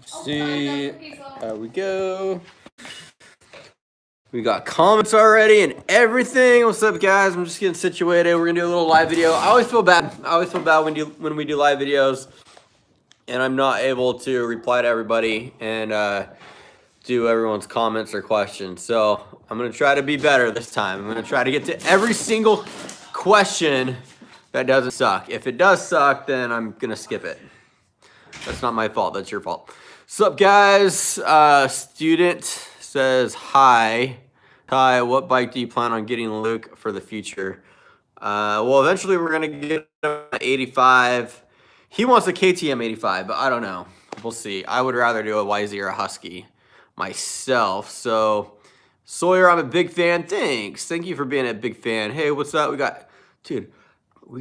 See, there we go. We got comments already and everything. What's up, guys? I'm just getting situated. We're gonna do a little live video. I always feel bad. When we do live videos, and I'm not able to reply to everybody and do everyone's comments or questions. So I'm gonna try to be better this time. I'm gonna try to get to every single question that doesn't suck. If it does suck, then I'm gonna skip it. That's not my fault. That's your fault. What's up, guys? Student says, hi. Ty, what bike do you plan on getting Luke for the future? Well, eventually we're going to get an 85. He wants a KTM 85, but I don't know. We'll see. I would rather do a YZ or a Husky myself. So, Sawyer, I'm a big fan. Thanks. Thank you for being a big fan. Hey, what's up? We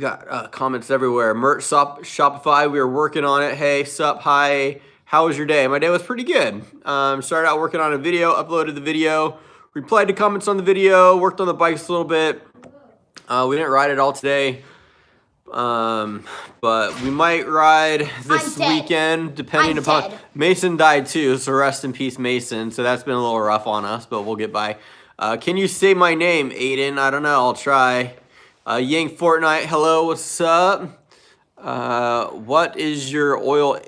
got comments everywhere. Merch Shopify, we were working on it. Hey, sup, hi. How was your day? My day was pretty good. Started out working on a video, uploaded the video, replied to comments on the video, worked on the bikes a little bit. We didn't ride it all today, but we might ride this weekend, depending upon. Mason died too, so rest in peace, Mason. So that's been a little rough on us, but we'll get by. Can you say my name, Aiden? I don't know. I'll try. Yang Fortnite, hello, what's up? What is your oil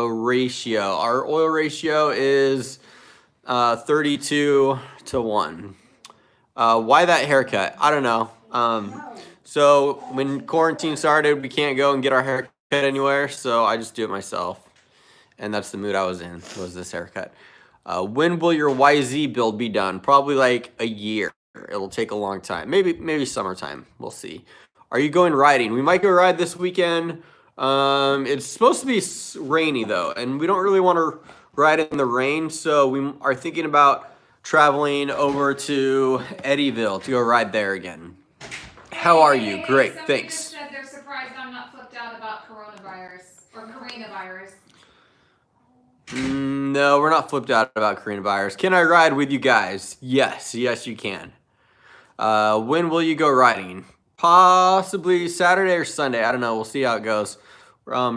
ratio? Our oil ratio is 32 to 1. Why that haircut? I don't know. So when quarantine started, we can't go and get our haircut anywhere, so I just do it myself. And that's the mood I was in, was this haircut. When will your YZ build be done? Probably like a year. It'll take a long time. Maybe summertime. We'll see. Are you going riding? We might go ride this weekend. It's supposed to be rainy though, and we don't really want to ride in the rain, so we are thinking about traveling over to Eddyville to go ride there again. How are you? Great, thanks. Just said they're surprised I'm not flipped out about coronavirus or coronavirus. No, we're not flipped out about coronavirus. Can I ride with you guys? Yes, you can. When will you go riding? Possibly Saturday or Sunday. I don't know. We'll see how it goes.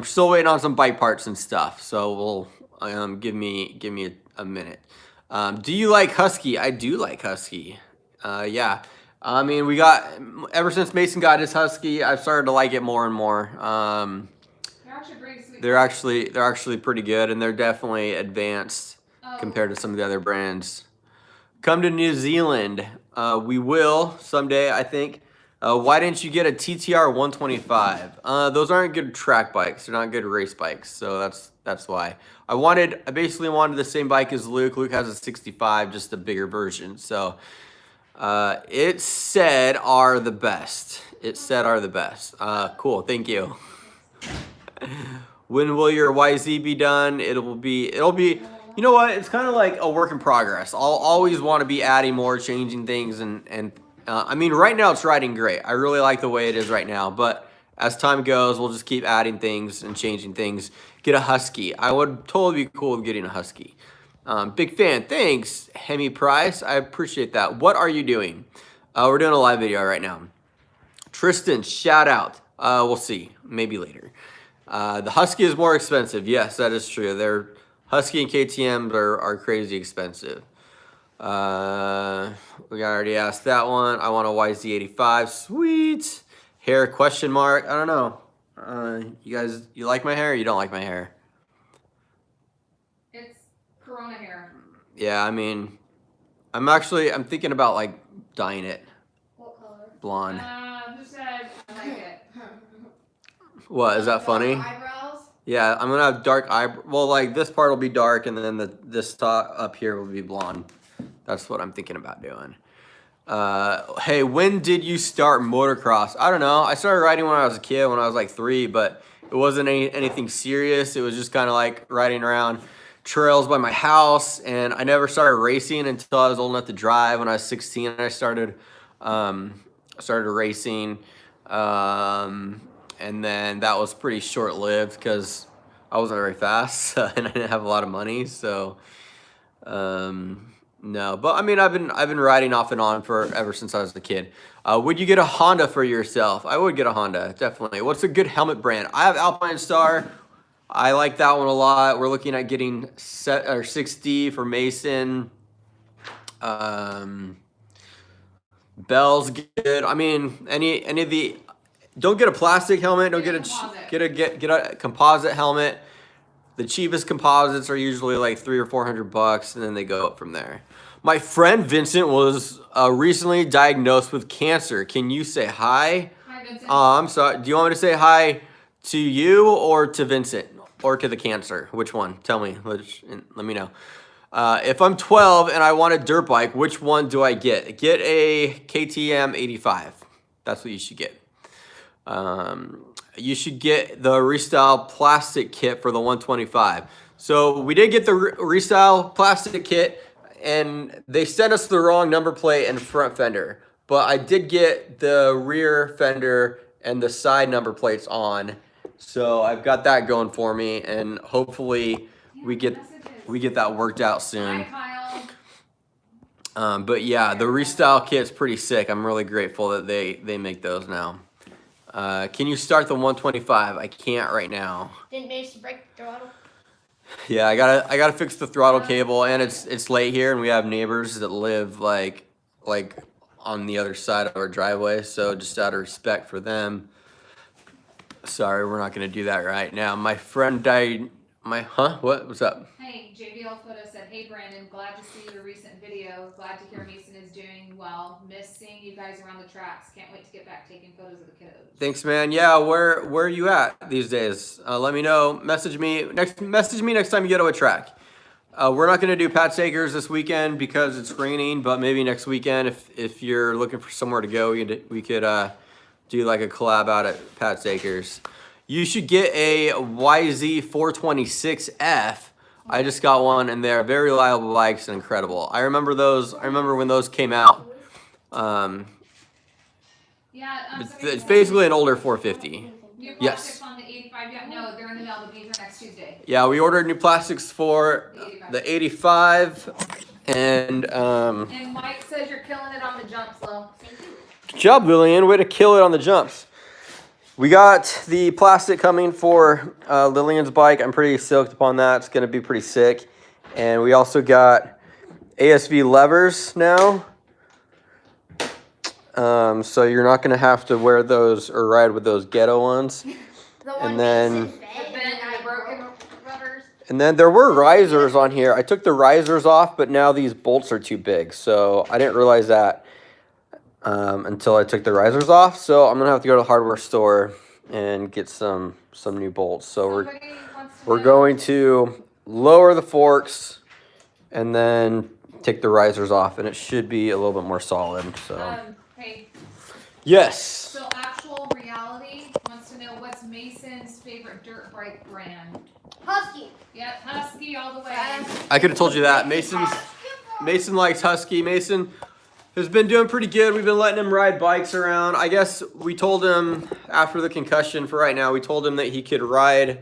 Still waiting on some bike parts and stuff. So we'll give me a minute. Do you like Husky? I do like Husky. Yeah. I mean, we got ever since Mason got his Husky, I've started to like it more and more. They're actually pretty sweet. They're actually pretty good, and they're definitely advanced compared to some of the other brands. Come to New Zealand. We will someday, I think. Why didn't you get a TTR 125? Those aren't good track bikes. They're not good race bikes, so that's why. I basically wanted the same bike as Luke. Luke has a 65, just a bigger version. So it said are the best. It said are the best. Cool. Thank you. When will your YZ be done? It'll be. You know what? It's kind of like a work in progress. I'll always want to be adding more, changing things, and I mean, right now it's riding great. I really like the way it is right now, but as time goes, we'll just keep adding things and changing things. Get a Husky. I would totally be cool with getting a Husky. Big fan. Thanks, Hemi Price. I appreciate that. What are you doing? We're doing a live video right now. Tristan, shout out. We'll see. Maybe later. The Husky is more expensive. Yes, that is true. They're Husky and KTM are crazy expensive. We already asked that one. I want a YZ85. Sweet. Hair question mark. I don't know. You guys, you like my hair or you don't like my hair? It's Corona hair. Yeah, I mean, I'm thinking about like dyeing it. What color? Blonde. Who said I like it? What, is that funny? Eyebrows? Yeah, I'm gonna have dark eyebrows. Well, like this part will be dark, and then this top up here will be blonde. That's what I'm thinking about doing. Hey, when did you start motocross? I don't know. I started riding when I was a kid, when I was like 3, but it wasn't anything serious. It was just kind of like riding around trails by my house, and I never started racing until I was old enough to drive. When I was 16, I started racing. And then that was pretty short-lived because I wasn't very fast and I didn't have a lot of money. So, no. But I mean, I've been riding off and on ever since I was a kid. Would you get a Honda for yourself? I would get a Honda, definitely. What's a good helmet brand? I have Alpine Star. I like that one a lot. We're looking at getting 60 for Mason. Bell's good. I mean, any of the, don't get a plastic helmet. Don't get a composite helmet. The cheapest composites are usually like $300 or $400, and then they go up from there. My friend Vincent was recently diagnosed with cancer. Can you say hi? Hi, Vincent. I'm sorry. Do you want me to say hi to you or to Vincent or to the cancer? Which one? Tell me. Let me know. If I'm 12 and I want a dirt bike, which one do I get? Get a KTM 85. That's what you should get. You should get the Restyle plastic kit for the 125. So we did get the Restyle plastic kit, and they sent us the wrong number plate and front fender. But I did get the rear fender and the side number plates on. So I've got that going for me, and hopefully we get that worked out soon. Hi, Kyle. But yeah, the Restyle kit's pretty sick. I'm really grateful that they make those now. Can you start the 125? I can't right now. Didn't manage to break the throttle. Yeah, I gotta fix the throttle cable, and it's late here, and we have neighbors that live like on the other side of our driveway. So just out of respect for them, sorry, we're not gonna do that right now. My friend died. What's up? Hey, JBL Photo said, hey Brandon, glad to see your recent video. Glad to hear Mason is doing well. Miss seeing you guys around the tracks. Can't wait to get back taking photos of the kiddos. Thanks, man. Yeah, where are you at these days? Let me know. Message me next time you go to a track. We're not gonna do Pat's Acres this weekend because it's raining, but maybe next weekend if you're looking for somewhere to go, we could do like a collab out at Pat's Acres. You should get a YZ426F. I just got one, and they're very reliable bikes and incredible. I remember when those came out. Yeah, It's basically an older 450. New Yes. plastics on the 85 yet? No, they're in the mail, but these are next Tuesday. Yeah, we ordered new plastics for the 85, and And Mike says you're killing it on the jumps, Lo. Thank you. good job, Lillian. Way to kill it on the jumps. We got the plastic coming for Lillian's bike. I'm pretty stoked upon that. It's going to be pretty sick. And we also got ASV levers now. So you're not going to have to wear those or ride with those ghetto ones. And then there were risers on here. I took the risers off, but now these bolts are too big. So I didn't realize that until I took the risers off. So I'm gonna have to go to the hardware store and get some new bolts. So we're going to lower the forks and then take the risers off, and it should be a little bit more solid. So Hey, yes. so Actual Reality wants to know what's Mason's favorite dirt bike brand. Husky. Yep, Husky all the way. I could have told you that. Mason likes Husky. Mason has been doing pretty good. We've been letting him ride bikes around. I guess we told him after the concussion, for right now, we told him that he could ride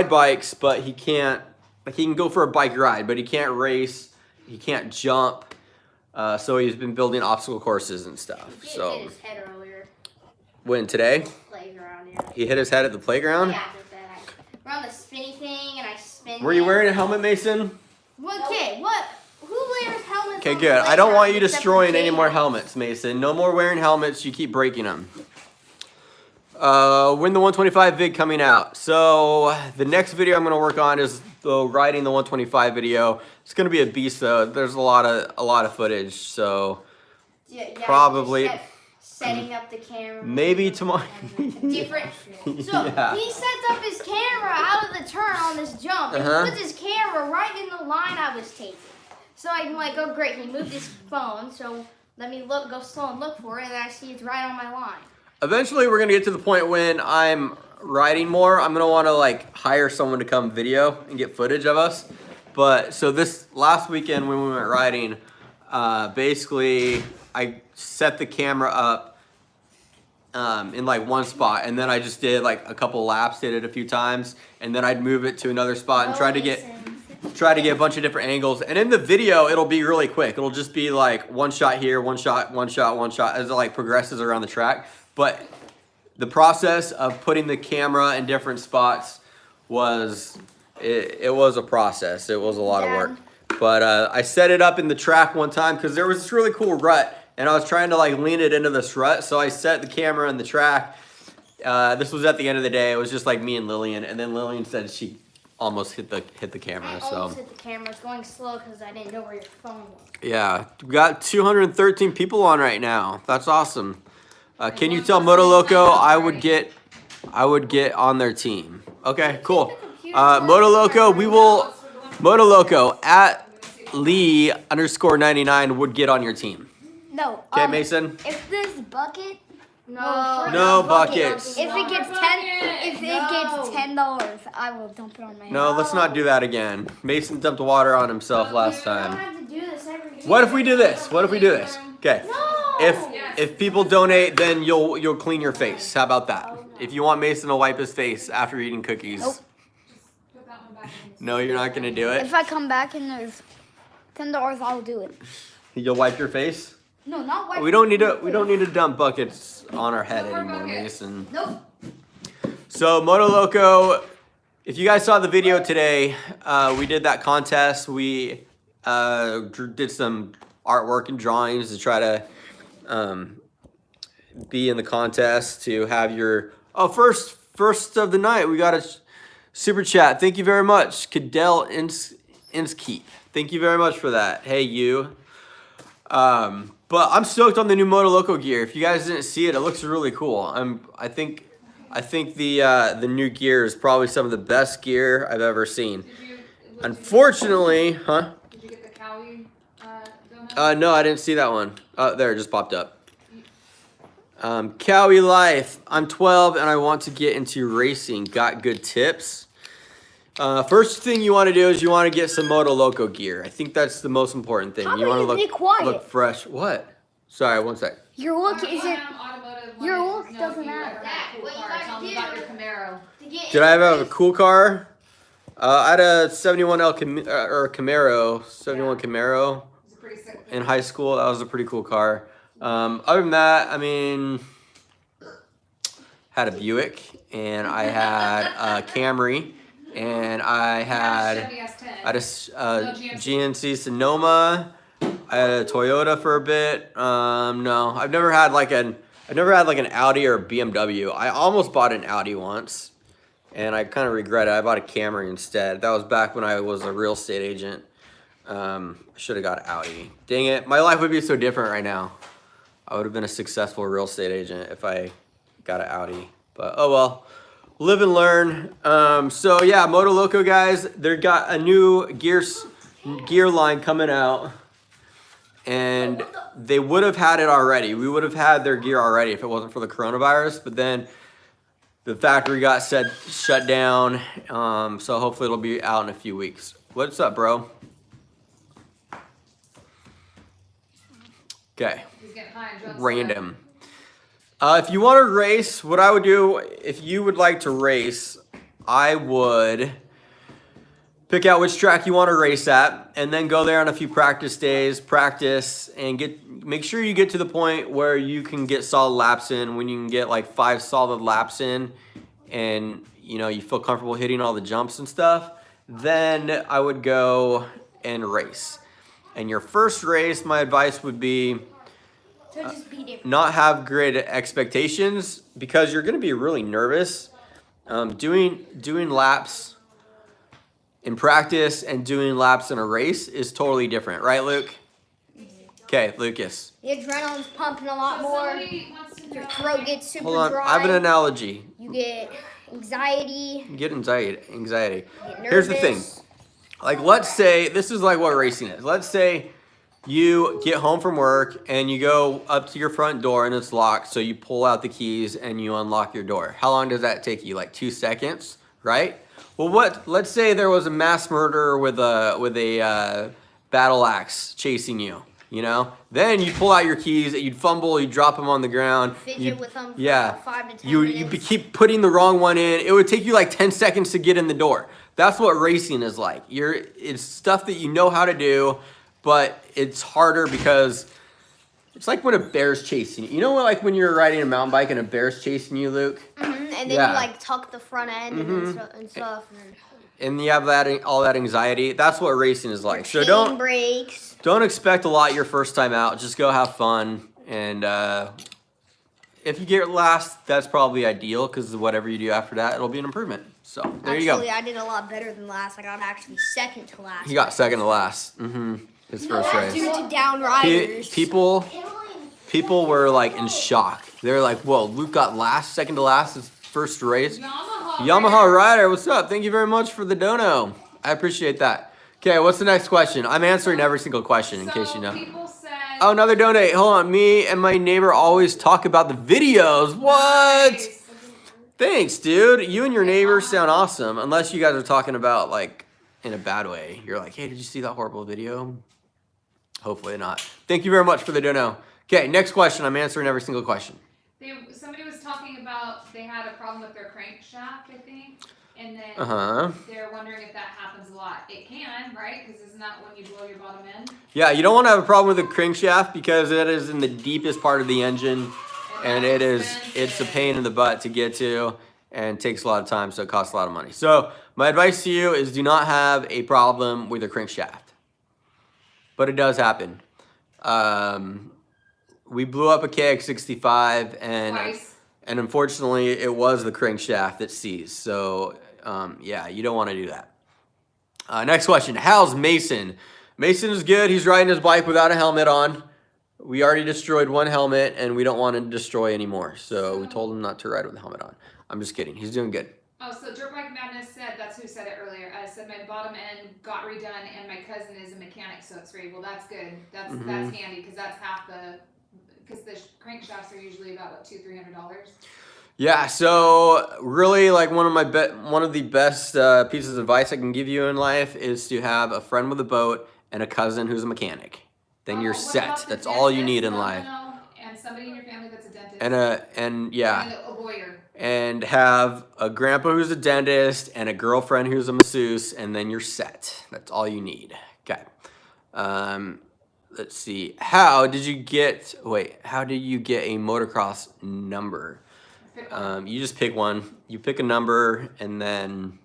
bikes, but he can't, like, he can go for a bike ride, but he can't race, he can't jump. So he's been building obstacle courses and stuff. He So hit his head earlier. when today? Playground here. He hit his head at the playground? Yeah, we're on the spinny thing, and I spin. Were you wearing a helmet, Mason? Okay, what? Who wears helmets? Okay, on good. the I don't want you playground except destroying for any more Jay? helmets, Mason. No more wearing helmets. You keep breaking them. When the 125 vid coming out. So the next video I'm going to work on is the riding the 125 video. It's going to be a beast though. There's a lot of footage. So Yeah, probably just setting up the camera. maybe tomorrow. Different. So Yeah. he sets up his camera out of the turn on this jump, and Uh-huh. he puts his camera right in the line I was taking. So I'm like, oh great, he moved his phone. So let me go slow and look for it, and I see it's right on my line. Eventually, we're going to get to the point when I'm riding more. I'm going to want to like hire someone to come video and get footage of us. But so this last weekend when we went riding, basically I set the camera up in like one spot, and then I just did like a couple laps, did it a few times, and then I'd move it to another spot and try to get a bunch of different angles. And in the video, it'll be really quick. It'll just be like one shot here, one shot, one shot, one shot as it like progresses around the track. But the process of putting the camera in different spots was it was a process. It was a lot of work. But I set it up in the track one time because there was this really cool rut, and I was trying to like lean it into this rut. So I set the camera in the track. This was at the end of the day. It was just like me and Lillian, and then Lillian said she almost hit the camera. I almost hit the camera. It's going slow because I didn't know where your phone was. Yeah, we got 213 people on right now. That's awesome. Can you tell Moto Loco I would get on their team? Okay, cool. Moto Loco, Moto Loco at Lee_99 would get on your team. No. Okay, Mason. If this bucket, No buckets. if it gets $10, I will dump it on my head. No, let's not do that again. Mason dumped water on himself last I don't time. have to do this every day. What if we do this? Okay. If people donate, then you'll clean your face. How about that? If you want Mason to wipe his face after eating cookies. Nope. Put that one back in. No, you're not gonna do it. If I come back and there's $10, I'll do it. You'll wipe your face? No, not white. We don't need to dump buckets on our head anymore, Mason. Nope. So Moto Loco, if you guys saw the video today, we did that contest. We did some artwork and drawings to try to be in the contest to have your first of the night. We got a super chat. Thank you very much, Cadell Inskeep. Thank you very much for that. Hey you. But I'm stoked on the new Moto Loco gear. If you guys didn't see it, it looks really cool. I think the new gear is probably some of the best gear I've ever seen. Unfortunately, huh? Did you get the Cowie donut? No, I didn't see that one. There, it just popped up. Cowie Life. I'm 12 and I want to get into racing. Got good tips? First thing you want to do is you want to get some Moto Loco gear. I think that's the most important thing. How You want to about you be quiet? look fresh. What? Sorry, one sec. Your look Automotive isn't. wanted your to look know if doesn't you ever matter. had a cool What you car. gotta Tell me do- about your Camaro. Did I have a cool car? I had a 71L Camaro, 71 Camaro It's a pretty sick in high school. That was a pretty cool car. Other than that, I mean, had a Buick and I had a Camry and I had Chevy S10. a GMC Sonoma. I had a Toyota for a bit. No, I've never had like an Audi or a BMW. I almost bought an Audi once, and I kind of regret it. I bought a Camry instead. That was back when I was a real estate agent. I should have got an Audi. Dang it, my life would be so different right now. I would have been a successful real estate agent if I got an Audi. But oh well, live and learn. So yeah, Moto Loco guys, they got a new gear line coming out. And they would have had it already. We would have had their gear already if it wasn't for the coronavirus. But then the factory got shut down. So hopefully it'll be out in a few weeks. What's up, bro? Okay. He's getting high and drunk. Random. If you want to race, what I would do, if you would like to race, I would pick out which track you want to race at, and then go there on a few practice days, practice, and make sure you get to the point where you can get solid laps in. When you can get like 5 solid laps in, and you feel comfortable hitting all the jumps and stuff, then I would go and race. And your first race, my advice would be So just beat it. not have great expectations, because you're going to be really nervous. Doing laps in practice and doing laps in a race is totally different, right, Luke? Okay, Lucas. The adrenaline's pumping a lot So more. somebody wants to Your know- throat gets super Hold on, dry. I have an analogy. You get anxiety. You get anxiety. Get Here's the thing. nervous. Like, let's say, this is like what racing is. Let's say you get home from work and you go up to your front door and it's locked, so you pull out the keys and you unlock your door. How long does that take you? Like 2 seconds, right? Well, let's say there was a mass murderer with a battle axe chasing you, Then you pull out your keys, you'd fumble, you drop them on the ground. Fidget with them for Yeah. about 5 to 10 You minutes. keep putting the wrong one in. It would take you like 10 seconds to get in the door. That's what racing is like. It's stuff that you know how to do, but it's harder because it's like when a bear's chasing you. You know what, like when you're riding a mountain bike and a bear's chasing you, Luke? Mhm, and then Yeah. you like tuck the front end and stuff. And you have all that anxiety. That's what racing is like. So Chain brakes. don't expect a lot your first time out. Just go have fun. And if you get last, that's probably ideal because whatever you do after that, it'll be an improvement. So there you Actually, go. I did a lot better than last. I got actually second to last. He got second to last. His first race. Due to down riders. People were like in shock. They're like, "Whoa, Luke got second to last his first race." Yamaha Rider, what's up? Thank you very much for the dono. I appreciate that. Okay, what's the next question? I'm answering every single question in case you know. People said, Oh, another donate. Hold on. Me and my neighbor always talk about the videos. What? Nice. Thanks, dude. You and your neighbor sound awesome. Unless you guys are talking about like in a bad way. You're like, hey, did you see that horrible video? Hopefully not. Thank you very much for the dono. Okay, next question. I'm answering every single question. Somebody was talking about they had a problem with their crankshaft, I think, and then they're wondering if that happens a lot. It can, right? Because isn't that when you blow your bottom end? Yeah, you don't want to have a problem with the crankshaft because it is in the deepest part of the engine, and it's a pain in the butt to get to, and takes a lot of time, so it costs a lot of money. So my advice to you is do not have a problem with your crankshaft, but it does happen. We blew up a KX65 and unfortunately it was the crankshaft that seized. So yeah, you don't want to do that. Next question. How's Mason? Mason is good. He's riding his bike without a helmet on. We already destroyed one helmet and we don't want to destroy any more. So we told him not to ride with a helmet on. I'm just kidding. He's doing good. Oh, so Dirt Bike Madness said, that's who said it earlier. I said my bottom end got redone and my cousin is a mechanic, so it's free. Well, that's good. That's handy because that's half the, because the crankshafts are usually about what, $200-300. Yeah, so really like one of the best pieces of advice I can give you in life is to have a friend with a boat and a cousin who's a mechanic. Then you're What set. about the That's all you dentist? need in No, life. no, and somebody in your family that's a dentist. And yeah. And a lawyer. And have a grandpa who's a dentist and a girlfriend who's a masseuse, and then you're set. That's all you need. Okay. Let's see. How did you get a motocross number? You just pick one. You pick a number, and then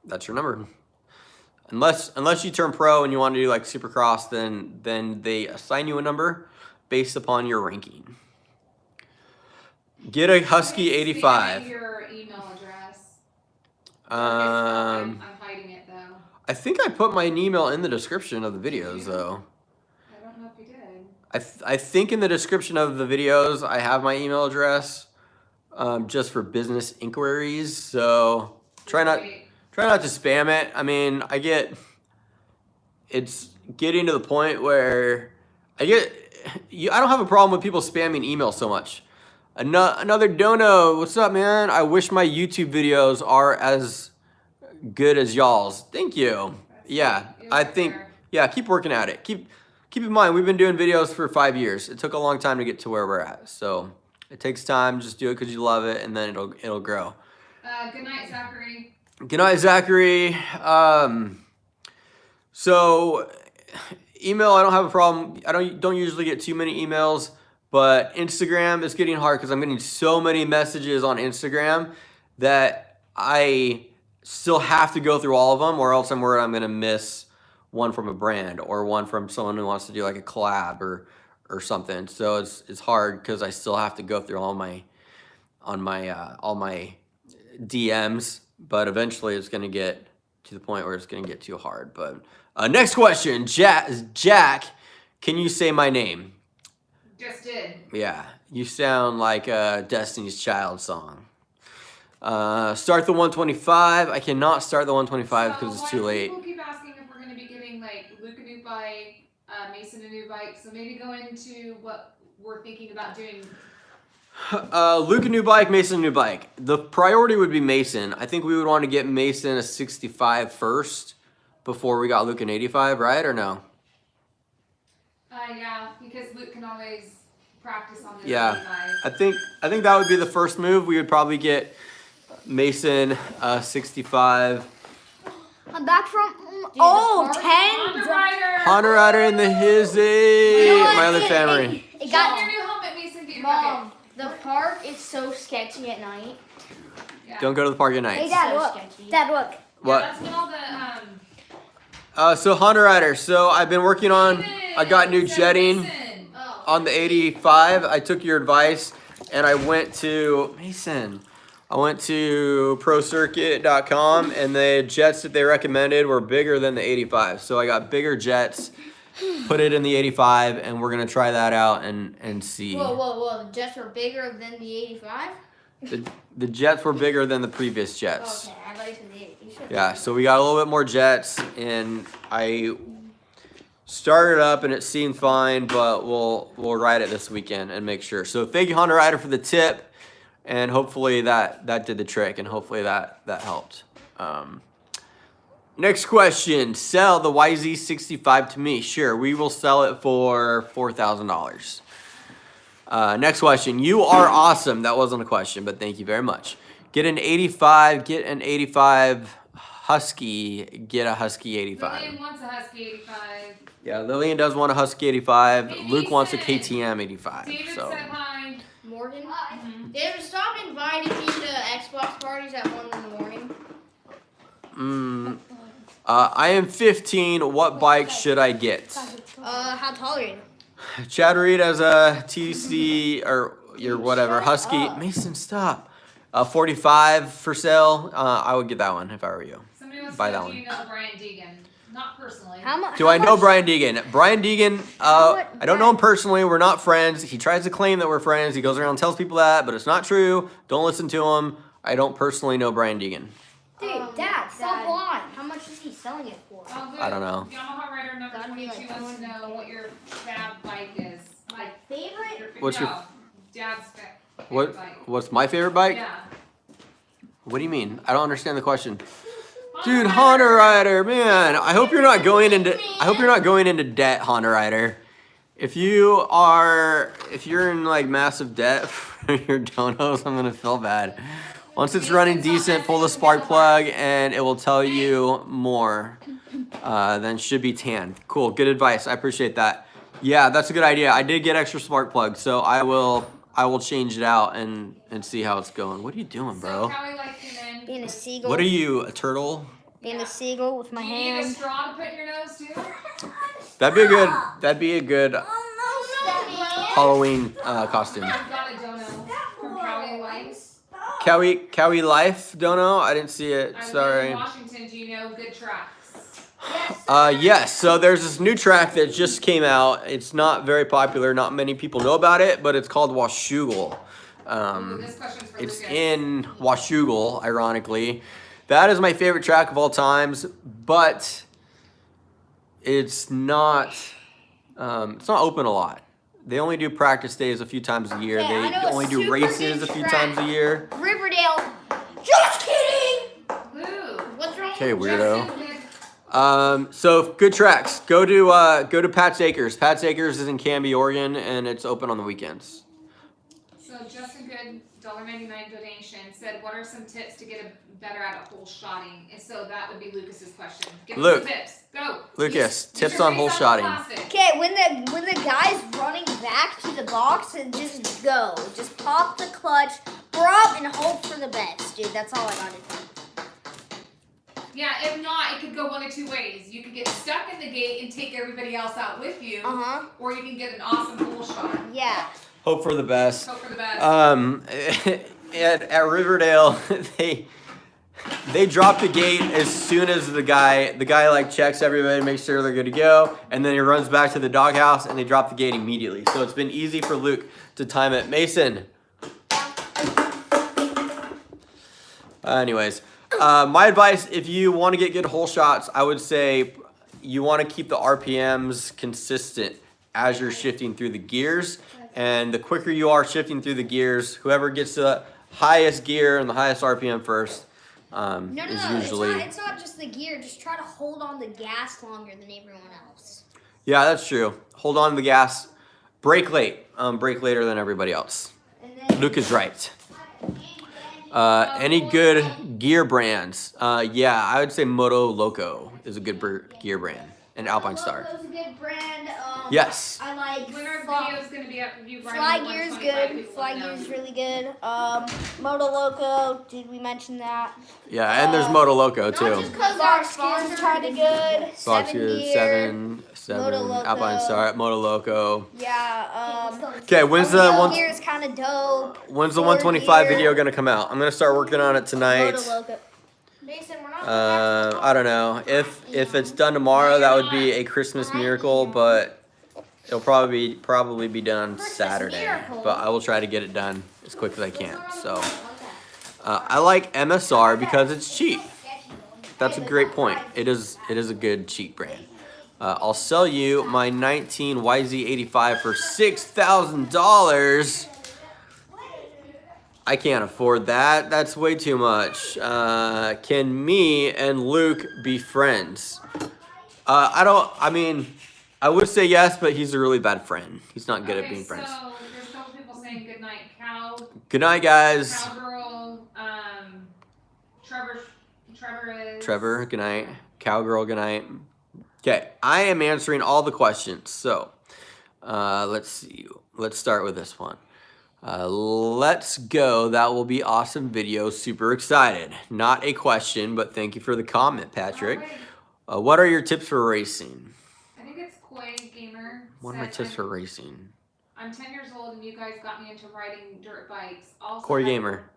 that's your number. Unless you turn pro and you want to do like Supercross, then they assign you a number based upon your ranking. Get a Husky 85. Your email address. I'm hiding it though. I think I put my email in the description of the videos though. I don't know if you did. I think in the description of the videos I have my email address just for business inquiries. So try not to spam it. I mean, it's getting to the point where I don't have a problem with people spamming email so much. Another dono, what's up, man? I wish my YouTube videos are as good as y'all's. Thank you. Yeah, I think, yeah, keep working at it. Keep in mind, we've been doing videos for 5 years. It took a long time to get to where we're at. So it takes time. Just do it because you love it, and then it'll grow. Good night, Zachary. Good night, Zachary. So email, I don't have a problem. I don't usually get too many emails. But Instagram is getting hard because I'm getting so many messages on Instagram that I still have to go through all of them, or else I'm worried I'm going to miss one from a brand or one from someone who wants to do like a collab or something. So it's hard because I still have to go through all my DMs. But eventually it's going to get to the point where it's going to get too hard. But next question, Jack, can you say my name? Just did. Yeah, you sound like a Destiny's Child song. Start the 125. I cannot start the 125 because it's too late. People keep asking if we're going to be getting like Luke a new bike, Mason a new bike. So maybe go into what we're thinking about doing. Luke a new bike, Mason a new bike. The priority would be Mason. I think we would want to get Mason a 65 first before we got Luke an 85, right? Or no? Yeah, because Luke can always practice on this. Yeah, 85. I think that would be the first move. We would probably get Mason 65. I'm back from Honda 10. Rider. Honda Rider in the hizzy. You know what? My other family. It Got got your new helmet, Mason. Get your Mom, bucket. park is so sketchy at night. Yeah. Don't go to the park at Hey, night. Dad, So look. sketchy. Dad, look. Yeah, What? that's when all the So Honda Rider. So I've been working on. I got new jetting Oh. on the 85. I took your advice and I went to Mason. I went to ProCircuit.com and the jets that they recommended were bigger than the 85. So I got bigger jets, put it in the 85, and we're gonna try that out and see. Whoa. The jets were bigger than the 85? The jets were bigger than the previous jets. Okay, I thought you said the 80. Yeah, so we got a little bit more jets, and I started up and it seemed fine, but we'll ride it this weekend and make sure. So thank you, Honda Rider, for the tip, and hopefully that did the trick, and hopefully that helped. Next question: sell the YZ65 to me. Sure, we will sell it for $4,000. Next question: you are awesome. That wasn't a question, but thank you very much. Get an 85. Get an 85 Husky. Get a Husky 85. Lillian wants a Husky 85. Yeah, Lillian does want a Husky 85. Hey, Luke wants a Mason. KTM 85. David So said hi. Morgan? Mhm. David, stop inviting me to Xbox parties at 1 in the morning. I am 15. What bike should I get? How tall are you? Chad Reed has a TC or your whatever Husky. Mason, stop. 45 for sale. I would get that one if I were you. Somebody wants Buy to know that if one. you know Brian Deegan. Not personally. How much? Do I know Brian Deegan? Brian Deegan, much- I don't know him personally. We're not friends. He tries to claim that we're friends. He goes around and tells people that, but it's not true. Don't listen to him. I don't personally know Brian Deegan. Dude, Dad, stop Dad. lying. How much is he selling it for? Oh, good. I don't know. Yamaha Rider number Gotta be 22 like wants to know what your fab bike is. My favorite? What's your- Dad's favorite What? bike. What's my favorite bike? Yeah. What do you mean? I don't understand the question. Dude, Honda Rider, man. I hope you're not going into debt, Honda Rider. If you're in like massive debt for your donos, I'm gonna feel bad. Once it's running decent, pull the spark plug and it will tell you more. Then should be tan. Cool, good advice. I appreciate that. Yeah, that's a good idea. I did get extra spark plugs, so I will change it out and see how it's going. What are you doing, bro? So Callie like came in. Being a seagull. What are you, a turtle? Being a seagull with my Do you need a hand. straw to put in your nose too? That'd be a good Halloween costume. I've got a dono from Callie Lights. Cowie Life, don't know. I didn't see it. I live in Sorry. Washington. Do you know good tracks? Yes. So there's this new track that just came out. It's not very popular. Not many people know about it, but it's called Washougal. This question's for It's Lucas. in Washougal, ironically. That is my favorite track of all times, but it's not open a lot. They only do practice days a few times a year. Yeah, I They know a only do super races good a few track. times a year. Riverdale. Just kidding. Lou. What's wrong? Okay, weirdo. Justin, So good tracks. Go to Pat's Acres. Pat's Acres is in Canby, Oregon, and it's open on the weekends. So Justin Good, $1.99 donation, said, what are some tips to get better at a hole shotting? And so that would be Lucas's question. Give him Luke. some tips. Go. Lucas, Get tips your on face hole off the shotting. plastic. Okay, when the guy's running back to the box and just go. Just pop the clutch, drop, and hope for the best, dude. That's all I gotta do. Yeah, if not, it could go one of two ways. You could get stuck in the gate and take everybody else out with you, Uh-huh. or you can get an awesome hole shot. Yeah. Hope for the best. Hope for the best. At Riverdale, they drop the gate as soon as the guy like checks everybody, makes sure they're good to go, and then he runs back to the doghouse and they drop the gate immediately. So it's been easy for Luke to time it. Mason. Anyways, my advice, if you want to get good hole shots, I would say you want to keep the RPMs consistent as you're shifting through the gears. And the quicker you are shifting through the gears, whoever gets the highest gear and the highest RPM first No, is usually... It's not just the gear. Just try to hold on the gas longer than everyone else. Yeah, that's true. Hold on to the gas. Brake late. Brake later than everybody else. And then Luke is right. Any good gear brands? Yeah, I would say Moto Loco is a good gear brand. and Alpine Star. Moto Loco's a good brand. Yes. I like When our Fly- video is going to be up, you Fly riding the Gear's 125, good. people Fly know. Gear's really good. Moto Loco, did we mention that? Yeah, and there's Moto Loco Not too. just because Fox Gear's kind of good. Fox Seven Gear, Gear. seven, Moto Loco. Alpine Star, Moto Loco. Yeah. Okay, when's the Moto one? Gear's kind of dope. When's the Ford 125 Gear. video gonna come out? I'm gonna start working on it tonight. Moto Loco. Mason, we're not. I don't know if it's done tomorrow. That would be a Christmas miracle, but it'll probably be done Saturday. miracle? But I will try to get it done as quick as I can. So I like MSR because it's cheap. That's a great point. It is a good cheap brand. I'll sell you my 19 YZ85 for $6,000. I can't afford that. That's way too much. Can me and Luke be friends? I mean, I would say yes, but he's a really bad friend. He's not good at being friends. So there's a couple people saying good night, Cow, Good night, guys. Cowgirl, Trevor is. Trevor, good night. Cowgirl, good night. Okay, I am answering all the questions. So, let's see. Let's start with this one. Let's go. That will be awesome video. Super excited. Not a question, but thank you for the comment, Patrick. Alright. What are your tips for racing? I think it's Koi Gamer. What are my said, tips for racing? I'm 10 years old and you guys got me into riding dirt bikes. Also Corey have- Gamer.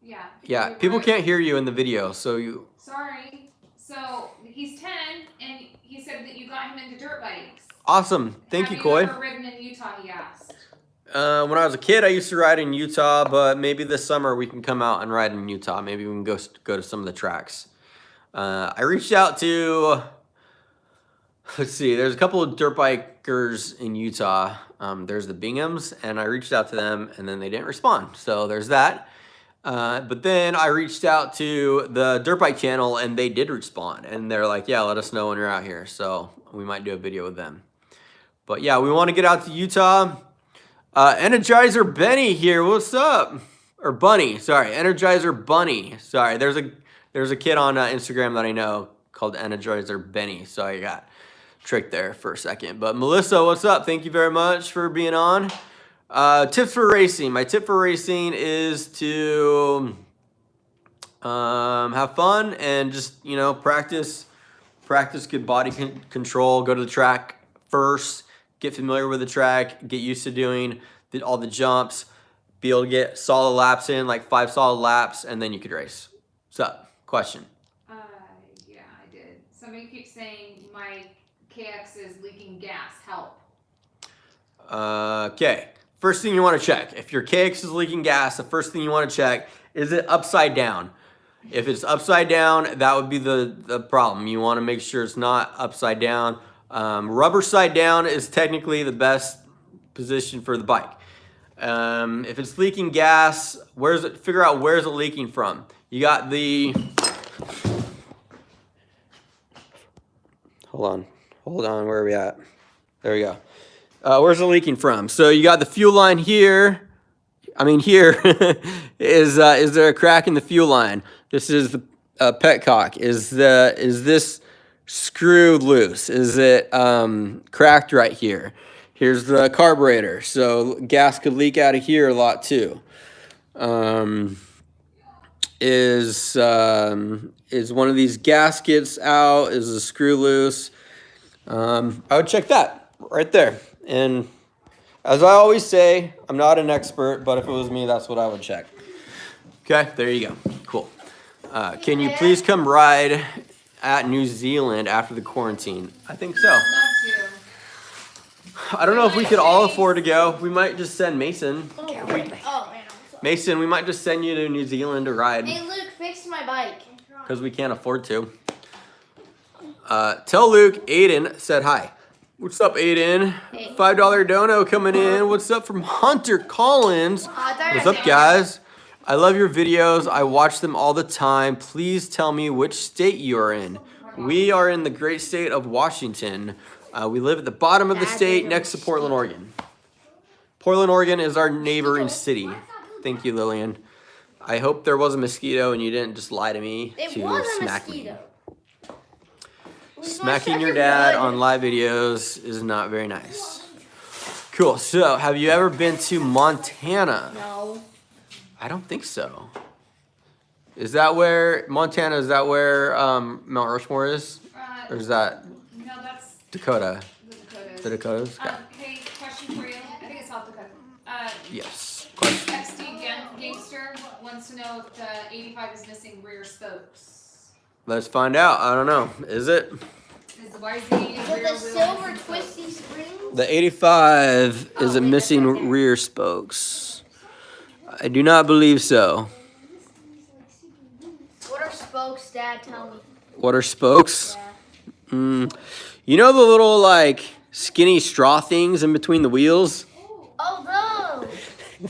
Yeah. Yeah, you people ride- can't hear you in the video, so you. Sorry. So he's 10 and he said that you got him into dirt bikes. Awesome. Thank you, Have Coy. you ever ridden in Utah, he asked. When I was a kid, I used to ride in Utah, but maybe this summer we can come out and ride in Utah. Maybe we can go to some of the tracks. I reached out to, let's see, there's a couple of dirt bikers in Utah. There's the Binghams, and I reached out to them, and then they didn't respond. So there's that. But then I reached out to the Dirt Bike channel, and they did respond. And they're like, yeah, let us know when you're out here. So we might do a video with them. But yeah, we want to get out to Utah. Energizer Benny here. What's up? Or Bunny. Sorry, Energizer Bunny. Sorry, there's a kid on Instagram that I know called Energizer Benny. So I got tricked there for a second. But Melissa, what's up? Thank you very much for being on. Tips for racing. My tip for racing is to have fun and just, you know, practice good body control. Go to the track first. Get familiar with the track, get used to doing all the jumps, be able to get solid laps in, like 5 solid laps, and then you could race. What's up? Question. Yeah, I did. Somebody keeps saying my KX is leaking gas. Help. Okay. First thing you want to check. If your KX is leaking gas, the first thing you want to check, is it upside down? If it's upside down, that would be the problem. You want to make sure it's not upside down. Rubber side down is technically the best position for the bike. If it's leaking gas, figure out where's it leaking from. You got the, hold on, where are we at? There we go. Where's it leaking from? So you got the fuel line here. I mean, here is there a crack in the fuel line? This is the petcock. Is this screw loose? Is it cracked right here? Here's the carburetor, so gas could leak out of here a lot too. Is one of these gaskets out? Is the screw loose? I would check that right there. And as I always say, I'm not an expert, but if it was me, that's what I would check. Okay, there you go. Cool. Can you please come ride at New Zealand after the quarantine? I think so. Love to. I don't know if we could all afford to go. We might just send Mason. Oh, man. Mason, we might just send you to New Zealand to ride Hey, Luke, fix my bike. because we can't afford to. Tell Luke Aiden said hi. What's up, Aiden? Hey. $5 dono coming in. What's up from Hunter Collins? What's up, guys? I love your videos. I watch them all the time. Please tell me which state you are in. We are in the great state of Washington. We live at the bottom of the state next to Portland, Oregon. Portland, Oregon is our neighboring city. Thank you, Lillian. I hope there was a mosquito and you didn't just lie to me It to was a smack mosquito. me. Smacking your dad on live videos is not very nice. Cool. So, have you ever been to Montana? No. I don't think so. Is that where Montana? Is that where Mount Rushmore is, or is that No, that's Dakota? the Dakotas. The Dakotas. Okay. Hey, question for you. I think it's South Dakota. Yes. Question. XD Gangster wants to know if the 85 is missing rear spokes. Let's find out. I don't know. Is it? Why is the Is it rear the wheel silver missing spokes? twisty spring? The 85 is Oh, a wait, missing that's right there. rear spokes. I do not believe so. What are spokes, Dad? Tell me. What are spokes? Yeah. You know the little like skinny straw things in between the wheels? Oh,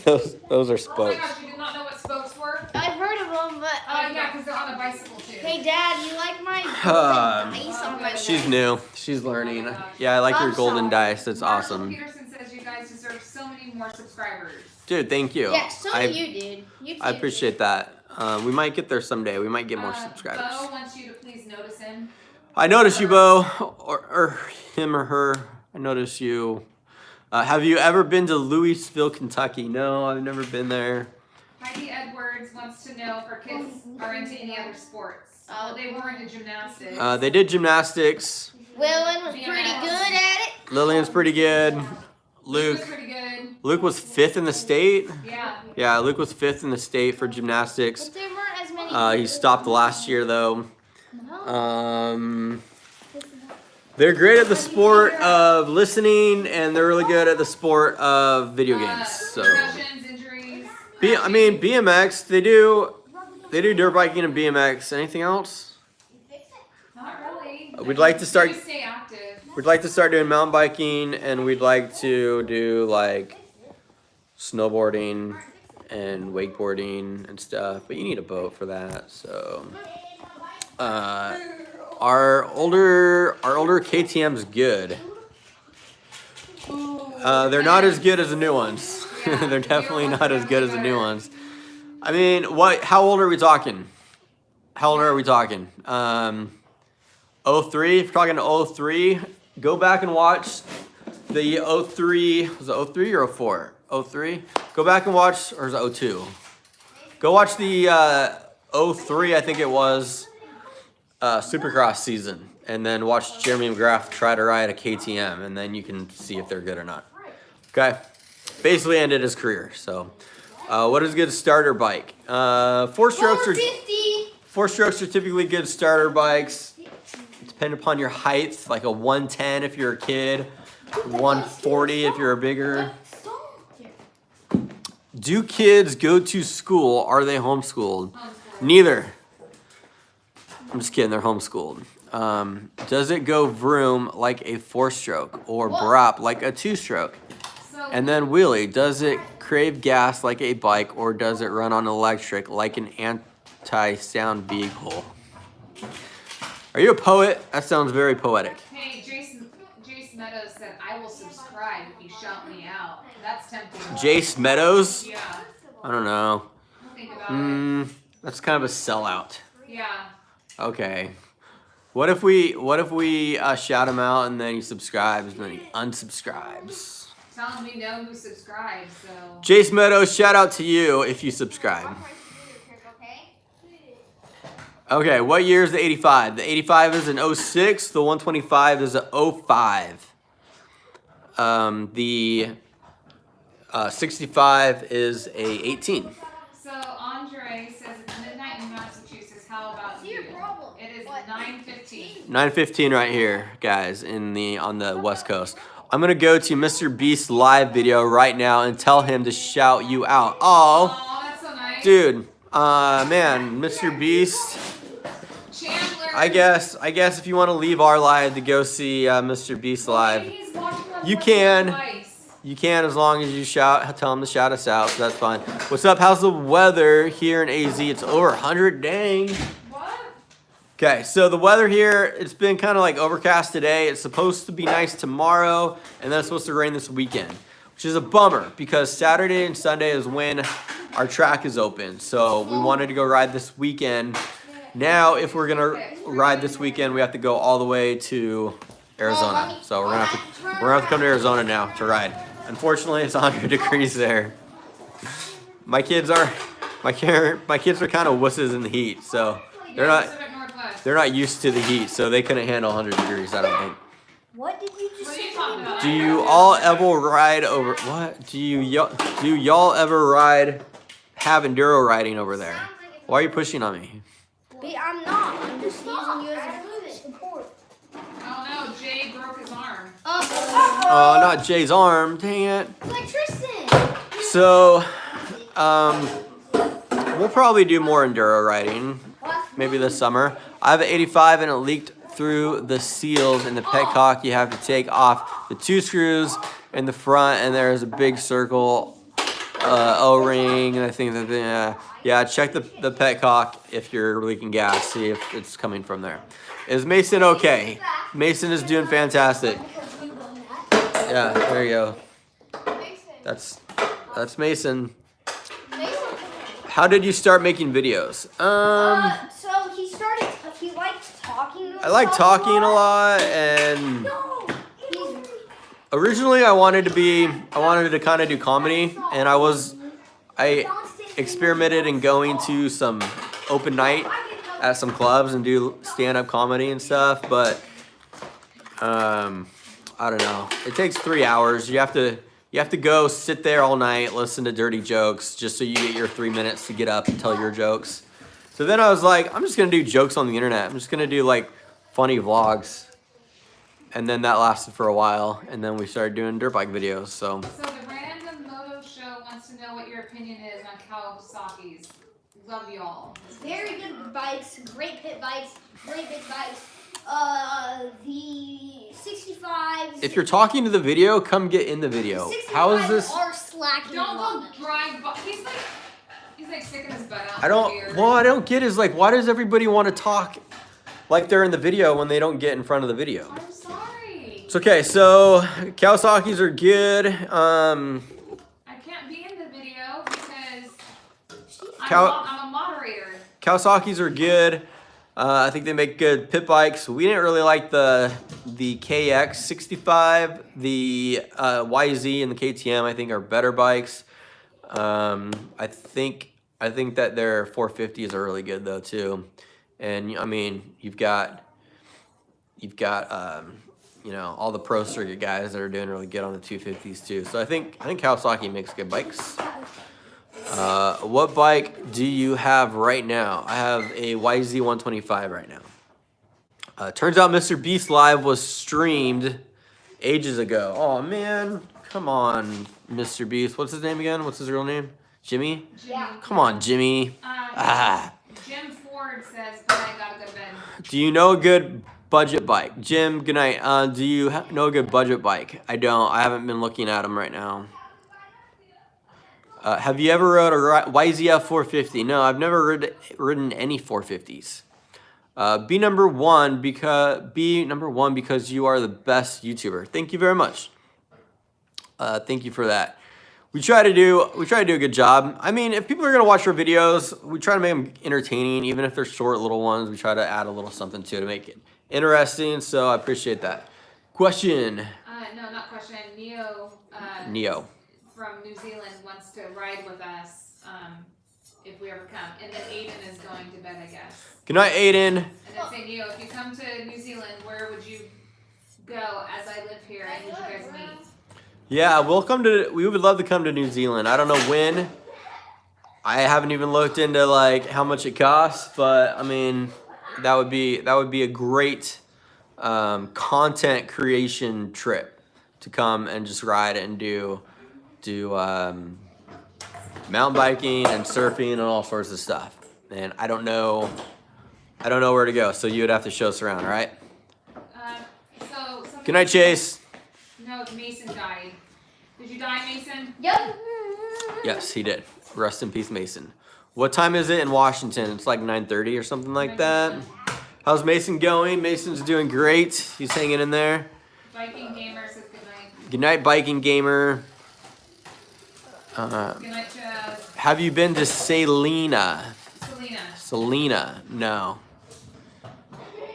those. those are Oh my spokes. gosh, you did not know what spokes were? I've heard of them, but Yeah, because they're on a bicycle too. Hey, Dad, you like my Um, golden dice on my She's new. She's learning. Yeah, I like your I'm golden sorry. dice. That's Marshall awesome. Peterson says you guys deserve so many more subscribers. Dude, thank you. Yeah, so I, do you, dude. You too. I appreciate that. We might get there someday. We might get more subscribers. Bo wants you to please notice him. I notice you, Bo, or him or her. I notice you. Have you ever been to Louisville, Kentucky? No, I've never been there. Heidi Edwards wants to know if our kids are into any other sports. Well, they were into gymnastics. They did gymnastics. Willin was pretty good at it. Lillian's pretty good. Luke Luke. was pretty good. Luke was 5th in the state. Yeah. Yeah, Luke was 5th in the state for gymnastics. But there weren't as many. He stopped last year though. No. They're great at the sport of listening, and they're really good at the sport of video games. So, Concussions, injuries. I mean BMX. They do dirt biking and BMX. Anything else? Not really. We'd like to start. They stay active. We'd like to start doing mountain biking, and we'd like to do like snowboarding and wakeboarding and stuff. But you need a boat for that. So, our older KTM's good. They're not as good as the new ones. They're definitely not as good as the new ones. I mean, what? How old are we talking? How old are we talking? 03. If we're talking to 03, go back and watch the 03. Was it 03 or 04? 03. Go back and watch, or is it 02? Go watch the 03. I think it was Supercross season, and then watch Jeremy McGrath try to ride a KTM, and then you can see if they're good or not. Okay. Basically ended his career. So, what is a good starter bike? Four strokes are 50. 4 strokes are typically good starter bikes. Depending upon your height, like a 110 if you're a kid, 140 if you're a bigger. Do kids go to school? Are they homeschooled? Neither. I'm just kidding. They're homeschooled. Does it go vroom like a 4-stroke or brop like a 2-stroke? So And then wheelie, does it crave gas like a bike, or does it run on electric like an anti-sound vehicle? Are you a poet? That sounds very poetic. hey, Jace Meadows said, I will subscribe if you shout me out. That's tempting. Jace Meadows? Yeah. I don't know. Think about it. That's kind of a sellout. Yeah. Okay. What if we shout him out and then he subscribes and then he unsubscribes? Tell him we know who subscribes, so. Jace Meadows, shout out to you if you subscribe. Okay, what year is the 85? The 85 is an 06. The 125 is a 05. The 65 is a 18. So Andre says it's midnight in Massachusetts. How about you? It is 9:15. 9:15 right here, guys, on the West Coast. I'm gonna go to Mr. Beast's live video right now and tell him to shout you out. Oh, Oh, that's so nice. dude, man, Mr. Beast. Chandler. I guess if you want to leave our live to go see Mr. Beast live, He's watching on You one can. device. you can as long as you tell him to shout us out. So that's fine. What's up? How's the weather here in AZ? It's over 100. Dang. What? Okay, so the weather here, it's been kind of like overcast today. It's supposed to be nice tomorrow, and then it's supposed to rain this weekend, which is a bummer because Saturday and Sunday is when our track is open. So we wanted to go ride this weekend, Now, if we're gonna ride this weekend, we have to go all the way to Arizona. So we're gonna have to come to Arizona now to ride. Unfortunately, it's 100 degrees there. My kids are kind of wusses in the heat, so they're not used to the heat, so they couldn't handle 100 degrees. I don't think. What did you just What are say? you talking about? Do you all ever ride over? What do y'all ever have enduro riding over there? Why are you pushing on me? I'm not. I'm just using you as a support. Oh no, Jay broke his arm. Oh, not Jay's arm. Dang it. Like Tristan. So, we'll probably do more enduro riding, maybe this summer. I have an 85 and it leaked through the seals in the petcock. You have to take off the 2 screws in the front, and there's a big circle O-ring. And I think that yeah, check the petcock if you're leaking gas. See if it's coming from there. Is Mason okay? Mason is doing fantastic. Yeah, there you go. That's Mason. How did you start making videos? So he liked talking. I like talking a lot, and originally I wanted to kind of do comedy, and I experimented in going to some open night at some clubs and do stand-up comedy and stuff, but I don't know. It takes 3 hours. You have to go sit there all night, listen to dirty jokes, just so you get your 3 minutes to get up and tell your jokes. So then I was like, I'm just gonna do jokes on the internet. I'm just gonna do like funny vlogs. And then that lasted for a while, and then we started doing dirt bike videos. So So the Random Moto Show wants to know what your opinion is on Kawasaki's. Love y'all. Very good bikes, great pit bikes, great big bikes. The 65s. if you're talking to the video, come get in the video. How is this? Are slacking Don't on go them. drive by. He's like sticking his butt out. I don't get is like, why does everybody want to talk like they're in the video when they don't get in front of the video? I'm sorry. It's okay. So Kawasaki's are good. I can't be in the video because I'm a moderator. Kawasaki's are good. I think they make good pit bikes. We didn't really like the KX65, the YZ and the KTM. I think are better bikes. I think that their 450s are really good though too. And I mean, you've got you know, all the pro circuit guys that are doing really good on the 250s too. So I think Kawasaki makes good bikes. What bike do you have right now? I have a YZ 125 right now. Turns out Mr. Beast Live was streamed ages ago. Oh man, come on, Mr. Beast. What's his name again? What's his real name? Jimmy? Yeah. Come on, Jimmy. Jim Ford says, but I gotta go to bed. Do you know a good budget bike? Jim, good night. Do you know a good budget bike? I don't. I haven't been looking at them right now. Have you ever rode a YZF 450? No, I've never ridden any 450s. Be number one because you are the best YouTuber. Thank you very much. Thank you for that. We try to do a good job. I mean, if people are gonna watch our videos, we try to make them entertaining, even if they're short little ones. We try to add a little something to make it interesting. So I appreciate that. Question. No, not question. Neo. From New Zealand wants to ride with us if we ever come. And then Aiden is going to bed, I guess. Good night, Aiden. And then say, Neo, if you come to New Zealand, where would you go as I live here and would you guys meet? Yeah, we would love to come to New Zealand. I don't know when. I haven't even looked into like how much it costs, but I mean, that would be a great content creation trip to come and just ride and do mountain biking and surfing and all sorts of stuff. And I don't know where to go, so you would have to show us around, all right? Good night, Chase. No, Mason died. Did you die, Mason? Yep. Yes, he did. Rest in peace, Mason. What time is it in Washington? It's like 9:30 or something like that. How's Mason going? Mason's doing great. He's hanging in there. Viking Gamer says good night. Good night, Biking Gamer. Good night, Have you been to Selena? Selena, no.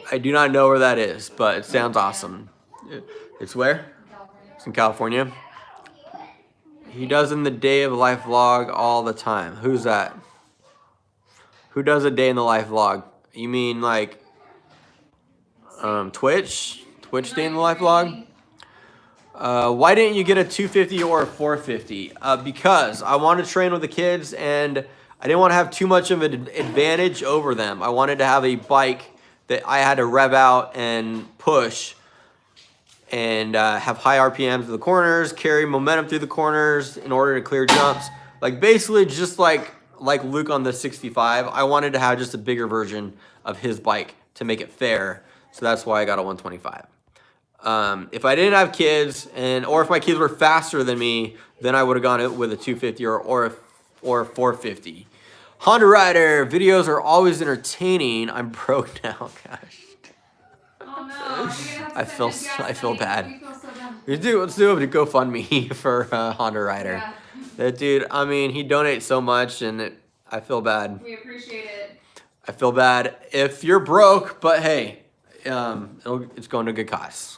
I do not know where that is, but it sounds awesome. It's where? California. It's in California. He does in the day of life vlog all the time. Who's that? Who does a day in the life vlog? You mean like Twitch? Twitch day in the life vlog? Why didn't you get a 250 or a 450? Because I wanted to train with the kids and I didn't want to have too much of an advantage over them. I wanted to have a bike that I had to rev out and push and have high RPMs to the corners, carry momentum through the corners in order to clear jumps. Like basically just like Luke on the 65, I wanted to have just a bigger version of his bike to make it fair. So that's why I got a 125. If I didn't have kids or if my kids were faster than me, then I would have gone with a 250 or a 450. Honda Rider videos are always entertaining. I'm broke now, gosh. Oh no! I feel bad. We feel so bad. Let's do a GoFundMe for Honda Rider. Yeah. That dude, I mean, he donates so much, and I feel bad. We appreciate it. I feel bad if you're broke, but hey, it's going to good cause.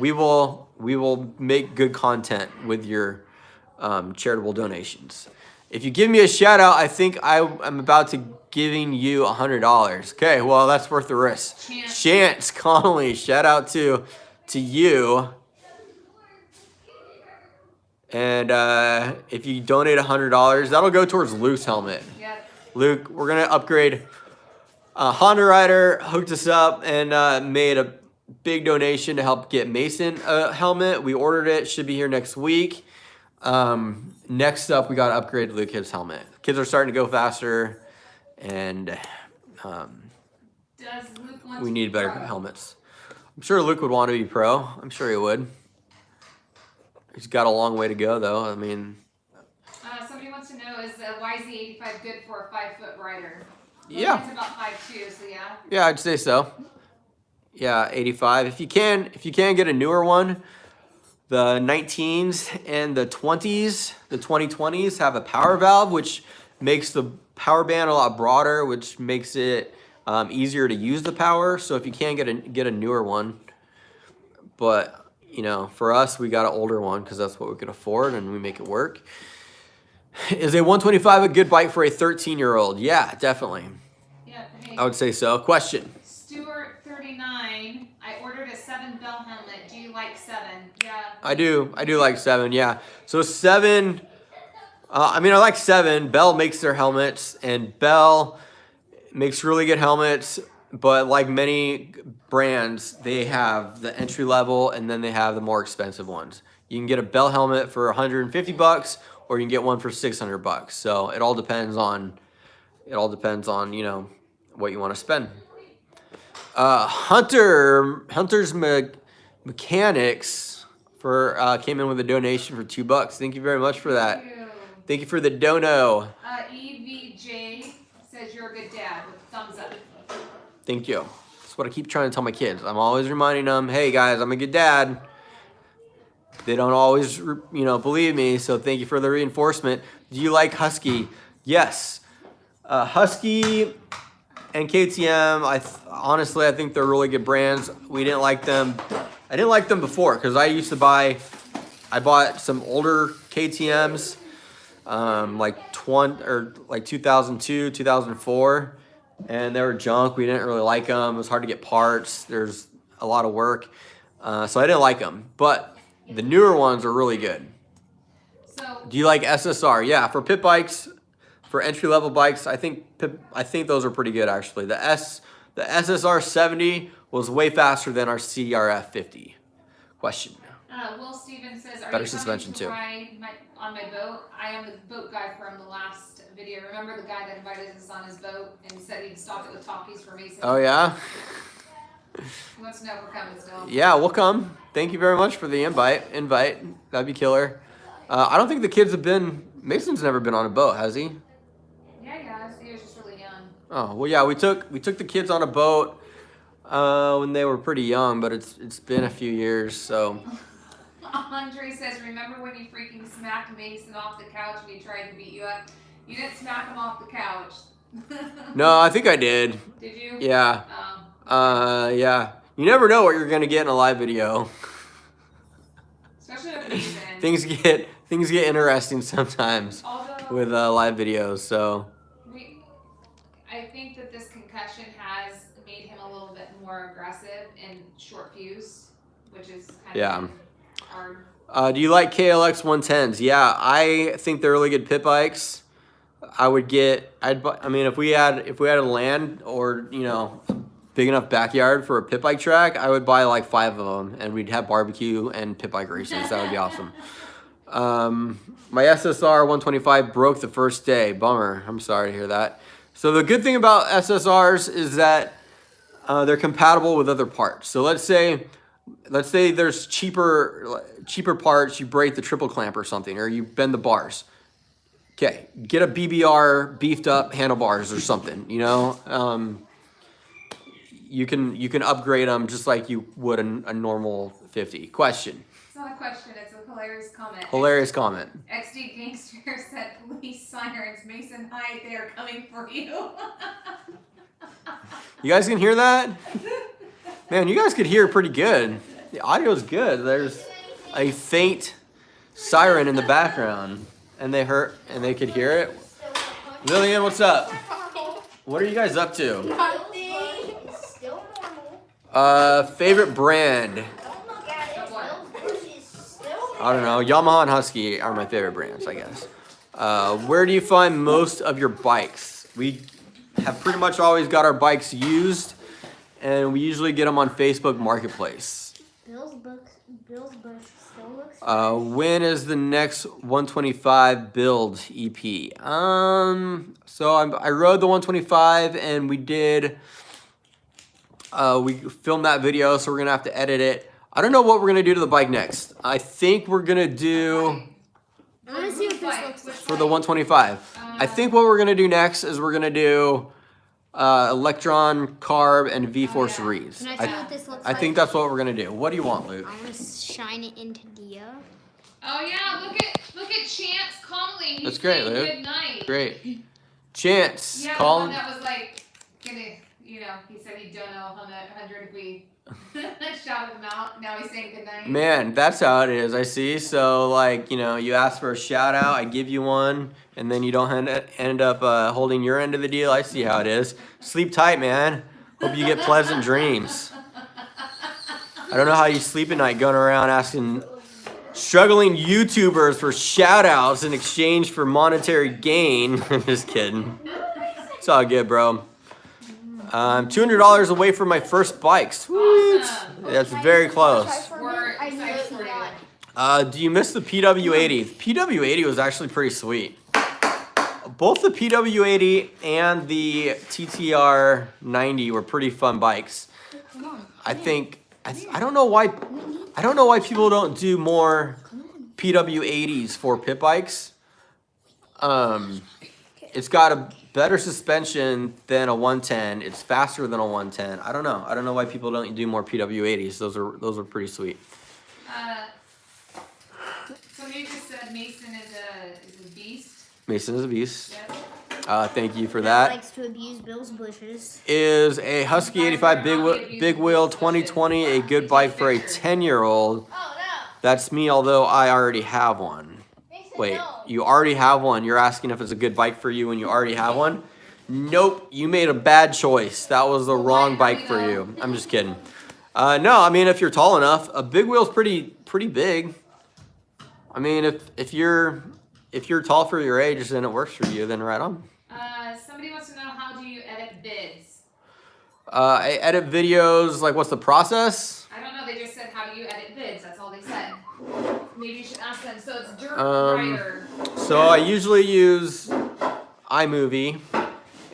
We will make good content with your charitable donations. If you give me a shout out, I think I'm about to giving you $100. Okay, well that's worth the risk. Chance Connolly, shout out to you. And if you donate $100, that'll go towards Luke's helmet. Yep. Luke, we're gonna upgrade. Honda Rider hooked us up and made a big donation to help get Mason a helmet. We ordered it, should be here next week. Next up, we gotta upgrade Luke his helmet. Kids are starting to go faster, and Does Luke want we to need be better pro? helmets. I'm sure Luke would want to be pro. I'm sure he would. He's got a long way to go, though. I mean, Somebody wants to know, is why is the 85 good for a 5-foot rider? Yeah. It's about 5'2", so yeah. yeah, I'd say so. Yeah, 85. If you can get a newer one, the 19s and the 20s, the 2020s have a power valve, which makes the power band a lot broader, which makes it easier to use the power. So if you can get a newer one, but you know, for us, we got an older one because that's what we could afford, and we make it work. Is a 125 a good bike for a 13-year-old? Yeah, definitely. Yeah. Hey, I would say so. Question. Stuart 39. I ordered a 7 Bell helmet. Do you like 7? Yeah. I do like 7, yeah. So 7, I like 7. Bell makes their helmets, and Bell makes really good helmets, but like many brands, they have the entry level and then they have the more expensive ones. You can get a Bell helmet for $150 or you can get one for $600. So it all depends on, you know, what you want to spend. Hunter's Mechanics came in with a donation for $2. Thank you very much for that. Thank you for the dono. EVJ says you're a good dad with a thumbs up. Thank you. That's what I keep trying to tell my kids. I'm always reminding them, hey guys, I'm a good dad. They don't always, believe me, so thank you for the reinforcement. Do you like Husky? Yes. Husky and KTM, honestly, I think they're really good brands. We didn't like them. I didn't like them before because I bought some older KTMs, like 2002, 2004, and they were junk. We didn't really like them. It was hard to get parts. There's a lot of work, so I didn't like them. But the newer ones are really good. So Do you like SSR? Yeah, for pit bikes, for entry level bikes, I think those are pretty good actually. The SSR 70 was way faster than our CRF 50. Question. Will Stevens says, Better are you suspension, coming to too. ride on my boat? I am the boat guy from the last video. Remember the guy that invited us on his boat and said he'd stop it with talkies for Mason? Oh yeah? He wants to know if we're coming still. Yeah, we'll come. Thank you very much for the invite. That'd be killer. I don't think the kids have been, Mason's never been on a boat, has he? Yeah, he was just really young. Oh, well yeah, we took the kids on a boat when they were pretty young, but it's been a few years, so. Andre says, remember when you freaking smacked Mason off the couch when he tried to beat you up? You didn't smack him off the couch. No, I think I did. Did you? Yeah. Yeah. You never know what you're gonna get in a live video. Especially with Mason. Things get interesting sometimes Although with live videos. So I think that this concussion has made him a little bit more aggressive and short fuse, which is kind of hard. do you like KLX 110s? Yeah, I think they're really good pit bikes. I mean, if we had a land or big enough backyard for a pit bike track, I would buy like 5 of them, and we'd have barbecue and pit bike races. That would be awesome. My SSR 125 broke the first day. Bummer. I'm sorry to hear that. So the good thing about SSRs is that they're compatible with other parts. So let's say there's cheaper parts. You break the triple clamp or something, or you bend the bars. Okay, get a BBR beefed up handlebars or something. You can upgrade them just like you would a normal 50. Question. It's not a question, it's a hilarious comment. Hilarious comment. XD Gangster said police sirens, Mason Hyde, they are coming for you. You guys can hear that? Man, you guys could hear pretty good. The audio's good. There's a faint siren in the background, and they could hear it. Lillian, what's up? What are you guys up to? Still normal. Favorite brand? Don't look at it. Bill's Bush is still I don't know. Yamaha and Husky are my favorite brands, I guess. Where do you find most of your bikes? We have pretty much always got our bikes used, and we usually get them on Facebook Marketplace. Bill's Bush still looks When is the next 125 build EP? So I rode the 125, and we filmed that video, so we're gonna have to edit it. I don't know what we're gonna do to the bike next. I think we're gonna do I want to see what this looks like. for the 125. I think what we're gonna do next is we're gonna do Electron, Carb, and V-Force Rees. Can I see what this looks I like? think that's what we're gonna do. What do you want, Luke? I want to shine it into Dia. Oh yeah, look at Chance calling. He's That's great, saying Luke. Good night. Great. Chance, Yeah, call the one that was like gonna, he said he'd don't know 100 if we shouted him out. Now he's saying good night. Man, that's how it is. I see. So you ask for a shout out, I give you one, and then you don't end up holding your end of the deal. I see how it is. Sleep tight, man. Hope you get pleasant dreams. I don't know how you sleep at night going around asking struggling YouTubers for shout outs in exchange for monetary gain. I'm just kidding. It's all good, bro. I'm $200 away from my first bike. Sweet. Awesome. That's very close. We're excited for you. Do you miss the PW80? PW80 was actually pretty sweet. Both the PW80 and the TTR 90 were pretty fun bikes. I don't know why people don't do more PW80s for pit bikes. It's got a better suspension than a 110. It's faster than a 110. I don't know why people don't do more PW80s. Those are pretty sweet. So you just said Mason is a beast. Mason is a beast. Yes. Thank you for that. Likes to abuse Bill's bushes. Is a Husky 85 big wheel 2020 a good bike for a 10-year-old? Oh That's me, although I already have one. no. Wait, you already have one? You're asking if it's a good bike for you when you already have one? Nope, you made a bad choice. That was the wrong bike for you. I'm just kidding. No, I mean, if you're tall enough, a big wheel's pretty big. I mean, if you're tall for your age and it works for you, then right on. Somebody wants to know, how do you edit vids? I edit videos, like what's the process? I don't know, they just said, how do you edit vids? That's all they said. Maybe you should ask them. So it's Dirt Rider. So I usually use iMovie,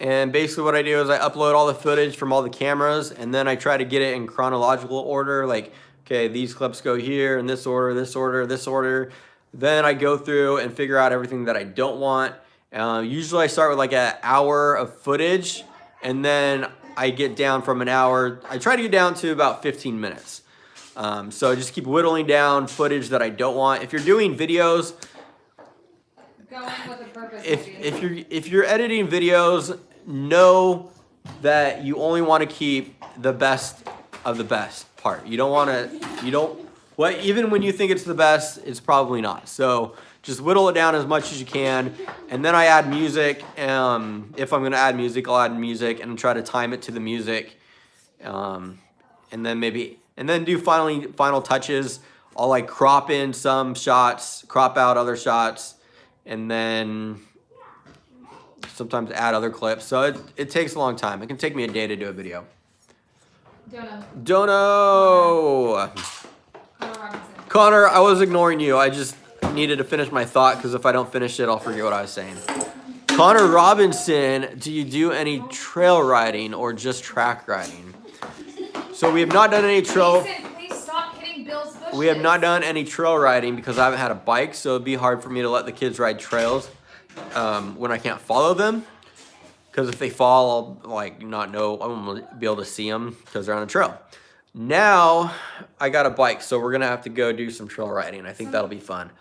and basically what I do is I upload all the footage from all the cameras, and then I try to get it in chronological order, like, okay, these clips go here in this order, this order, this order. Then I go through and figure out everything that I don't want. Usually I start with like an hour of footage, and then I get down from an hour. I try to get down to about 15 minutes. So I just keep whittling down footage that I don't want. If you're doing videos, Go in with a purpose. if you're editing videos, know that you only want to keep the best of the best part. You don't want to, even when you think it's the best, it's probably not. So just whittle it down as much as you can. And then I add music. If I'm going to add music, I'll add music and try to time it to the music. And then do final touches. I'll like crop in some shots, crop out other shots, and then sometimes add other clips. So it takes a long time. It can take me a day to do a video. Dono. Connor, I was ignoring you. I just needed to finish my thought because if I don't finish it, I'll forget what I was saying. Connor Robinson, do you do any trail riding or just track riding? So we have not done any trail. Please stop hitting Bill's bushes. We have not done any trail riding because I haven't had a bike, so it'd be hard for me to let the kids ride trails when I can't follow them. Because if they fall, I'll like not know. I won't be able to see them because they're on a trail. Now I got a bike, so we're gonna have to go do some trail riding. I think that'll be fun.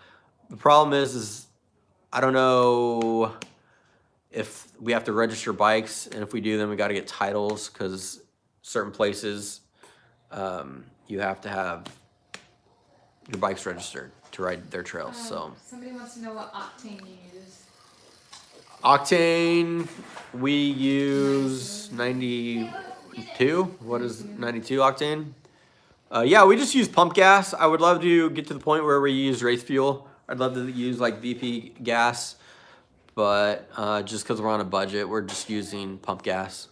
The problem is I don't know if we have to register bikes, and if we do, then we got to get titles because certain places you have to have your bikes registered to ride their trails. So somebody wants to know what octane you use. Octane, we use 92. What is 92 octane? Yeah, we just use pump gas. I would love to get to the point where we use race fuel. I'd love to use like VP gas, but just because we're on a budget, we're just using pump gas.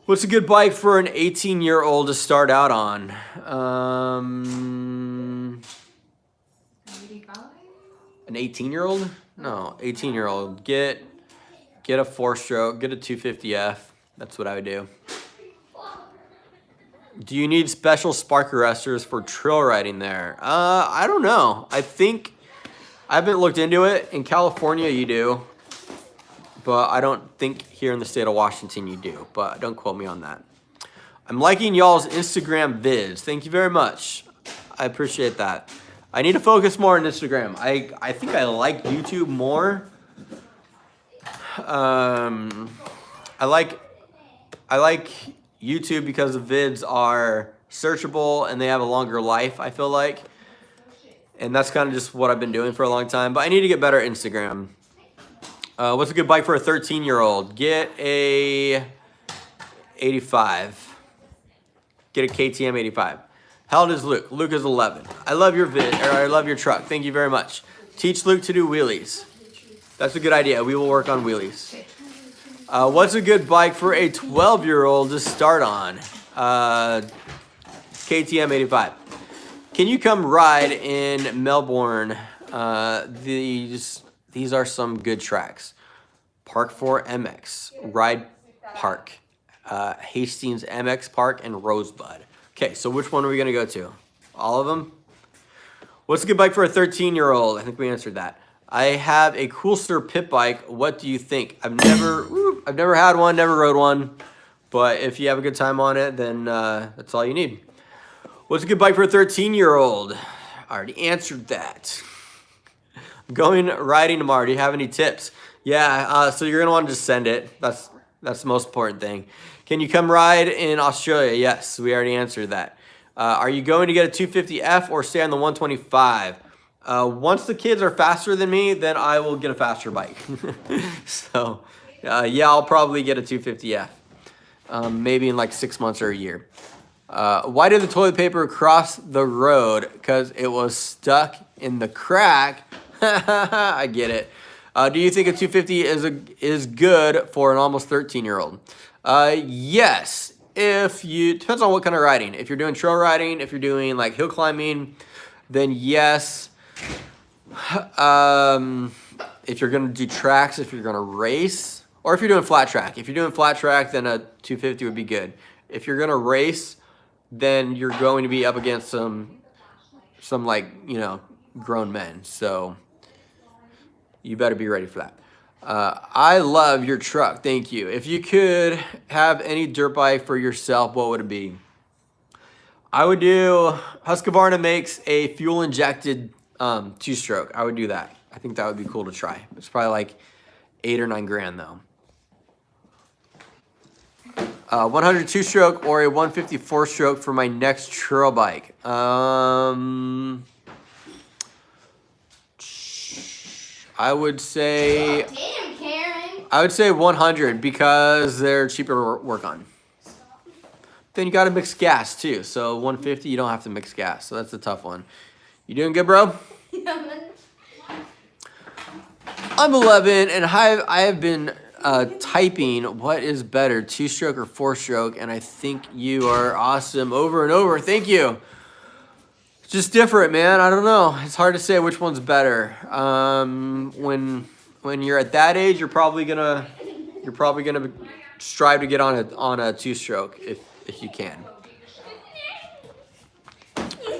What's a good bike for an 18-year-old to start out on? 85? An 18-year-old? No, 18-year-old. Get a 4-stroke, get a 250F. That's what I would do. Do you need special spark arresters for trail riding there? I don't know. I think I haven't looked into it. In California, you do. But I don't think here in the state of Washington you do. But don't quote me on that. I'm liking y'all's Instagram vids. Thank you very much. I appreciate that. I need to focus more on Instagram. I think I like YouTube more. I like YouTube because the vids are searchable and they have a longer life, I feel like. And that's kind of just what I've been doing for a long time. But I need to get better at Instagram. What's a good bike for a 13-year-old? Get a 85. Get a KTM 85. How old is Luke? Luke is 11. I love your I love your truck. Thank you very much. Teach Luke to do wheelies. That's a good idea. We will work on wheelies. What's a good bike for a 12-year-old to start on? KTM 85. Can you come ride in Melbourne? These are some good tracks. Park 4 MX, Ride Park, Hastings MX Park, and Rosebud. Okay, so which one are we going to go to? All of them? What's a good bike for a 13-year-old? I think we answered that. I have a Coolster pit bike. What do you think? I've never had one, never rode one. But if you have a good time on it, then that's all you need. What's a good bike for a 13-year-old? I already answered that. I'm going riding tomorrow. Do you have any tips? Yeah, so you're going to want to just send it. That's the most important thing. Can you come ride in Australia? Yes, we already answered that. Are you going to get a 250F or stay on the 125? Once the kids are faster than me, then I will get a faster bike. So, yeah, I'll probably get a 250F. Maybe in like 6 months or a year. Why did the toilet paper cross the road? Because it was stuck in the crack. I get it. Do you think a 250 is good for an almost 13-year-old? Yes. Depends on what kind of riding. If you're doing trail riding, if you're doing like hill climbing, then yes. If you're gonna do tracks, if you're gonna race, or if you're doing flat track. If you're doing flat track, then a 250 would be good. If you're gonna race, then you're going to be up against some like, grown men. So you better be ready for that. I love your truck. Thank you. If you could have any dirt bike for yourself, what would it be? I would do, Husqvarna makes a fuel injected 2-stroke. I would do that. I think that would be cool to try. It's probably like $8 or $9 grand though. 100 two-stroke or a 150 four-stroke for my next trail bike. I would say Oh, damn, Karen. I would say 100 because they're cheaper to work on. Then you got to mix gas too. So 150, you don't have to mix gas. So that's a tough one. You doing good, bro? I'm 11 and I have been typing what is better, two-stroke or four-stroke, and I think you are awesome over and over. Thank you. It's just different, man. I don't know. It's hard to say which one's better. When you're at that age, you're probably gonna strive to get on a two-stroke if you can.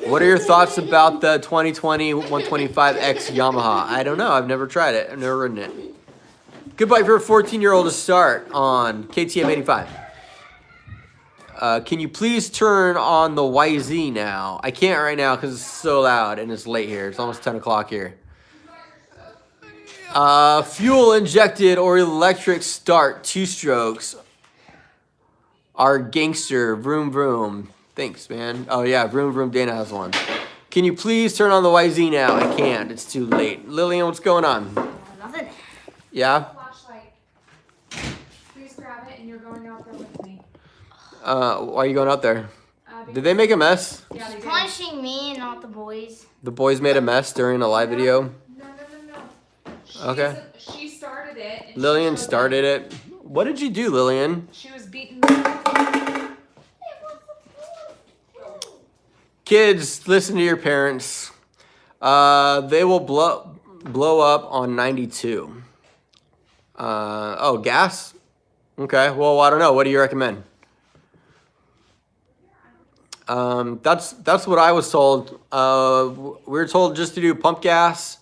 What are your thoughts about the 2020 125X Yamaha? I don't know. I've never tried it. I've never ridden it. Good bike for a 14-year-old to start on KTM 85. Can you please turn on the YZ now? I can't right now because it's so loud and it's late here. It's almost 10 o'clock here. Fuel injected or electric start, two strokes. Our gangster, vroom vroom. Thanks, man. Oh yeah, vroom vroom, Dana has one. Can you please turn on the YZ now? I can't, it's too late. Lillian, what's going on? Nothing. Yeah? Flashlight. Please grab it, and you're going out there with me. Why are you going out there? Did they make a mess? Yeah, they did. Punishing me and not the boys. The boys made a mess during a live video? No. Okay. She started it. And Lillian she showed started it. What did you do, Lillian? She was beating. Kids, listen to your parents. They will blow up on 92. Oh, gas? Okay, well, I don't know. What do you recommend? That's what I was told. We were told just to do pump gas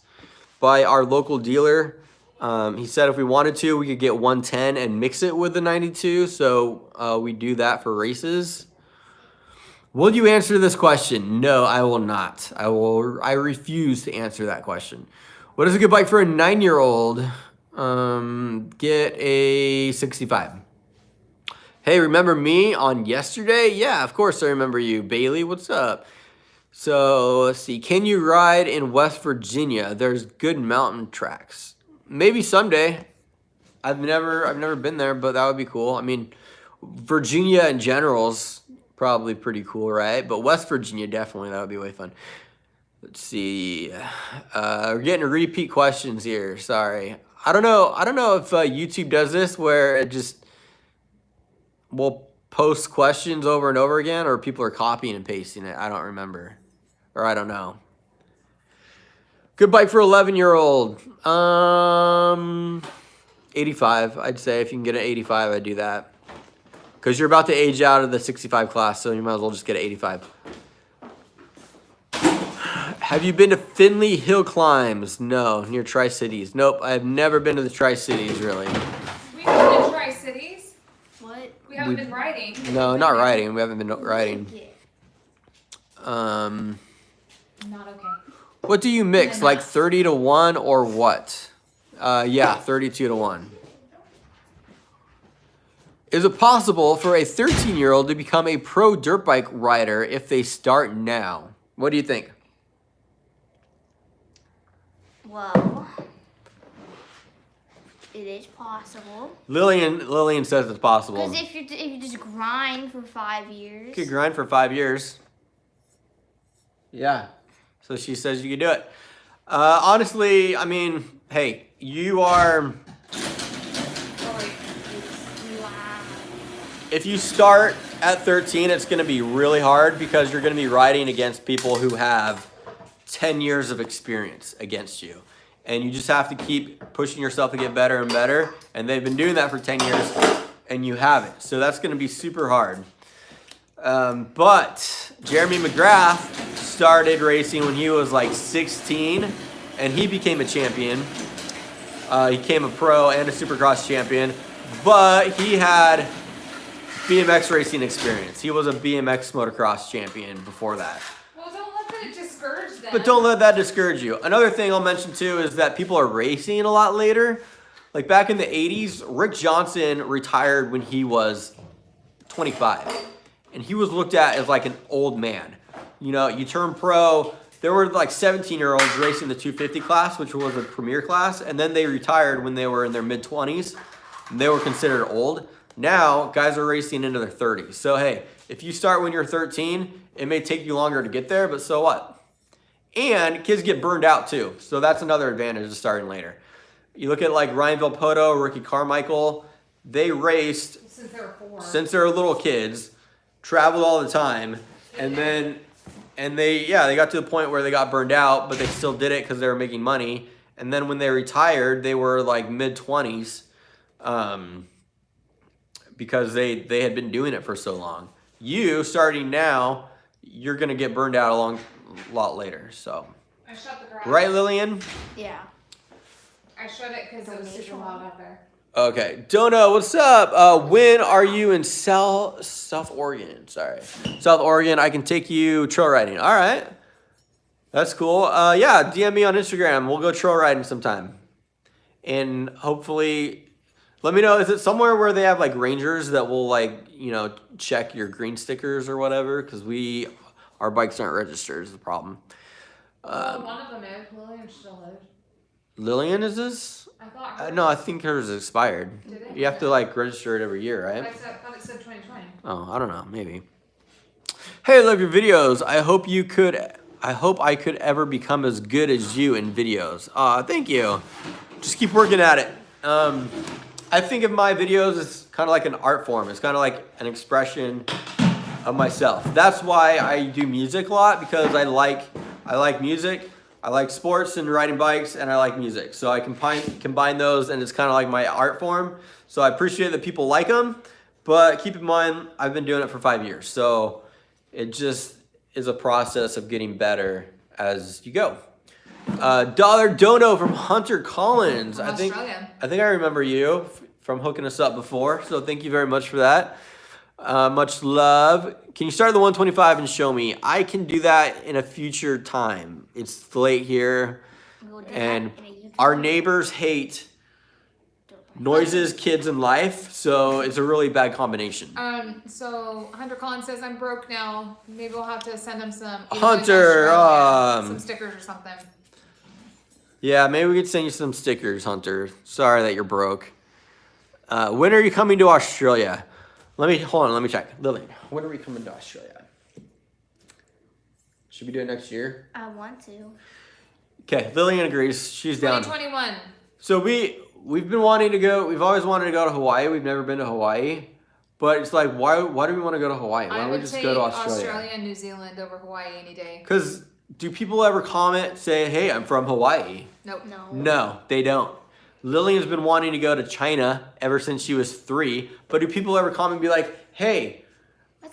by our local dealer. He said if we wanted to, we could get 110 and mix it with the 92. So we do that for races. Will you answer this question? No, I will not. I refuse to answer that question. What is a good bike for a 9-year-old? Get a 65. Hey, remember me on yesterday? Yeah, of course I remember you. Bailey, what's up? So let's see. Can you ride in West Virginia? There's good mountain tracks. Maybe someday. I've never been there, but that would be cool. I mean, Virginia in general's probably pretty cool, right? But West Virginia, definitely, that would be way fun. Let's see. We're getting repeat questions here. Sorry. I don't know if YouTube does this where it just will post questions over and over again, or people are copying and pasting it. I don't remember, or I don't know. Good bike for 11-year-old. 85, I'd say. If you can get an 85, I'd do that. Because you're about to age out of the 65 class, so you might as well just get an 85. Have you been to Finley Hill Climbs? No, near Tri-Cities. Nope, I've never been to the Tri-Cities, really. We've been to Tri-Cities. What? We haven't been riding. No, not riding. We haven't been riding. Not okay. What do you mix? Like 30 to 1 or what? Yeah, 32 to 1. Is it possible for a 13-year-old to become a pro dirt bike rider if they start now? What do you think? Well, it is possible. Lillian says it's possible. Because if you just grind for 5 years. You could grind for 5 years. Yeah. So she says you could do it. Honestly, I mean, hey, you are... If you start at 13, it's going to be really hard because you're going to be riding against people who have 10 years of experience against you. And you just have to keep pushing yourself to get better and better. And they've been doing that for 10 years and you haven't. So that's going to be super hard. But Jeremy McGrath started racing when he was like 16 and he became a champion. He became a pro and a supercross champion, but he had BMX racing experience. He was a BMX motocross champion before that. Well, don't let that discourage them. But don't let that discourage you. Another thing I'll mention too is that people are racing a lot later. Like back in the 80s, Rick Johnson retired when he was 25. And he was looked at as like an old man. You know, you turn pro, there were like 17-year-olds racing the 250 class, which was a premier class, and then they retired when they were in their mid-20s. And they were considered old. Now, guys are racing into their 30s. So, hey, if you start when you're 13, it may take you longer to get there, but so what? And kids get burned out too. So that's another advantage of starting later. You look at like Ryan Villopoto, Ricky Carmichael, they raced Since they were 4. since they were little kids, traveled all the time, and they got to the point where they got burned out, but they still did it because they were making money. And then when they retired, they were like mid-20s, because they had been doing it for so long. You starting now, you're gonna get burned out a lot later. So, I shut the garage. right, Lillian? Yeah. I shut it because it was super loud out there. Okay, Dono, what's up? When are you in South Oregon? Sorry, South Oregon. I can take you trail riding. All right, that's cool. Yeah, DM me on Instagram. We'll go trail riding sometime, and hopefully, let me know. Is it somewhere where they have like rangers that will like check your green stickers or whatever? Because our bikes aren't registered is the problem. Well, one of them is. Lillian still lives. Lillian, is this? I thought. No, I think hers is expired. Did it? You have to like register it every year, right? I thought it said 2020. Oh, I don't know, maybe. Hey, I love your videos. I hope I could ever become as good as you in videos. Thank you. Just keep working at it. I think of my videos as kind of like an art form. It's kind of like an expression of myself. That's why I do music a lot, because I like music. I like sports and riding bikes, and I like music. So I combine those, and it's kind of like my art form. So I appreciate that people like them, but keep in mind, I've been doing it for 5 years. So it just is a process of getting better as you go. Dollar Dono from Hunter Collins. From Australia. I think I remember you from hooking us up before. So thank you very much for that. Much love. Can you start the 125 and show me? I can do that in a future time. It's late here, and our neighbors hate noises, kids, and life, so it's a really bad combination. So Hunter Collins says I'm broke now. Maybe we'll have to send him some. Hunter, some stickers or something. Yeah, maybe we could send you some stickers, Hunter. Sorry that you're broke. When are you coming to Australia? Hold on, let me check. Lillian, when are we coming to Australia? Should we do it next year? I want to. Okay, Lillian agrees. She's down. 2021. So we've been wanting to go. We've always wanted to go to Hawaii. We've never been to Hawaii, but it's like, why do we want to go to Hawaii? Why don't we just go to Australia and New Zealand over Hawaii any day. Because do people ever comment, say, "Hey, I'm from Hawaii"? Nope. No, they don't. Lillian's been wanting to go to China ever since she was 3. But do people ever comment and be like, "Hey,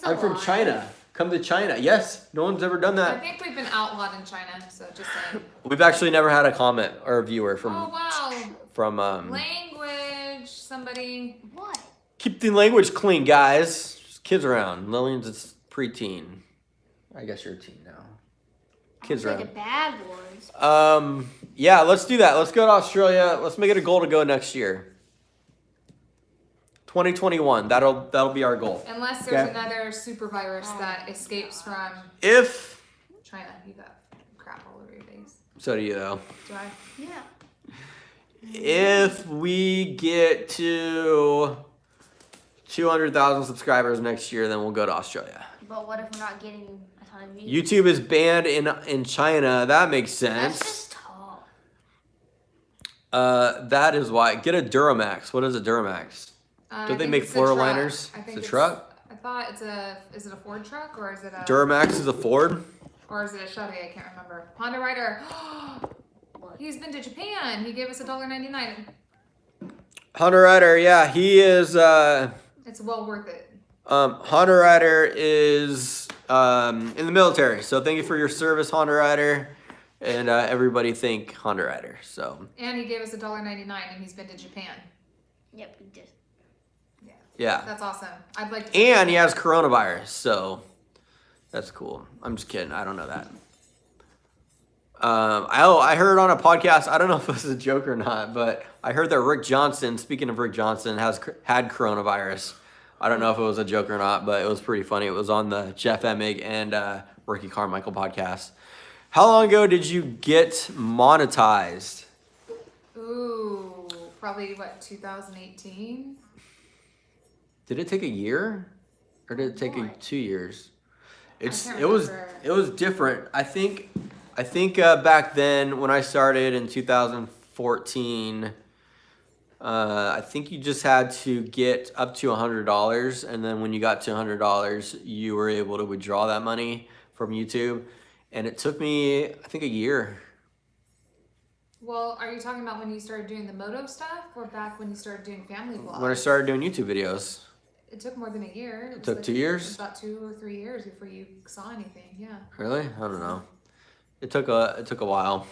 I'm from China. Come to China"? Yes, no one's ever done that. I think we've been outlawed in China, so just saying. We've actually never had a comment or a viewer from Oh wow. from Language. Somebody. What? Keep the language clean, guys. Just kids around. Lillian's is preteen. I guess you're a teen now. Kids Like around. the bad ones. Yeah, let's do that. Let's go to Australia. Let's make it a goal to go next year. 2021. That'll be our goal. Unless there's Okay. another super virus that escapes from If China. You got crap all over your face. so do you though. Do I? Yeah. If we get to 200,000 subscribers next year, then we'll go to Australia. But what if we're not getting a ton of views? YouTube is banned in China. That makes That's sense. just tall. That is why. Get a Duramax. What is a Duramax? I Don't they think make it's a floor truck. liners? I think It's a truck? I thought is it a Ford truck or is it a Duramax is a Ford. or is it a Chevy? I can't remember. Honda Rider. He's been to Japan. He gave us $1.99. Hunter Rider, yeah, he is. It's well worth it. Hunter Rider is in the military, so thank you for your service, Hunter Rider, and everybody thank Hunter Rider. So And he gave us $1.99 and he's been to Japan. Yep, we did. yeah, That's awesome. I'd like to and he has coronavirus, so that's cool. I'm just kidding. I don't know that. I heard on a podcast, I don't know if this is a joke or not, but I heard that Rick Johnson, speaking of Rick Johnson, had coronavirus. I don't know if it was a joke or not, but it was pretty funny. It was on the Jeff Emig and Ricky Carmichael podcast. How long ago did you get monetized? Ooh, probably what, 2018? Did it take a year, or did it take What? 2 years? can't It was remember. different. I think back then when I started in 2014, I think you just had to get up to $100, and then when you got to $100, you were able to withdraw that money from YouTube. And it took me, I think, a year. Well, are you talking about when you started doing the moto stuff, or back when you started doing family vlogs? When I started doing YouTube videos. It took more than a year. It was Took 2 years? It was about 2 or 3 years before you saw anything. Yeah. Really? I don't know. It took a while.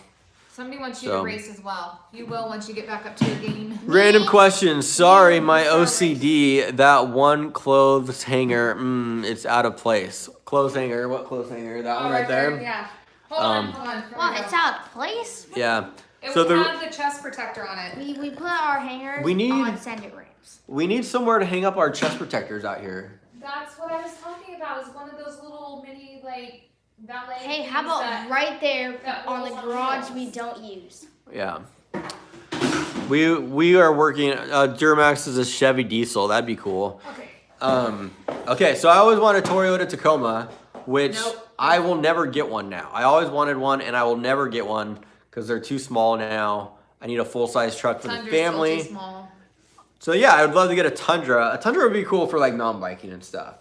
Somebody wants you So- to race as well. You will once you get back up to your game. Random question. Sorry, my Sorry. OCD. That one clothes hanger, it's out of place. Clothes hanger. What clothes hanger? That one right there. Yeah. Hold on. Here Well, we go. it's out of place. Yeah. It So will the have the chest protector on it. We put our hangers We need- on center ramps. we need somewhere to hang up our chest protectors out here. That's what I was talking about. Is one of those little mini like valet. Hey, how things about that- right there that on the rolls on garage wheels. we don't use? Yeah. We are working. Duramax is a Chevy diesel. That'd be cool. Okay. Okay, so I always wanted a Toyota Tacoma, which Nope. I will never get one now. I always wanted one, and I will never get one because they're too small now. I need a full-size truck for the Tundra's still family. too small. So yeah, I would love to get a Tundra. A Tundra would be cool for like non-biking and stuff.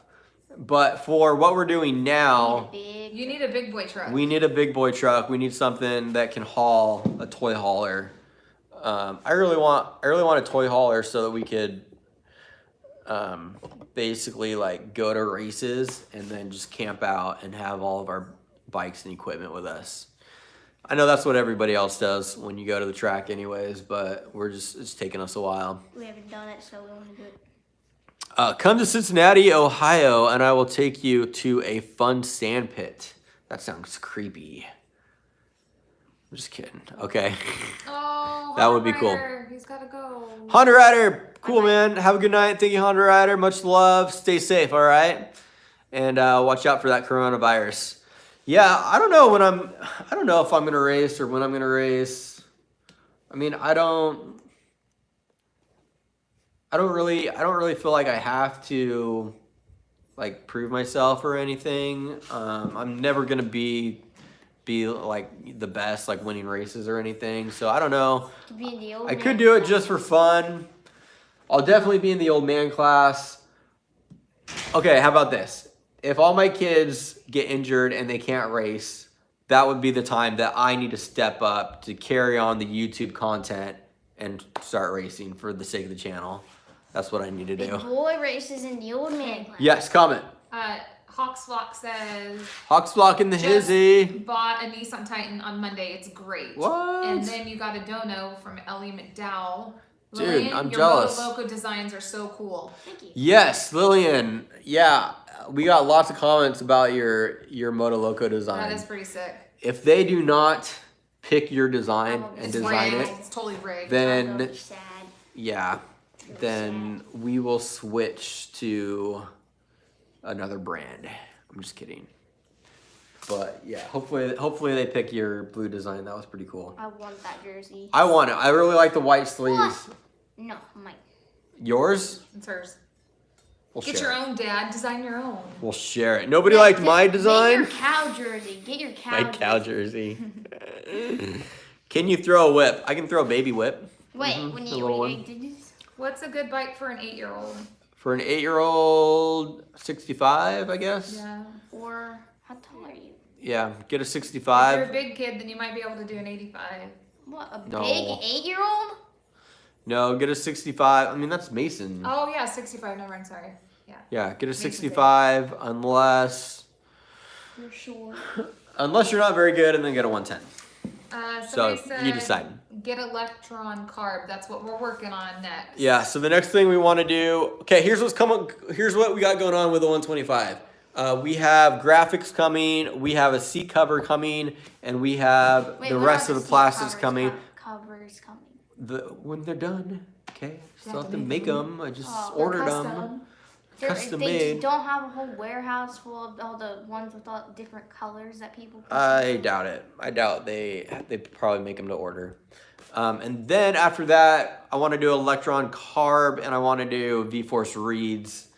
But for what we're doing now, Big. You need a big boy truck. we need a big boy truck. We need something that can haul a toy hauler. I really want a toy hauler so that we could basically like go to races and then just camp out and have all of our bikes and equipment with us. I know that's what everybody else does when you go to the track anyways, but it's taking us a while. We haven't done it, so we want to do it. Come to Cincinnati, Ohio, and I will take you to a fun sand pit. That sounds creepy. I'm just kidding. Okay. Oh, That would be cool. Ryder, he's gotta go. Honda Rider, cool man. Have a good night. Thank you, Honda Rider. Much love. Stay safe, all right? And watch out for that coronavirus. Yeah, I don't know if I'm gonna race or when I'm gonna race. I mean, I don't really feel like I have to like prove myself or anything. I'm never gonna be like the best, like winning races or anything. So I don't know. To be in the old I man could do it class. just for fun. I'll definitely be in the old man class. Okay, how about this? If all my kids get injured and they can't race, that would be the time that I need to step up to carry on the YouTube content and start racing for the sake of the channel. That's what I need to Big do. boy races in the old man class. Yes, comment. Hawksflock says Hawksblock in the Just hizzy. bought a Nissan Titan on Monday. It's great. What? And then you got a dono from Ellie McDowell. Dude, Lillian, I'm your jealous. Moto Loco designs are so cool. Thank you. Yes, Lillian. Yeah, we got lots of comments about your Moto Loco design. That is pretty sick. If they do not pick your design and It's design rigged. it, It's totally rigged. then I'll go be sad. yeah, then we will switch to another brand. I'm just kidding. But yeah, hopefully they pick your blue design. That was pretty cool. I want that jersey. I want it. I really like the white sleeves. No, Mike. Yours? It's hers. We'll Get share your it. own, Dad. Design your own. We'll share it. Nobody liked my Get design. your cow jersey. Get your cow. My cow jersey. Can you throw a whip? I can throw a baby whip. Wait, Mhm, when the you little when one. you did this? What's a good bike for an 8-year-old? For an 8-year-old, 65, I guess. Yeah. Or how tall are you? Yeah, get a If 65. you're a big kid, then you might be able to do an 85. What a No. big 8-year-old? No, get a 65. I mean, that's Mason. Oh yeah, 65. Never mind. Sorry. Yeah. Yeah, get a Mason's 65 unless For sure. you're not very good, and then get a 110. So Somebody said you decide. get Electron carb. That's what we're working on next. Yeah. So the next thing we want to do. Okay, here's what we got going on with the 125. We have graphics coming. We have a seat cover coming, and we have Wait, the what rest are of the seat plastics covers coming. Covers coming. When they're done. Okay. You Still have have to to make make them. I just Oh, ordered Custom. them. custom They made. don't have a whole warehouse full of all the ones with all different colors that people can I choose. doubt it. I doubt they probably make them to order. And then after that, I want to do Electron Carb and I want to do V-Force Reeds.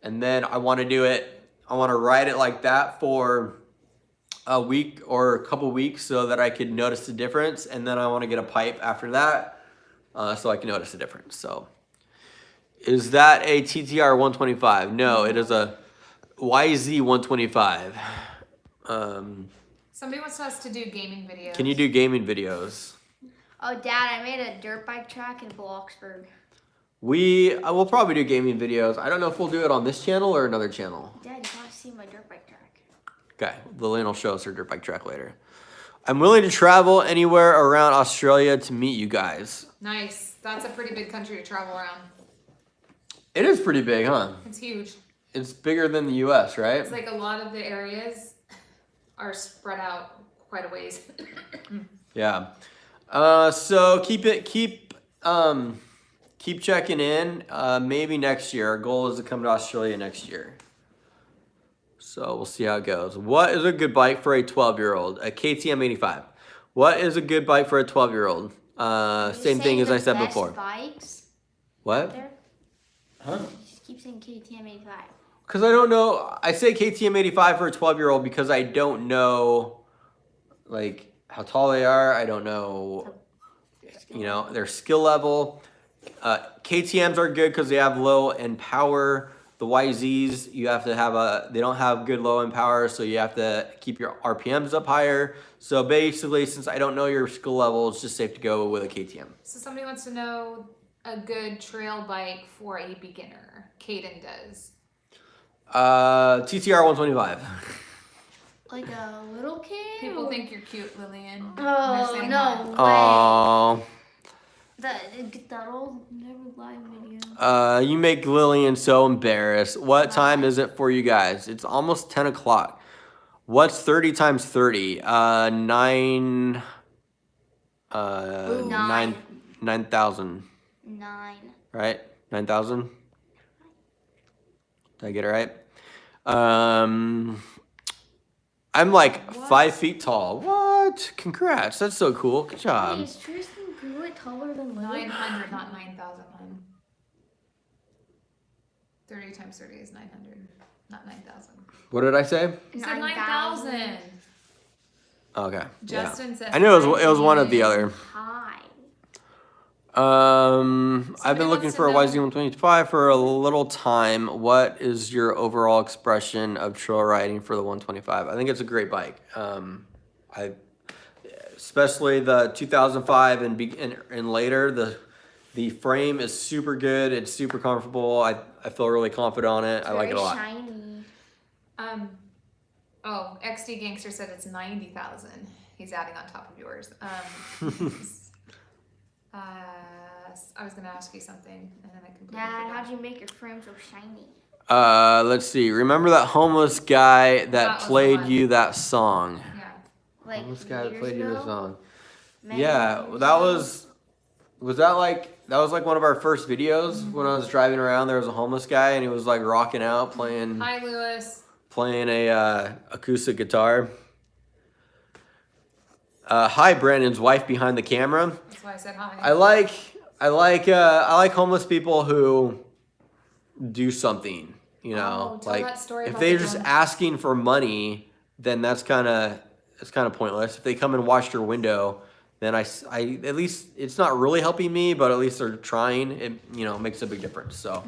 And then I want to ride it like that for a week or a couple weeks so that I could notice the difference. And then I want to get a pipe after that so I can notice the difference. So is that a TTR 125? No, it is a YZ 125. Somebody wants us to do gaming videos. Can you do gaming videos? Oh, Dad, I made a dirt bike track in Bloxburg. I will probably do gaming videos. I don't know if we'll do it on this channel or another channel. Dad, you want to see my dirt bike track? Okay, Lillian will show us her dirt bike track later. I'm willing to travel anywhere around Australia to meet you guys. Nice. That's a pretty big country to travel around. It is pretty big, huh? It's huge. It's bigger than the U.S., right? It's like a lot of the areas are spread out quite a ways. Yeah. So keep checking in. Maybe next year. Our goal is to come to Australia next year. So we'll see how it goes. What is a good bike for a 12-year-old? A KTM 85. What is a good bike for a 12-year-old? Same thing as I said before. Bikes What? there? Huh? You just keep saying KTM 85. Because I don't know. I say KTM 85 for a 12-year-old because I don't know, like, how tall they are. I don't know, their skill level. KTMs are good because they have low end power. The YZs, they don't have good low end power, so you have to keep your RPMs up higher. So basically, since I don't know your skill level, it's just safe to go with a KTM. So somebody wants to know a good trail bike for a beginner. Caden does. TTR 125. Like a little kid? People think you're cute, Lillian. Oh, They're saying no that. way. Oh. That old Never Lie video. You make Lillian so embarrassed. What time is it for you guys? It's almost 10 o'clock. What's 30 times 30? 9,000. 9. Right? 9,000? Did I get it right? I'm like 5 feet tall. What? Congrats. That's so cool. Good job. Is Tristan Grewitt taller than Lily? 900, not 9,000. 30 times 30 is 900, not 9,000. What did I say? You said 9,000. Okay. Justin said I knew it was one or the other. Hi. I've been looking for a YZ125 for a little time. What is your overall expression of trail riding for the 125? I think it's a great bike. Especially the 2005 and later, the frame is super good. It's super comfortable. I feel really confident on it. I like it a lot. Shiny. XD Gangster said it's 90,000. He's adding on top of yours. I was gonna ask you something, and then I completely Dad, forgot. how'd you make your frame so shiny? Let's see. Remember that homeless guy that That was played the one. you that song? Yeah. Like Homeless guy that years played you the ago? song. Many Yeah, years that ago? was that like one of our first videos when I was driving around. There was a homeless guy and he was like rocking out playing Hi, Lewis. a acoustic guitar. Hi, Brandon's wife behind the camera. That's why I said hi. I like homeless people who do something, Oh, tell like that story if about they're the just donuts. asking for money, then it's kind of pointless. If they come and wash your window, then I at least it's not really helping me, but at least they're trying. It makes a big difference. So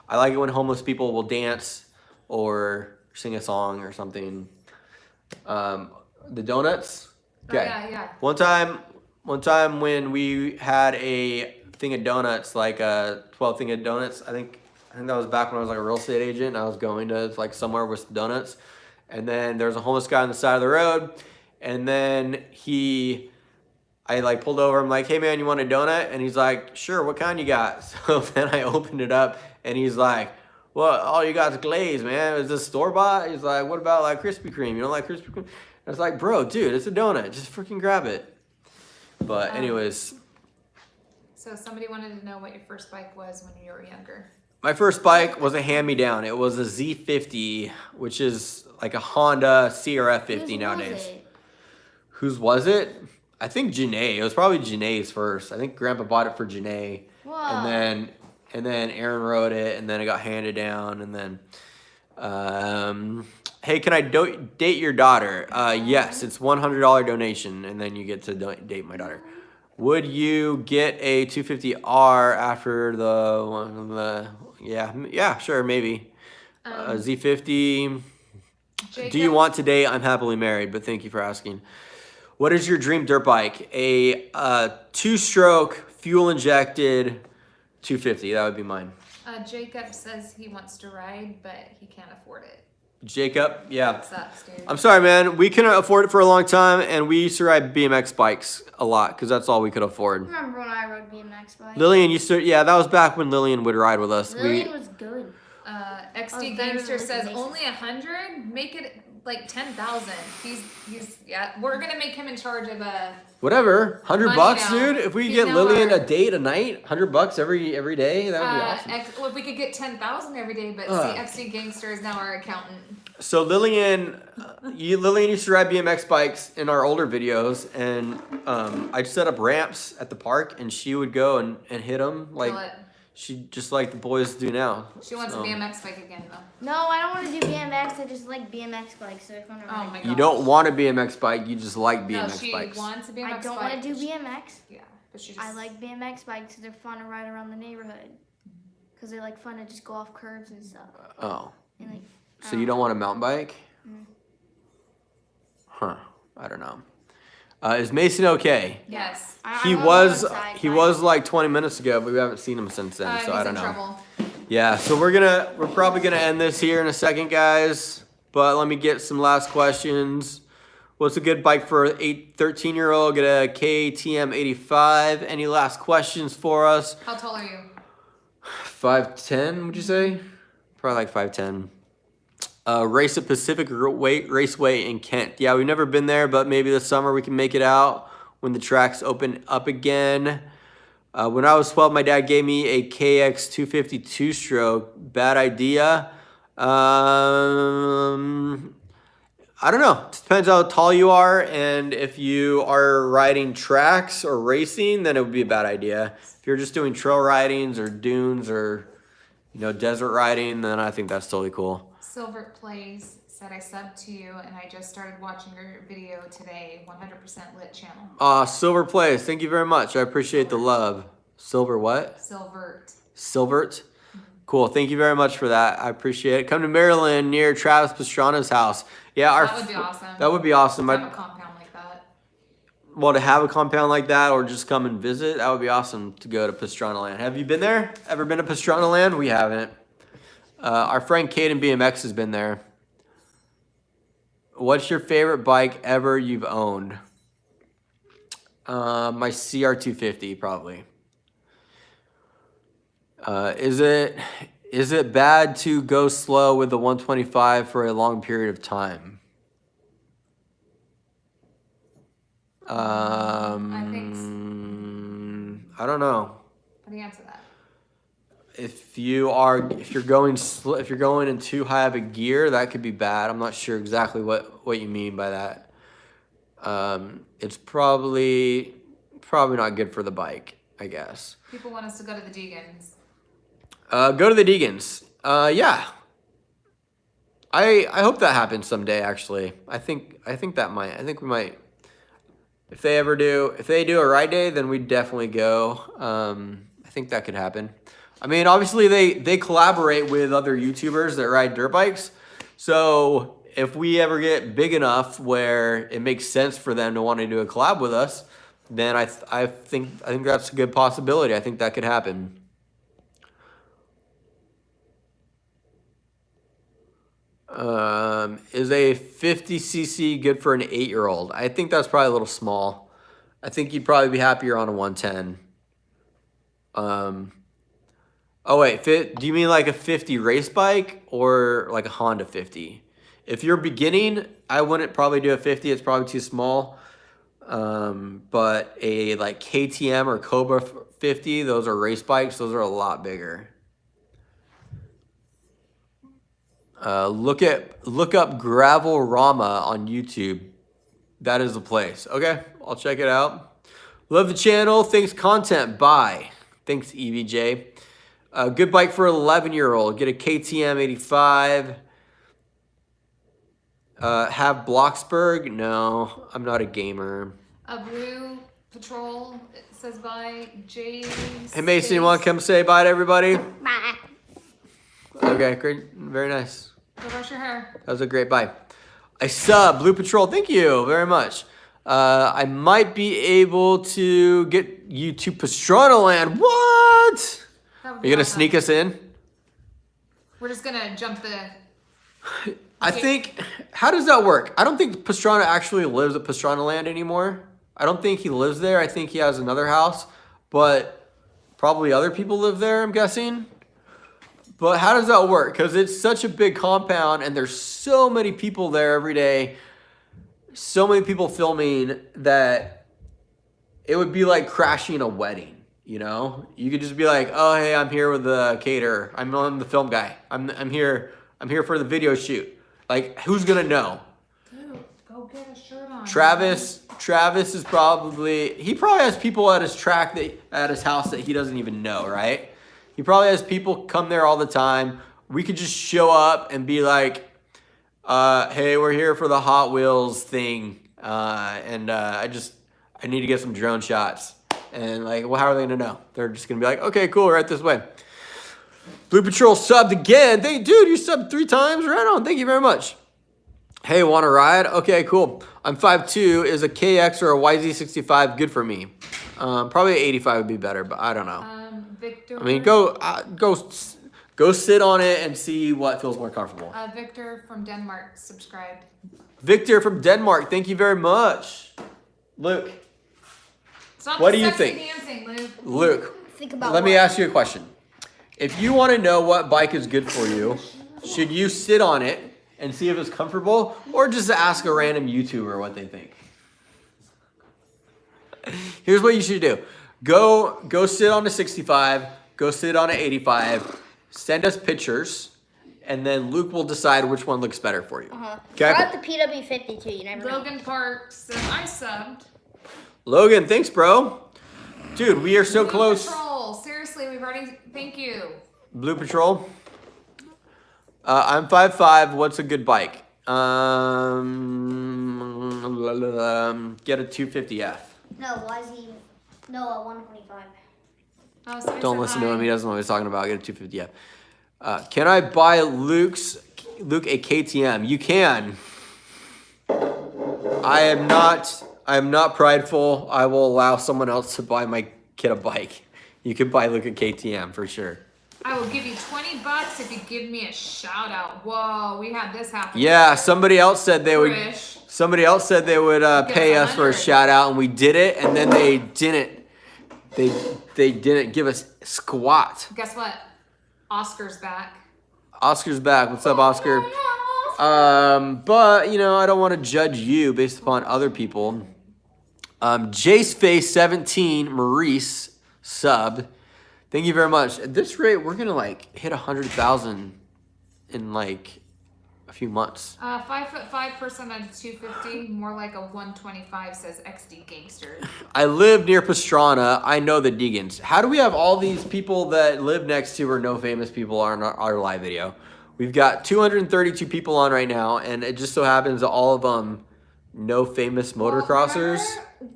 I like it when homeless people will dance or sing a song or something. The donuts. Okay. Oh, yeah. One time when we had a thing of donuts, like a 12 thing of donuts, I think that was back when I was like a real estate agent and I was going to like somewhere with donuts. And then there's a homeless guy on the side of the road. And then I like pulled over. I'm like, hey man, you want a donut? And he's like, sure, what kind you got? So then I opened it up and he's like, well, all you got is glaze, man. Is this store bought? He's like, what about like Krispy Kreme? You don't like Krispy Kreme? I was like, bro, dude, it's a donut. Just freaking grab it. But anyways, So somebody wanted to know what your first bike was when you were younger. My first bike was a hand-me-down. It was a Z50, which is like a Honda CRF 50 Whose nowadays. was it? Whose was it? I think Janae. It was probably Janae's first. I think Grandpa bought it for Janae, Whoa. and then Aaron rode it, and then it got handed down, and then. Hey, can I date your daughter? Yes, it's $100 donation, and then you get to date my daughter. Would you get a 250R after the yeah, sure, maybe. Z50. Jacob, Do you want to date? I'm happily married, but thank you for asking. What is your dream dirt bike? A 2-stroke, fuel-injected 250. That would be mine. Jacob says he wants to ride, but he can't afford it. Jacob, yeah. That sucks, dude. I'm sorry, man. We couldn't afford it for a long time, and we used to ride BMX bikes a lot because that's all we could afford. Remember when I rode BMX bike? Lillian used to, yeah, that was back when Lillian would ride with us. Lillian was good. XD better Gangster than says Mason. only 100. Make it like 10,000. He's yeah. We're gonna make him in charge of a. Whatever, $100 Money now. dude. If we He's get now Lillian our- a date a night, $100 every day, that would be awesome. Well, if we could get 10,000 every day, but Ugh. see, XD Gangster is now our accountant. So Lillian used to ride BMX bikes in our older videos, and I'd set up ramps at the park, and she would go and hit them like Kill it. she just like the boys do now. She wants So, a BMX bike again, though. No, I don't want to do BMX. I just like BMX bikes. So if I'm Oh my god. You don't want a BMX bike, you just like No, BMX she bikes. wants a BMX I don't bike. want to do BMX. Yeah, but she just. I like BMX bikes because they're fun to ride around the neighborhood. Because they're like fun to just go off curbs and stuff. Oh, And like, so you don't want a mountain bike? Mm. Huh, I don't know. Is Mason okay? Yes. He was like 20 minutes ago, but we haven't seen him since then, so he's I don't in know. trouble. Yeah, so we're probably gonna end this here in a second, guys. But let me get some last questions. What's a good bike for an 13-year-old? Get a KTM 85. Any last questions for us? How tall are you? 5'10", would you say? Probably like 5'10". Race at Pacific Raceway in Kent. Yeah, we've never been there, but maybe this summer we can make it out when the tracks open up again. When I was 12, my dad gave me a KX 250 2-stroke. Bad idea. I don't know. It depends how tall you are, and if you are riding tracks or racing, then it would be a bad idea. If you're just doing trail ridings or dunes or desert riding, then I think that's totally cool. Silver Plays said I subbed to you, and I just started watching your video today. 100% lit channel. Silver Plays, thank you very much. I appreciate the love. Silver what? Silvert. Silvert? Cool, thank you very much for that. I appreciate it. Come to Maryland near Travis Pastrana's house. Yeah, That would be awesome. That would be awesome. Have a compound like that. Well, to have a compound like that or just come and visit, that would be awesome to go to Pastrana Land. Have you been there? Ever been to Pastrana Land? We haven't. Our friend Caden BMX has been there. What's your favorite bike ever you've owned? My CR250 probably. Is it bad to go slow with the 125 for a long period of time? I don't know. How do you answer that? If you're going in too high of a gear, that could be bad. I'm not sure exactly what you mean by that. It's probably not good for the bike, I guess. People want us to go to the Deegans. Go to the Deegans. Yeah. I hope that happens someday, actually. I think we might. If they do a ride day, then we'd definitely go. I think that could happen. I mean, obviously they collaborate with other YouTubers that ride dirt bikes. So if we ever get big enough where it makes sense for them to want to do a collab with us, then I think that's a good possibility. I think that could happen. Is a 50cc good for an 8-year-old? I think that's probably a little small. I think you'd probably be happier on a 110. Oh wait, do you mean like a 50 race bike or like a Honda 50? If you're beginning, I wouldn't probably do a 50. It's probably too small. But a like KTM or Cobra 50, those are race bikes. Those are a lot bigger. Look up Gravel Rama on YouTube. That is the place. Okay, I'll check it out. Love the channel. Thanks content. Bye. Thanks EVJ. Good bike for 11-year-old. Get a KTM 85. Have Bloxburg? No, I'm not a gamer. A Blue Patrol, it says by James. Hey Mason, you want to come say bye to everybody? Bye. Okay, great. Very nice. Go brush your hair. That was a great bye. I sub Blue Patrol. Thank you very much. I might be able to get you to Pastrana Land. What? That would Are be you gonna awesome. sneak us in? We're just gonna jump the. I think. How does that work? I don't think Pastrana actually lives at Pastrana Land anymore. I don't think he lives there. I think he has another house, but probably other people live there, I'm guessing. But how does that work? Because it's such a big compound and there's so many people there every day. So many people filming that it would be like crashing a wedding, you know? You could just be like, oh, hey, I'm here with the caterer. I'm the film guy. I'm here for the video shoot. Like, who's gonna know? Dude, go get a shirt on. Travis is he probably has people at his at his house that he doesn't even know, right? He probably has people come there all the time. We could just show up and be like, hey, we're here for the Hot Wheels thing. I need to get some drone shots. And like, well, how are they gonna know? They're just gonna be like, okay, cool, right this way. Blue Patrol subbed again. Dude, you subbed 3 times. Right on. Thank you very much. Hey, want to ride? Okay, cool. I'm 5'2". Is a KX or a YZ65 good for me? Probably 85 would be better, but I don't know. Victor. I mean, go sit on it and see what feels more comfortable. Victor from Denmark subscribed. Victor from Denmark, thank you very much. Luke, Stop what the do you sexy think? Dancing, Luke. Luke, Think about let me what? ask you a question. If you want to know what bike is good for you, should you sit on it and see if it's comfortable, or just ask a random YouTuber what they think? Here's what you should do. Go sit on a 65, go sit on an 85, send us pictures, and then Luke will decide which one looks better for you. Okay? Try out the PW50 too. You never know. Logan Parks said I subbed. Logan, thanks, bro. Dude, we are so Blue close. Patrol. Seriously, we've already. Thank you. Blue Patrol. I'm 5'5". What's a good bike? Get a 250F. No, YZ. No, a 125. Oh, somebody Don't said listen to him. hi. He doesn't know what he's talking about. Get a 250F. Can I buy Luke a KTM? You can. I am not prideful. I will allow someone else to buy my kid a bike. You can buy Luke a KTM for sure. I will give you $20 if you give me a shout out. Whoa, we had this happen. Yeah, somebody else said they would. Trish. Somebody else said they would pay us for a 100. shout out, and we did it, and then they didn't. They didn't give us squat. Guess what? Oscar's back. Oscar's back. What's up, Oscar? But you know, I don't want to judge you based upon other people. Jace Face 17 Maurice subbed. Thank you very much. At this rate, we're gonna like hit 100,000 in like a few months. 5'5" person at 250, more like a 125, says XD Gangster. I live near Pastrana. I know the Deegans. How do we have all these people that live next to or no famous people on our live video? We've got 232 people on right now, and it just so happens that all of them no famous motocrossers.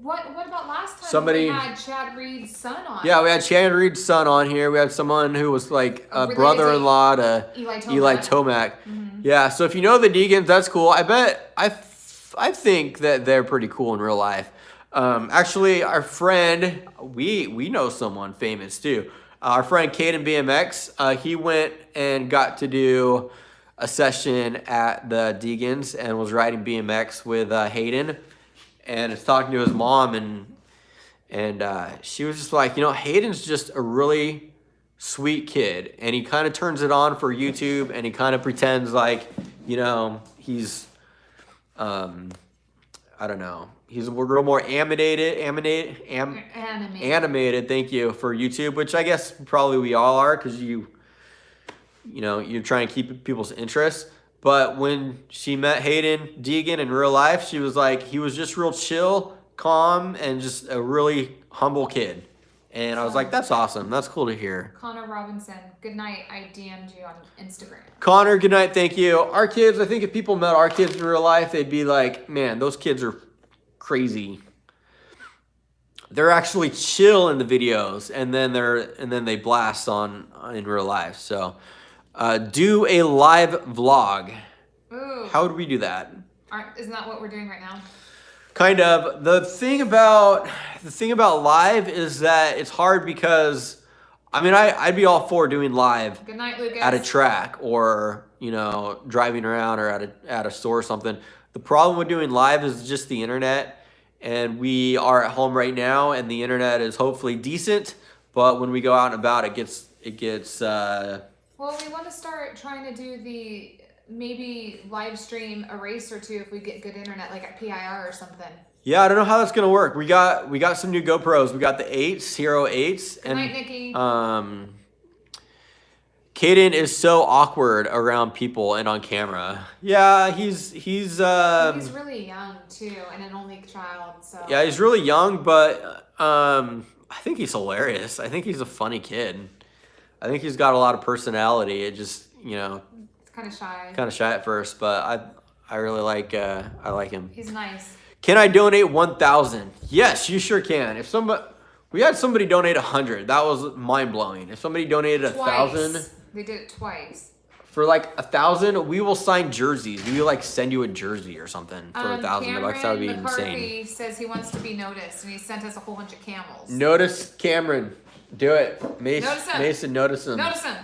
What about last time Somebody- we had Chad Reed's son on? Yeah, we had Chad Reed's son on here. We had someone who was like a Related brother-in-law to Eli Tomac. Yeah, so if you know the Deegans, that's cool. I think that they're pretty cool in real life. Actually, our friend, we know someone famous too. Our friend Caden BMX, he went and got to do a session at the Deegans and was riding BMX with Hayden, and is talking to his mom, and she was just like, you know, Hayden's just a really sweet kid, and he kind of turns it on for YouTube, and he kind of pretends like, you know, he's I don't know, he's a little more animated, thank you, for YouTube, which I guess probably we all are, because you you know, you're trying to keep people's interest. But when she met Hayden Deegan in real life, she was like, he was just real chill, calm, and just a really humble kid. And I was like, that's awesome. That's cool to hear. Connor Robinson, good night. I DM'd you on Instagram. Connor, good night. Thank you. Our kids, I think if people met our kids in real life, they'd be like, man, those kids are crazy. They're actually chill in the videos, and then they blast on in real life. So, do a live vlog. Ooh. How would we do that? Isn't that what we're doing right now? Kind of. The thing about live is that it's hard because, I mean, I'd be all for doing live Good night, Lucas. at a track or, you know, driving around or at a store or something. The problem with doing live is just the internet, and we are at home right now, and the internet is hopefully decent. But when we go out and about, it gets. Well, we want to start trying to do maybe live stream a race or two if we get good internet, like at PIR or something. Yeah, I don't know how that's gonna work. We got some new GoPros. We got the 8s, Hero 8s, Good night, Nikki. Caden is so awkward around people and on camera. Yeah, he's He's really young too, and an only child. So yeah, he's really young, but I think he's hilarious. I think he's a funny kid. I think he's got a lot of personality. It just, you know, it's kind of shy shy. at first, but I really like him. He's nice. Can I donate 1,000? Yes, you sure can. We had somebody donate 100. That was mind blowing. If somebody donated 1,000, They did it twice. for like 1,000, we will sign jerseys. We will like send you a jersey or something for $1,000. That would be McCarthy insane. says he wants to be noticed, and he sent us a whole bunch of camels. Notice Cameron. Do it. Notice him. Mason, notice him. Notice him.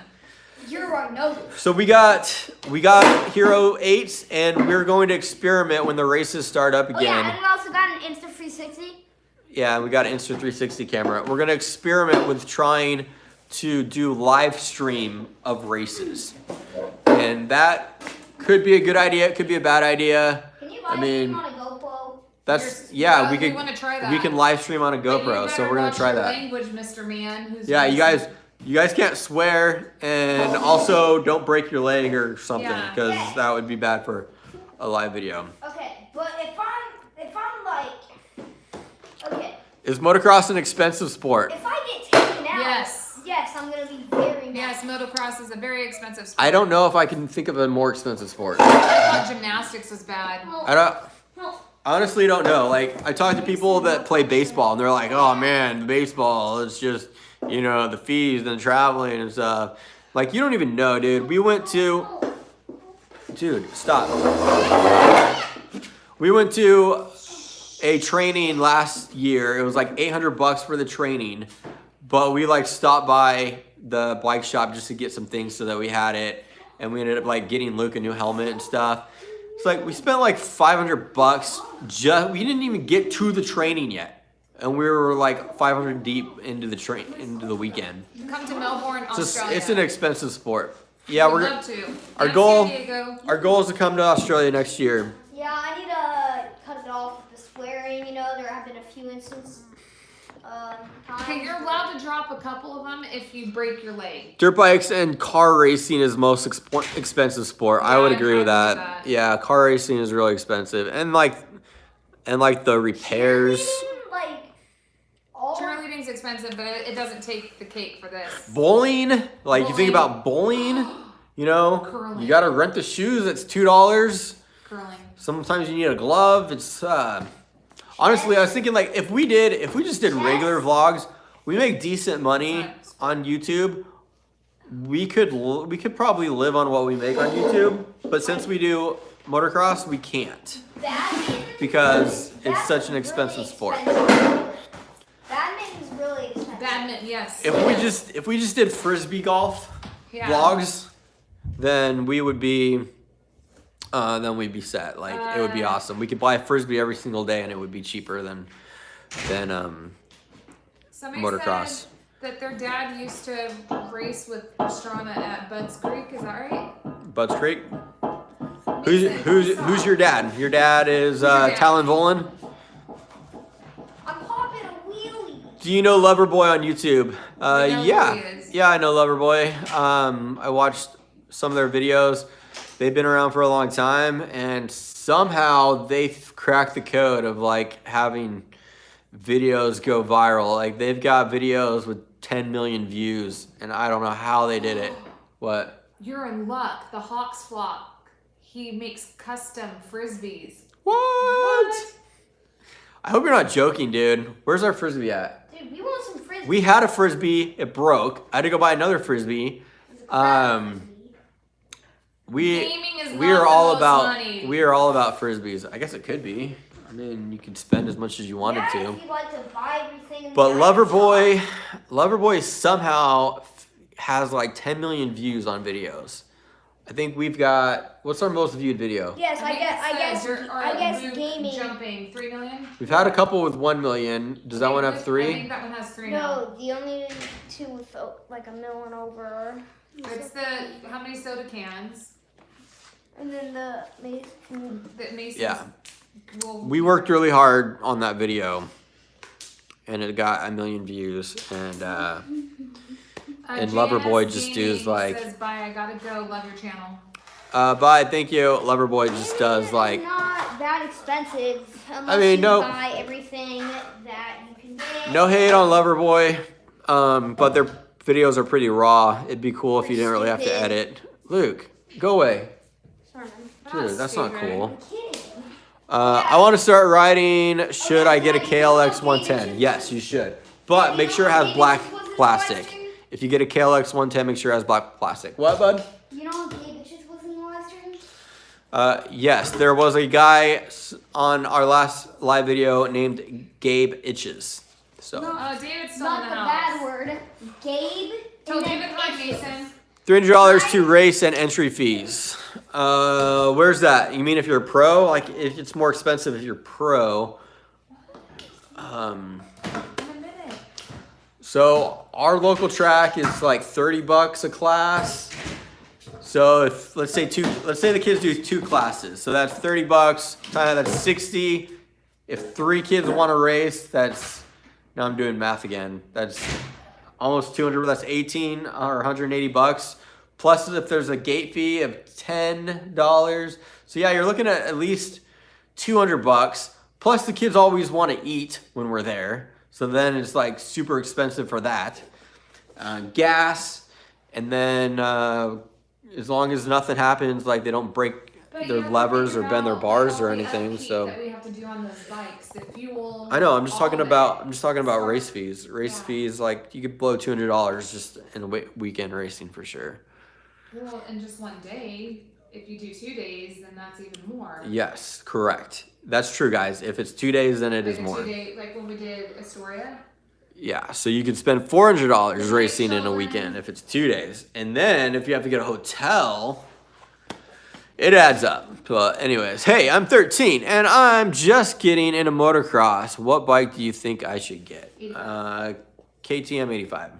You're on notice. So we got Hero 8s, and we're going to experiment when the races start up Oh yeah, again. and we also got an Insta360. Yeah, we got an Insta360 camera. We're gonna experiment with trying to do live stream of races, and that could be a good idea. It could be a bad idea. Can you I live mean, stream on a GoPro? That's You're- we we could. wanna try that. We can live stream on a But you GoPro, so better we're gonna watch try your that. Language, Mr. Man. Who's Yeah, racing. you guys can't swear, and also don't break your leg or something, Yeah. because Okay. that would be bad for a live video. Okay, but if I'm like, okay, Is motocross an expensive sport? if I get taken out, Yes. yes, I'm gonna be very mad. Yes, motocross is a very expensive sport. I don't know if I can think of a more expensive sport. I thought gymnastics was bad. Well, Honestly don't know. Like, I talk to people that play baseball, and they're like, oh man, baseball, it's just, you know, the fees and traveling and stuff. Like, you don't even know, dude. Dude, stop. We went to a training last year. It was like $800 for the training, but we like stopped by the bike shop just to get some things so that we had it, and we ended up like getting Luke a new helmet and stuff. It's like we spent like $500. We didn't even get to the training yet, and we were like 500 deep into the weekend. Come to Melbourne, Australia. It's an expensive sport. Yeah, We'd we're love to. our And goal- San Diego. our goal is to come to Australia next year. yeah, I need to cut it off with the swearing. You know, there have been a few instances. Okay, you're allowed to drop a couple of them if you break your leg. Dirt bikes and car racing is most expensive sport. I Yeah, would I'd agree with agree with that. that. Yeah, car racing is really expensive, and like the repairs. Cheerleading, like, all Cheerleading's expensive, but it doesn't take the cake for this. Bowling, like you think Bowling. about bowling, you know, Curling. you gotta rent the shoes. It's $2. Curling. Sometimes you need a glove. It's honestly, I was thinking like if we just did regular vlogs, we make decent money on YouTube. We could probably live on what we make on YouTube, but since we do motocross, we can't badminton. because it's such an Really expensive sport. Badminton's really expensive. Badminton, yes. If we just did frisbee golf Yeah. vlogs, then we would be we'd be set. Like it would be awesome. We could buy a frisbee every single day, and it would be cheaper than Somebody motocross. said that their dad used to race with Pastrana at Bud's Creek. Is that right? Bud's Creek. Mason, Who's your dad? Your dad is your dad? Talon Volan. I'm popping a wheelie. Do you know Loverboy on YouTube? know who Yeah, he is. yeah, I know Loverboy. I watched some of their videos. They've been around for a long time, and somehow they've cracked the code of like having videos go viral. Like they've got videos with 10 million views, and I don't know how they did it. What? You're in luck. The Hawks flock. He makes custom frisbees. What? I hope you're not joking, dude. Where's our frisbee at? Dude, we want some frisbee. We had a frisbee. It broke. I had to go buy another frisbee. We Gaming is we not are the all most about money. we are all about frisbees. I guess it could be. I mean, you could spend as much as you wanted Yeah, to. if you like to buy everything in But the item shop. Loverboy somehow has like 10 million views on videos. I think we've got, what's our most viewed video? Yes, I guess Luke gaming. Jumping 3 million. We've had a couple with 1 million. Does that one have I 3? think that one has 3 now. No, the only two with like a million over. It's the how many soda cans And then the that Mason. Yeah. Will, We worked really hard on that video, and it got 1 million views. And and Loverboy JS just Gaming does like, says, bye, I gotta go. Love your channel. bye, thank you. Loverboy just does like, It's not that expensive unless mean, you no- buy everything that you can get. no hate on Loverboy, but their videos are pretty raw. It'd be cool if you didn't really have to edit. Luke, go away. Sorry, Dude, that's not stupid. cool. I'm kidding. I want to start riding. Should I get a KLX 110? Yes, you should. But make sure it has black plastic. If you get a KLX 110, make sure it has black plastic. What, bud? You know Gabe Itches was in the live stream? Yes, there was a guy on our last live video named Gabe Itches. So David's still Not in the the bad house. word. Gabe. Tell and then David hi, Itches. Mason. $300 to race and entry fees. Where's that? You mean if you're a pro? Like if it's more expensive if you're pro. In a minute. So our local track is like $30 a class. So if let's say the kids do 2 classes, so that's $30. That's 60. If 3 kids want to race, that's now I'm doing math again. That's almost 200. That's 18 or $180. Plus if there's a gate fee of $10. So yeah, you're looking at least $200. Plus the kids always want to eat when we're there. So then it's like super expensive for that. Gas, and then as long as nothing happens, like they don't break But you their have to levers or figure bend their out bars or all the anything. upkeep So that we have to do on those bikes, the fuel. I know. I'm just talking all of about. it. I'm just talking about Sorry. race fees. Race Yeah. fees, like you could blow $200 just in a weekend racing for sure. Well, in just one day, if you do 2 days, then that's even more. Yes, correct. That's true, guys. If it's 2 days, then it Like is a more. 2-day, like when we did Astoria. Yeah, so you could spend $400 racing in a children. weekend if it's 2 days, and then if you have to get a hotel, it adds up. But anyways, hey, I'm 13 and I'm just getting into motocross. What bike do you think I should get? 85. KTM 85.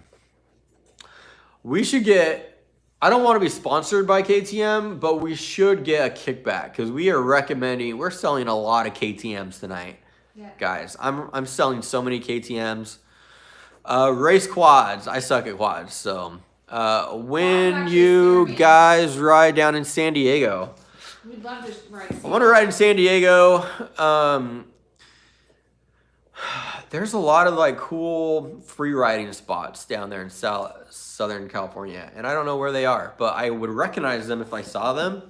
We should get. I don't want to be sponsored by KTM, but we should get a kickback because we are recommending. We're selling a lot of KTM's tonight. Yeah. Guys, I'm selling so many KTM's. Race quads. I suck at quads, so when actually you scare me. guys ride down in San Diego, We'd love to ride. I want to ride in San Diego. There's a lot of like cool free riding spots down there in Southern California, and I don't know where they are, but I would recognize them if I saw them.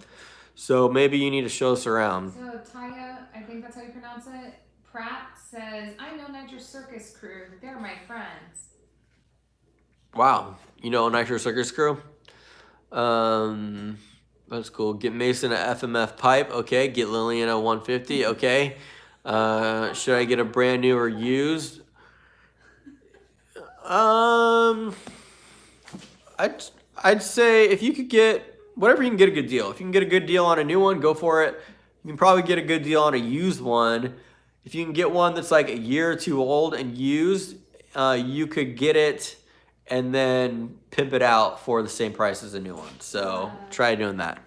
So maybe you need to show us around. So Taya, I think that's how you pronounce it. Pratt says, "I know Nitro Circus crew. They're my friends." Wow, you know Nitro Circus crew? That's cool. Get Mason a FMF pipe, okay. Get Lillian a 150, okay. Should I get a brand new or used? I'd say if you could get whatever you can get a good deal. If you can get a good deal on a new one, go for it. You can probably get a good deal on a used one. If you can get one that's like a year or 2 old and used, you could get it and then pimp it out for the same price as a new one. So try doing that.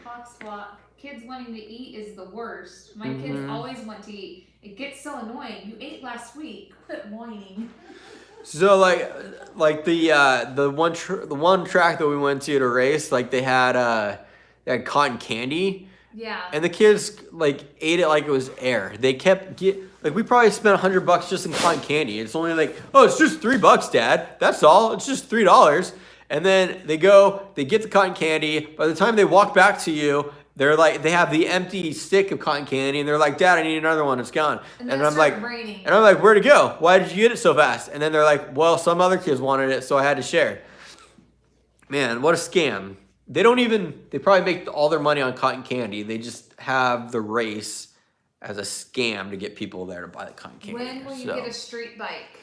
Fox Flock. Kids wanting to eat is the worst. My kids always want to eat. It gets so annoying. You ate last week. Quit whining. So like the one track that we went to race, like they had cotton candy. Yeah. And the kids like ate it like it was air. They kept we probably spent $100 just in cotton candy. It's only like, oh, it's just $3, Dad. That's all. It's just $3. And then they get the cotton candy. By the time they walk back to you, they're like, they have the empty stick of cotton candy, and they're like, Dad, I need another one. It's gone. And I'm then like, raining. where'd it go? Why did you get it so fast? And then they're like, well, some other kids wanted it, so I had to share. Man, what a scam. They probably make all their money on cotton candy. They just have the race as a scam to get people there to buy the cotton candy. When will you get a street bike?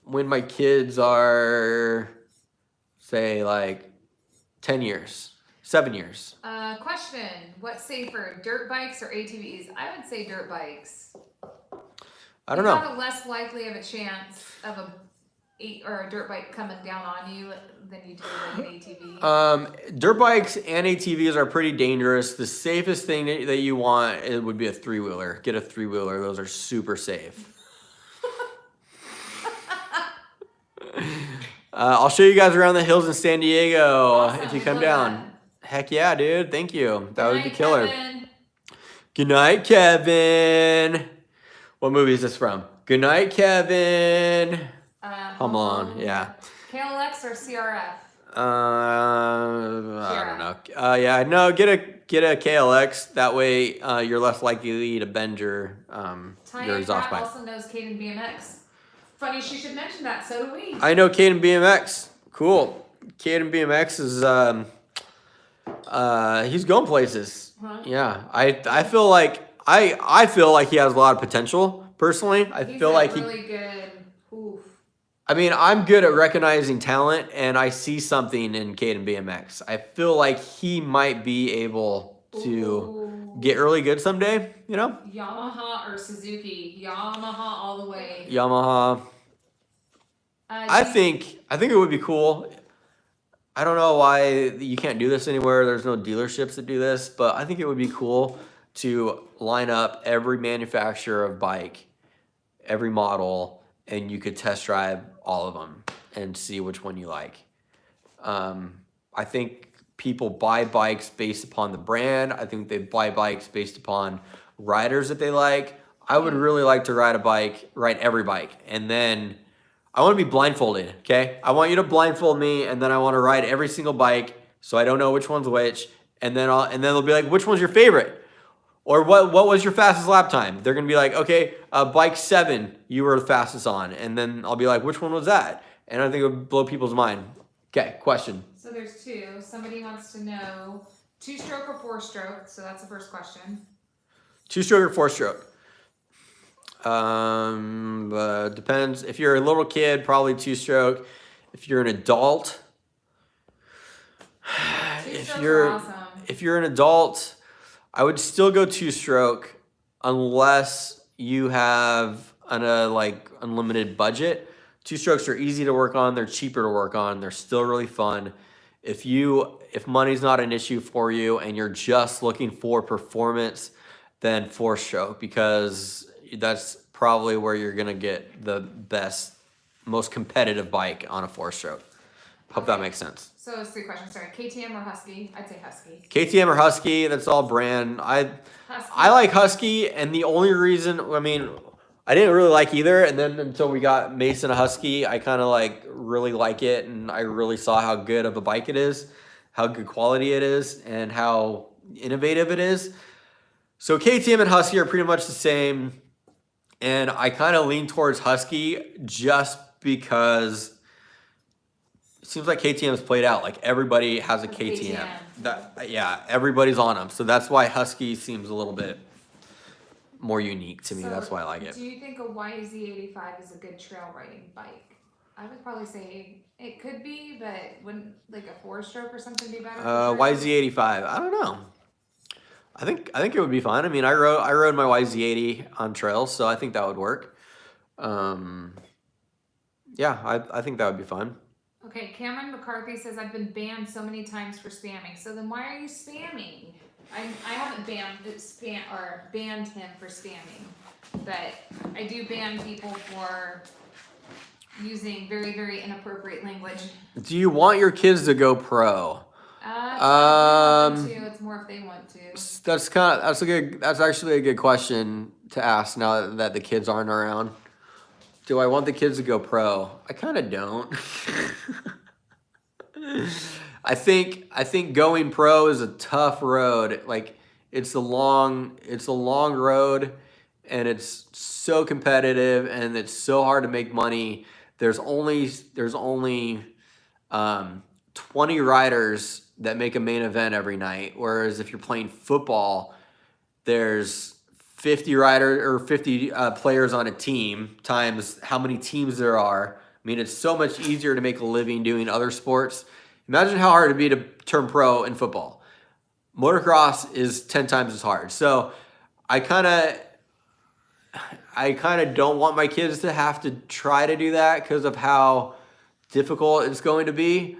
When my kids are, say, like 10 years, 7 years. Question, what's safer, dirt bikes or ATVs? I would say dirt bikes. I don't You know. have a less likely of a chance of a dirt bike coming down on you than you do like an ATV. Dirt bikes and ATVs are pretty dangerous. The safest thing that you want, it would be a 3-wheeler. Get a 3-wheeler. Those are super safe. I'll show you guys around the hills in San Diego Awesome, if you I come love down. that. Heck yeah, dude. Thank you. That would be Good night, killer. Kevin. Good night, Kevin. What movie is this from? Good night, Kevin. Home Alone. Yeah. KLX or CRF? I don't know. Yeah, no, get a KLX. That way, you're less likely to bend your Tanya exhaust Pratt pipe. also knows Caden BMX. Funny she should mention that, so do we. I know Caden BMX. Cool. Caden BMX is he's going places. Huh? Yeah. I feel like I feel like he has a lot of potential. Personally, I He's feel like really good. Oof. I mean, I'm good at recognizing talent, and I see something in Caden BMX. I feel like he might be able to Ooh. get really good someday, you know? Yamaha or Suzuki? Yamaha all the way. Yamaha. I do think it would be cool. I don't know why you can't do this anywhere. There's no dealerships that do this, but I think it would be cool to line up every manufacturer of bike, every model, and you could test drive all of them and see which one you like. I think people buy bikes based upon the brand. I think they buy bikes based upon riders that they like. I would really like to ride every bike, and then I want to be blindfolded, okay? I want you to blindfold me, and then I want to ride every single bike so I don't know which one's which, and then they'll be like, which one's your favorite? Or what was your fastest lap time? They're going to be like, okay, bike 7, you were the fastest on. And then I'll be like, which one was that? And I think it would blow people's mind. Okay, question. So there's two. Somebody wants to know 2-stroke or 4-stroke. So that's the first question. 2-stroke or 4-stroke? Depends. If you're a little kid, probably 2-stroke. If you're an adult, 2-strokes are awesome. if you're an adult, I would still go 2-stroke unless you have an unlimited budget. 2-strokes are easy to work on. They're cheaper to work on. They're still really fun. If money's not an issue for you and you're just looking for performance, then 4-stroke, because that's probably where you're gonna get the best, most competitive bike on a 4-stroke. Hope that makes sense. So it's 3 questions. Sorry, KTM or Husky? I'd say Husky. KTM or Husky, that's all brand. Husky. I like Husky, and the only reason, I didn't really like either, and then until we got Mason a Husky, I kind of really like it, and I really saw how good of a bike it is, how good quality it is, and how innovative it is. So KTM and Husky are pretty much the same, and I kind of lean towards Husky just because it seems like KTM's played out. Like everybody has a KTM. Everybody's on them. So that's why Husky seems a little bit more unique to me. So that's why I like it. Do you think a YZ85 is a good trail riding bike? I would probably say it could be, but wouldn't like a 4-stroke or something be better? YZ85. I don't know. I think it would be fine. I rode my YZ80 on trails, so I think that would work. I think that would be fun. Okay, Cameron McCarthy says, I've been banned so many times for spamming. So then why are you spamming? I haven't banned him for spamming. but I do ban people for using very, very inappropriate language. Do you want your kids to go pro? It's more if they want to. That's actually a good question to ask now that the kids aren't around. Do I want the kids to go pro? I kind of don't. I think going pro is a tough road. Like it's a long road, and it's so competitive, and it's so hard to make money. There's only 20 riders that make a main event every night, whereas if you're playing football, there's 50 players on a team times how many teams there are. I mean, it's so much easier to make a living doing other sports. Imagine how hard it'd be to turn pro in football. Motocross is 10 times as hard. So I kind of don't want my kids to have to try to do that because of how difficult it's going to be.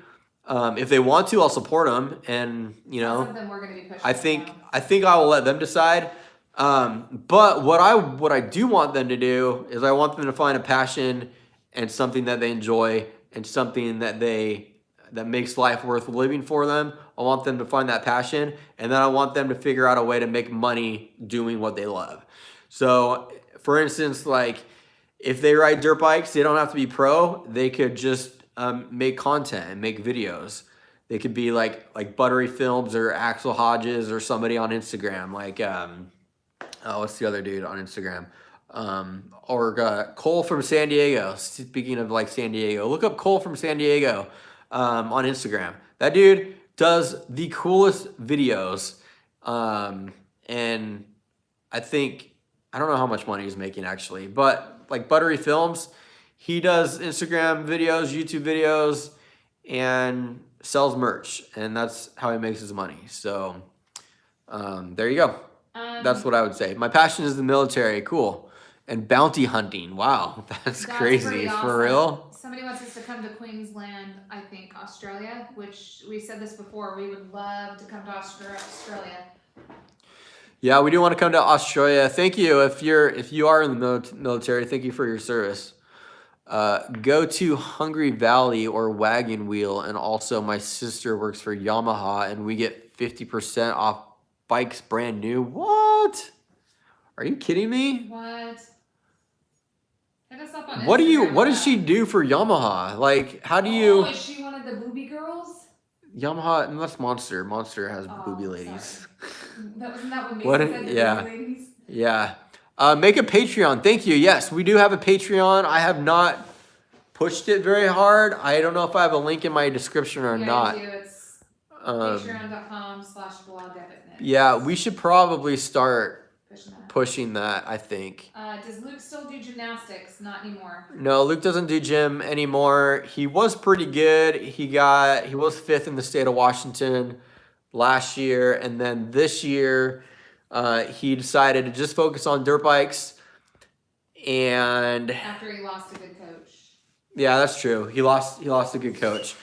If they want to, I'll support them, and Something we're going to be pushing. I think I will let them decide. But what I do want them to do is I want them to find a passion and something that they enjoy and something that makes life worth living for them. I want them to find that passion, and then I want them to figure out a way to make money doing what they love. So, for instance, like if they ride dirt bikes, they don't have to be pro. They could just make content and make videos. They could be like Buttery Films or Axel Hodges or somebody on Instagram. Like what's the other dude on Instagram? Or Cole from San Diego. Speaking of like San Diego, look up Cole from San Diego on Instagram. That dude does the coolest videos, and I don't know how much money he's making actually, but like Buttery Films, he does Instagram videos, YouTube videos, and sells merch, and that's how he makes his money. So there you go. That's what I would say. My passion is the military. Cool. And bounty hunting. Wow, that's crazy. pretty awesome. For real? Somebody wants us to come to Queensland, I think Australia, which we said this before. We would love to come to Australia. Yeah, we do want to come to Australia. Thank you. If you are in the military, thank you for your service. Go to Hungry Valley or Wagon Wheel, and also my sister works for Yamaha, and we get 50% off bikes brand new. What? Are you kidding me? What? Hit us up on What Instagram does with she that. do for Yamaha? Like, how do you? Oh, is she one of the booby girls? Yamaha, and that's Monster. Monster has Oh, booby ladies. Wasn't that what Mason What? said? The Yeah. booby ladies? Yeah. Make a Patreon. Thank you. Yes, we do have a Patreon. I have not pushed it very hard. I don't know if I have a link in my description or Yeah, not. you do. It's Um, patreon.com/vlogepicnic. yeah, we should probably start Pushing that. pushing that, I think. Does Luke still do gymnastics? Not anymore. No, Luke doesn't do gym anymore. He was pretty good. He was 5th in the state of Washington last year, and then this year he decided to just focus on dirt bikes. And After he lost a good coach. yeah, that's true. He lost a good coach.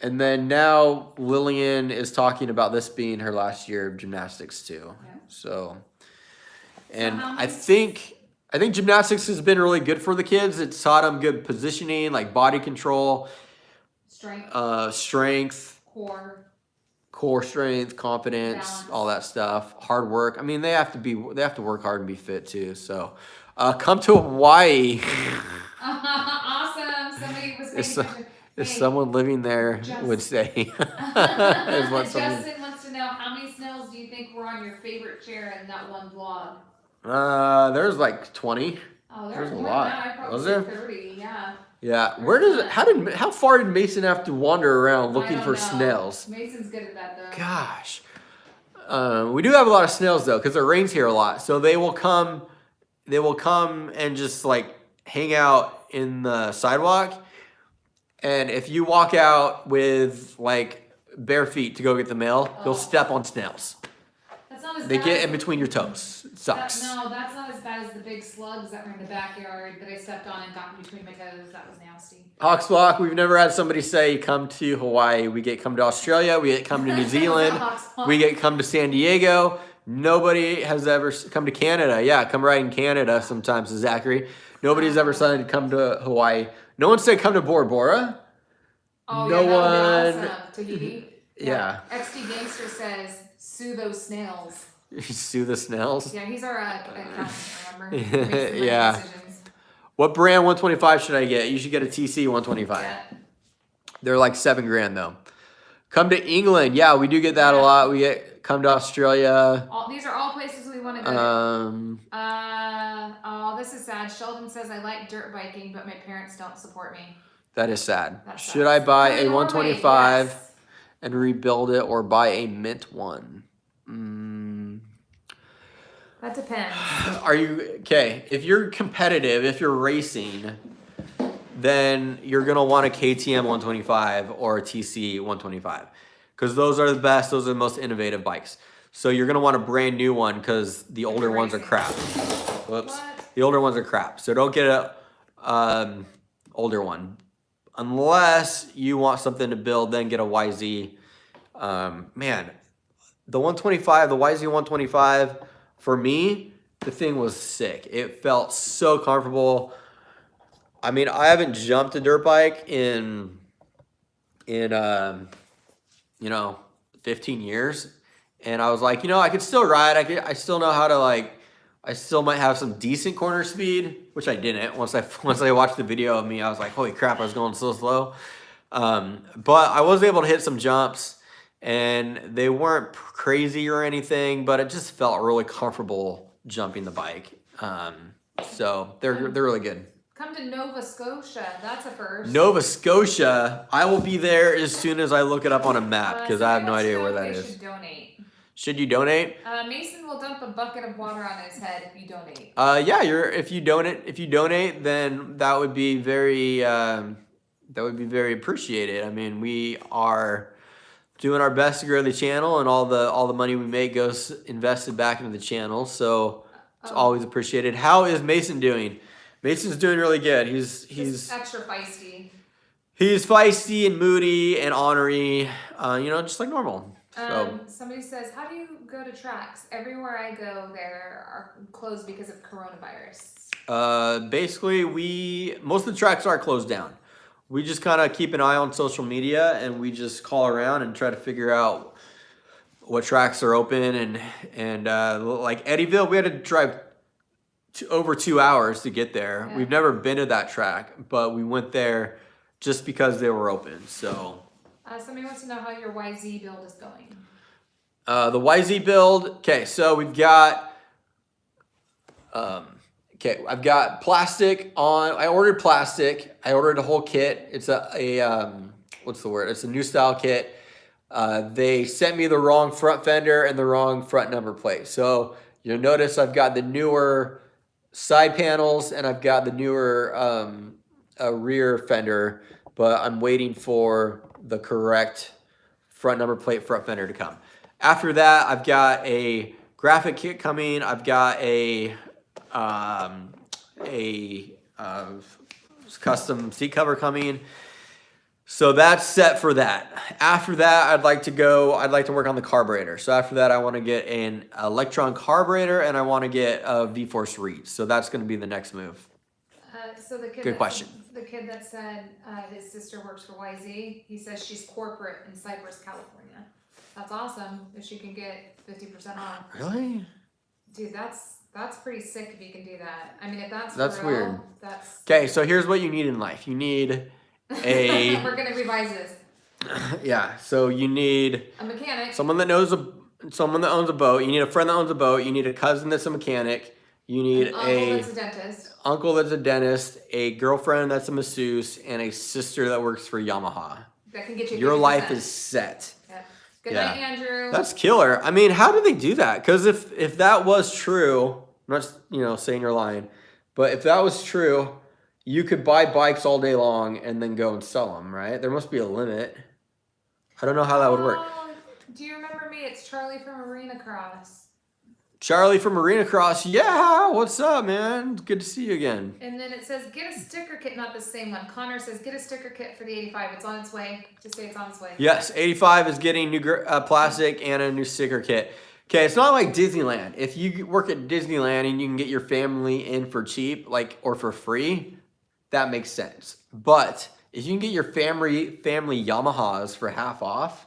And then now Lillian is talking about this being her last year of gymnastics too. Yeah. So and how I many- think gymnastics has been really good for the kids. It's taught them good positioning, like body control, Strength, strength, core strength, confidence, Balance. all that stuff. Hard work. I mean, they have to work hard and be fit too. So come to Hawaii. awesome. Somebody was If making if someone living there Just- would say, is what someone. Justin wants to know how many snails do you think were on your favorite chair in that one vlog? There's like 20. Oh, There's there's a more lot. than that. I probably Was said there? 30. Yeah. Yeah. How far did Mason have to wander around looking I for don't know. snails? Mason's good at that though. Gosh. We do have a lot of snails though, because it rains here a lot. So they will come and just like hang out in the sidewalk. And if you walk out with like bare feet to go get the mail, Oh. you'll step on snails. That's not as They bad get as in between your toes. It sucks. No, that's not as bad as the big slugs that were in the backyard that I stepped on and got in between my toes. That was nasty. Hawksblock, we've never had somebody say come to Hawaii. We get come to Australia. We get come to New Zealand. We get come to San Diego. Nobody has ever come to Canada. Yeah, come ride in Canada sometimes, Zachary. Nobody's ever said to come to Hawaii. No one said come to Bora Bora. Oh, No yeah, that would be one. awesome. Tahiti. Yeah. XD Gangster says, sue those snails. Sue the snails. Yeah, he's our accountant, remember? He makes the money Yeah. decisions. What brand 125 should I get? You should get a TC 125. Yeah. They're like $7,000 though. Come to England. Yeah, we do get that a lot. We get come to Australia. These are all places we want to go. Oh, this is sad. Sheldon says, I like dirt biking, but my parents don't support me. That is sad. That Should I buy Come a to Norway, 125 yes. and rebuild it, or buy a mint one? That depends. Are you okay? If you're competitive, if you're racing, then you're gonna want a KTM 125 or a TC 125, because those are the best. Those are the most innovative bikes. So you're gonna want a brand new one, because the older ones are crap. Whoops. What? The older ones are crap. So don't get a older one, unless you want something to build. Then get a YZ. Man, the 125, the YZ 125. For me, the thing was sick. It felt so comfortable. I mean, I haven't jumped a dirt bike in 15 years, and I was like, I could still ride. I still know how to I still might have some decent corner speed, which I didn't. Once I watched the video of me, I was like, holy crap, I was going so slow. But I was able to hit some jumps. And they weren't crazy or anything, but it just felt really comfortable jumping the bike. So they're really good. Come to Nova Scotia. That's a first. Nova Scotia. I will be there as soon as I look it up on a map, because I have no idea where that they is. should donate. Should you donate? Mason will dump a bucket of water on his head if you donate. Yeah. If you donate, then that would be very appreciated. I mean, we are doing our best to grow the channel, and all the money we make goes invested back into the channel. So it's always appreciated. How is Mason doing? Mason's doing really good. He's Just extra feisty. He's feisty and moody and ornery, just like normal. So Somebody says, how do you go to tracks? Everywhere I go, there are closed because of coronavirus. basically, most of the tracks are closed down. We just kind of keep an eye on social media, and we just call around and try to figure out what tracks are open. And like Eddyville, we had to drive over 2 hours to get there. Yeah. We've never been to that track, but we went there just because they were open. So Somebody wants to know how your YZ build is going. the YZ build. Okay, so we've got. I've got plastic on. I ordered plastic. I ordered a whole kit. It's what's the word? It's a new style kit. They sent me the wrong front fender and the wrong front number plate. So you'll notice I've got the newer side panels and I've got the newer rear fender, but I'm waiting for the correct front number plate front fender to come. After that, I've got a graphic kit coming. I've got a custom seat cover coming. So that's set for that. After that, I'd like to work on the carburetor. So after that, I want to get an Electron carburetor, and I want to get a V-Force reed. So that's going to be the next move. So the kid Good question. The kid that said his sister works for YZ, he says she's corporate in Cypress, California. That's awesome if she can get 50% off. Really? Dude, that's pretty sick if you can do that. I mean, if that's That's for real, weird. That's Okay, so here's what you need in life. You need a we're gonna revise this. yeah. So you need A mechanic. someone that owns a boat. You need a friend that owns a boat. You need a cousin that's a mechanic. You need an uncle that's a dentist. uncle that's a dentist, a girlfriend that's a masseuse, and a sister that works for Yamaha. That can get you. Your 50%. life is set. Yeah. Good Yeah. night, Andrew. That's killer. I mean, how do they do that? Because if that was true, I'm not saying you're lying, but if that was true, you could buy bikes all day long and then go and sell them, right? There must be a limit. I don't know how that would work. Oh, do you remember me? It's Charlie from Arena Cross. Charlie from Arena Cross, yeah, what's up, man? Good to see you again. And then it says, get a sticker kit, not the same one. Connor says, get a sticker kit for the 85. It's on its way. Just say it's on its way. Yes, 85 is getting new plastic and a new sticker kit. Okay, it's not like Disneyland. If you work at Disneyland and you can get your family in for cheap, like, or for free, that makes sense. But if you can get your family Yamahas for half off,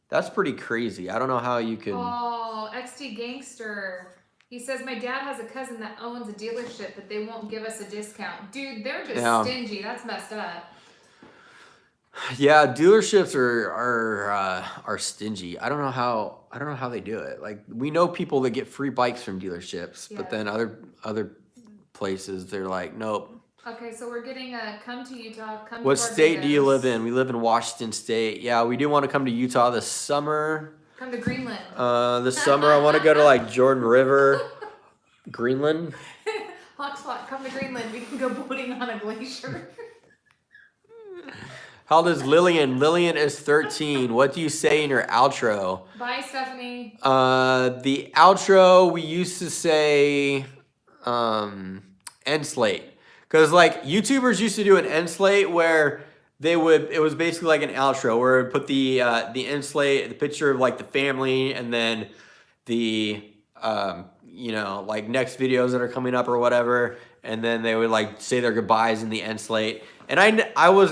that's pretty crazy. I don't know how you can. Oh, XT Gangster. He says, my dad has a cousin that owns a dealership, but they won't give us a discount. Dude, they're just stingy. That's messed up. Yeah, dealerships are stingy. I don't know how they do it. Like, we know people that get free bikes from dealerships, but then other places they're like, nope. Okay, so we're getting a come to Utah. Come What to state do you Barbados. live in? We live in Washington State. Yeah, we do want to come to Utah this summer. Come to Greenland. This summer I want to go to like Jordan River, Greenland. Hotspot, come to Greenland. We can go boating on a glacier. How old is Lillian? Lillian is 13. What do you say in your outro? Bye, Stephanie. The outro, we used to say end slate. Because like YouTubers used to do an end slate where it was basically like an outro where it would put the end slate, the picture of like the family, and then the like next videos that are coming up or whatever, and then they would like say their goodbyes in the end slate. And I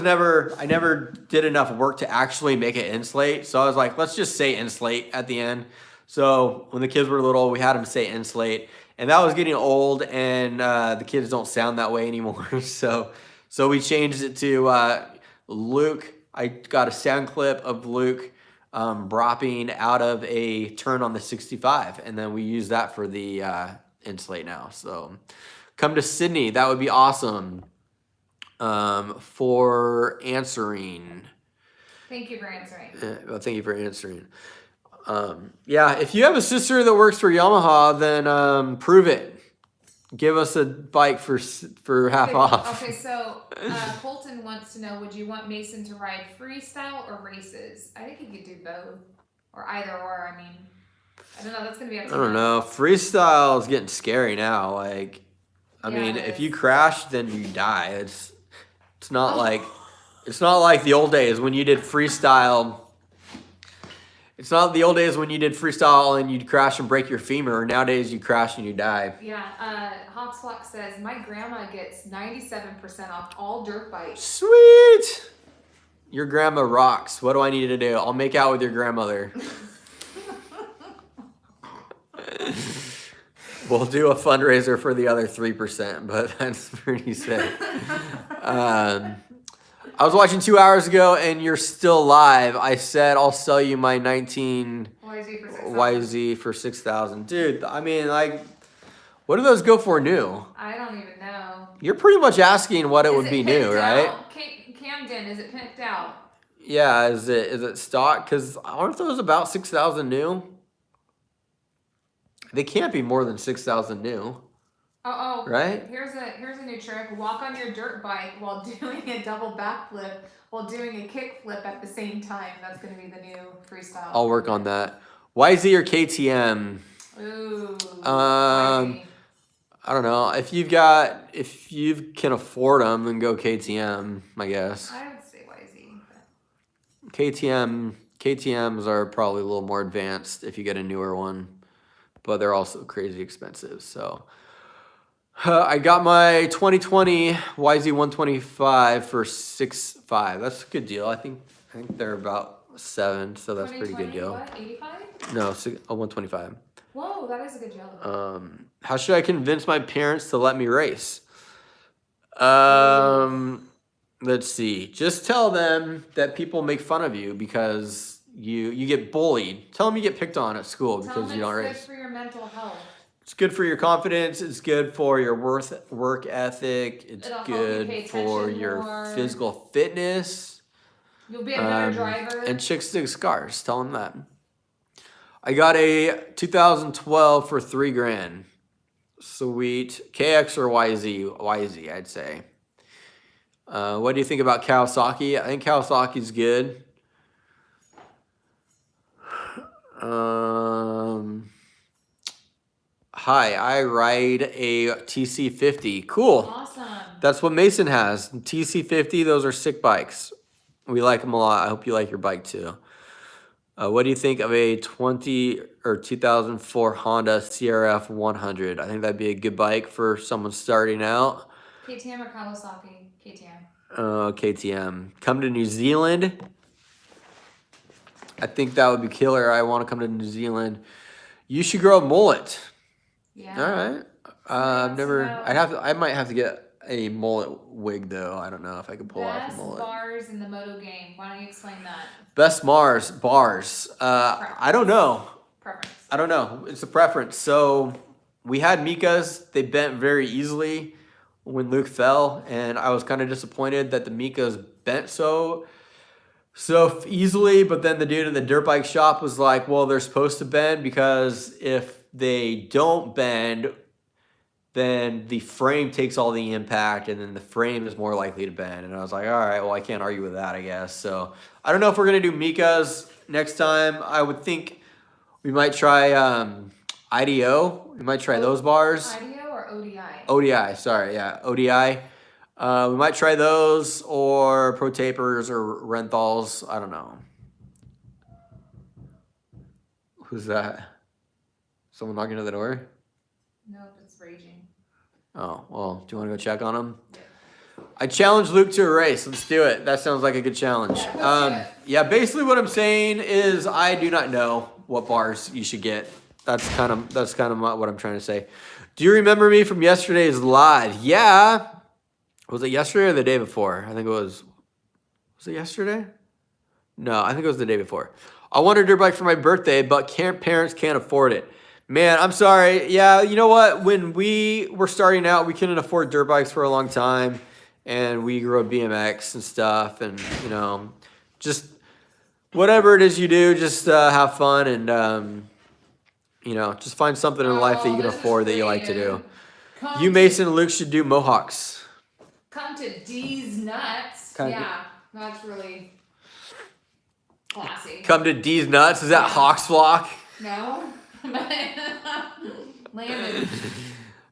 never did enough work to actually make an end slate, so I was like, let's just say end slate at the end. So when the kids were little, we had them say end slate, and that was getting old, and the kids don't sound that way anymore. So we changed it to Luke. I got a sound clip of Luke dropping out of a turn on the 65, and then we use that for the end slate now. So come to Sydney, that would be awesome. For answering. Thank you for answering. Well, thank you for answering. Yeah, if you have a sister that works for Yamaha, then prove it. Give us a bike for half off. Okay, so Colton wants to know, would you want Mason to ride freestyle or races? I think he could do both. Or either or, I mean. I don't know, that's going to be up to I don't know. Freestyle is getting scary now. Like, I mean, if you crash, then you die. It's not like the old days when you did freestyle. It's not the old days when you did freestyle and you'd crash and break your femur. Nowadays, you crash and you die. Yeah, Hopslock says, my grandma gets 97% off all dirt bikes. Sweet! Your grandma rocks. What do I need to do? I'll make out with your grandmother. We'll do a fundraiser for the other 3%, but that's pretty sick. I was watching 2 hours ago, and you're still live. I said I'll sell you my 19 YZ for $6,000. Dude, I mean, like, what do those go for new? I don't even know. You're pretty much asking what it would be new, right? Camden, is it pimped out? Yeah, is it stock? Because aren't those about 6,000 new? They can't be more than 6,000 new. Oh, right? Here's a new trick. Walk on your dirt bike while doing a double backflip while doing a kickflip at the same time. That's going to be the new freestyle. I'll work on that. YZ or KTM? Ooh. I don't know. If you can afford them, then go KTM, I guess. I would say YZ. But... KTMs are probably a little more advanced if you get a newer one, but they're also crazy expensive. So I got my 2020 YZ 125 for $6,500. That's a good deal. I think they're about $7,000, so that's a pretty good deal. What? 85? No, a 125. Whoa, that is a good deal. How should I convince my parents to let me race? Let's see. Just tell them that people make fun of you because you get bullied. Tell them you get picked on at school because you don't race. It's good for your mental health. It's good for your confidence. It's good for your work ethic. It's It'll help you pay good attention for your more. physical fitness. You'll be a better driver. And chicks dig scars. Tell them that. I got a 2012 for $3,000. Sweet. KX or YZ? YZ, I'd say. What do you think about Kawasaki? I think Kawasaki's good. Hi, I ride a TC50. Cool. Awesome. That's what Mason has. TC50, those are sick bikes. We like them a lot. I hope you like your bike too. What do you think of a 2004 Honda CRF 100? I think that'd be a good bike for someone starting out. KTM or Kawasaki? KTM. KTM. Come to New Zealand. I think that would be killer. I want to come to New Zealand. You should grow a mullet. Yeah. All right. I've never. I might have to get a mullet wig though. I don't know if I can pull off a Best mullet. bars in the moto game. Why don't you explain that? Best bars. I don't know. Preference. I don't know. It's a preference. So we had Mikas. They bent very easily when Luke fell, and I was kind of disappointed that the Mikas bent so easily. But then the dude in the dirt bike shop was like, "Well, they're supposed to bend because if they don't bend, then the frame takes all the impact, and then the frame is more likely to bend." And I was like, "All right, well, I can't argue with that, I guess." So I don't know if we're gonna do Mikas next time. I would think we might try IDO. We might try those bars. IDO or ODI? ODI, sorry, yeah, ODI. We might try those or Pro Tapers or Renthals. I don't know. Who's that? Someone knocking at the door? Nope, it's raging. Oh, well, do you want to go check on him? Yeah. I challenge Luke to a race. Let's do it. That sounds like a good challenge. Yeah, let's do it. Yeah, basically what I'm saying is I do not know what bars you should get. That's kind of what I'm trying to say. Do you remember me from yesterday's live? Yeah. Was it yesterday or the day before? I think it was. Was it yesterday? No, I think it was the day before. I wanted a dirt bike for my birthday, but parents can't afford it. Man, I'm sorry. Yeah, you know what? When we were starting out, we couldn't afford dirt bikes for a long time, and we rode BMX and stuff, and you know, just whatever it is you do, just have fun and you know, just find something in life that you can this is afford that you like to do. Come You, to- Mason, and Luke should do Mohawks. Come to D's Nuts. Kinda Yeah, that's really classy. Come to D's Nuts. Is that Hawks Flock? No? Landon.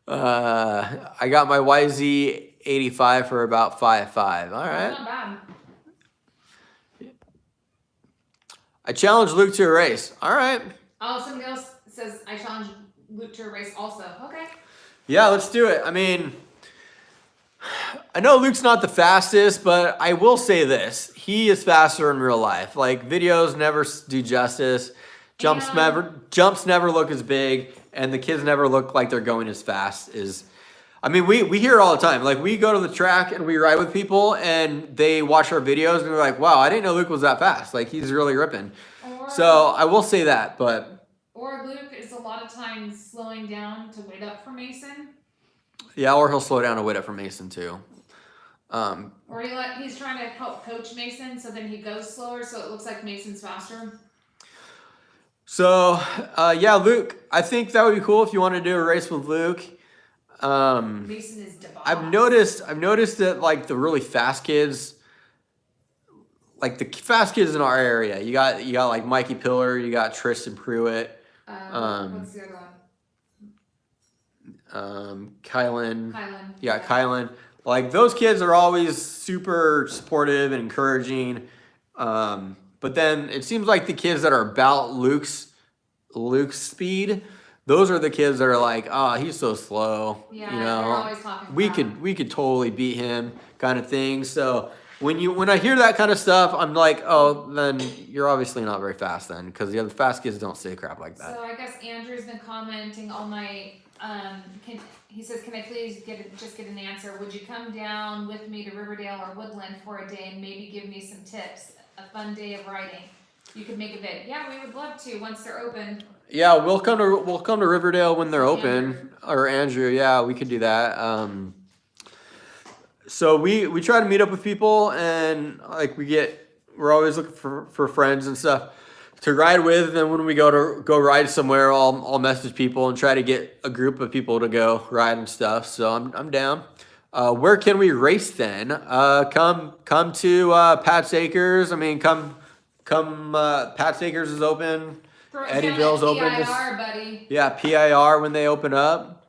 I got my YZ85 for about 5.5. All right. Not bad. I challenged Luke to a race. All right. Oh, somebody else says I challenge Luke to a race also. Okay. Yeah, let's do it. I mean, I know Luke's not the fastest, but I will say this. He is faster in real life. Like, videos never do justice. Jumps never look as big, and the kids never look like they're going as fast as... I mean, we hear it all the time. Like, we go to the track and we ride with people, and they watch our videos, and they're like, wow, I didn't know Luke was that fast. Like, he's really ripping. So, I will say that, but... Or Luke is a lot of times slowing down to wait up for Mason. Yeah, or he'll slow down to wait up for Mason, too. Or he's trying to help coach Mason, so then he goes slower, so it looks like Mason's faster. So, yeah, Luke, I think that would be cool if you want to do a race with Luke. Mason is debauched. I've noticed that, like, the really fast kids, like the fast kids in our area, you got like Mikey Pillar, you got Tristan Pruitt, What's the other one? Kylan. Kylan. Yeah, Kylan. Like, those kids are always super supportive and encouraging. But then it seems like the kids that are about Luke's speed, those are the kids that are like, oh, he's so slow. Yeah, you they're know, always talking we crap. could totally beat him, kind of thing. So when I hear that kind of stuff, I'm like, oh, then you're obviously not very fast then, because the other fast kids don't say crap like that. So I guess Andrew's been commenting all night. He says, can I please just get an answer? Would you come down with me to Riverdale or Woodland for a day and maybe give me some tips? A fun day of riding. You could make a vid. Yeah, we would love to once they're open. Yeah, we'll come to Riverdale when they're open. Or Andrew, yeah, we could do that. So we try to meet up with people, and like we're always looking for friends and stuff to ride with. And then when we go ride somewhere, I'll message people and try to get a group of people to go ride and stuff. So I'm down. Where can we race then? Come to Pat's Acres. I mean, come. Pat's Acres is open. Throw it Eddyville's down open. at PIR, buddy. Yeah, PIR when they open up.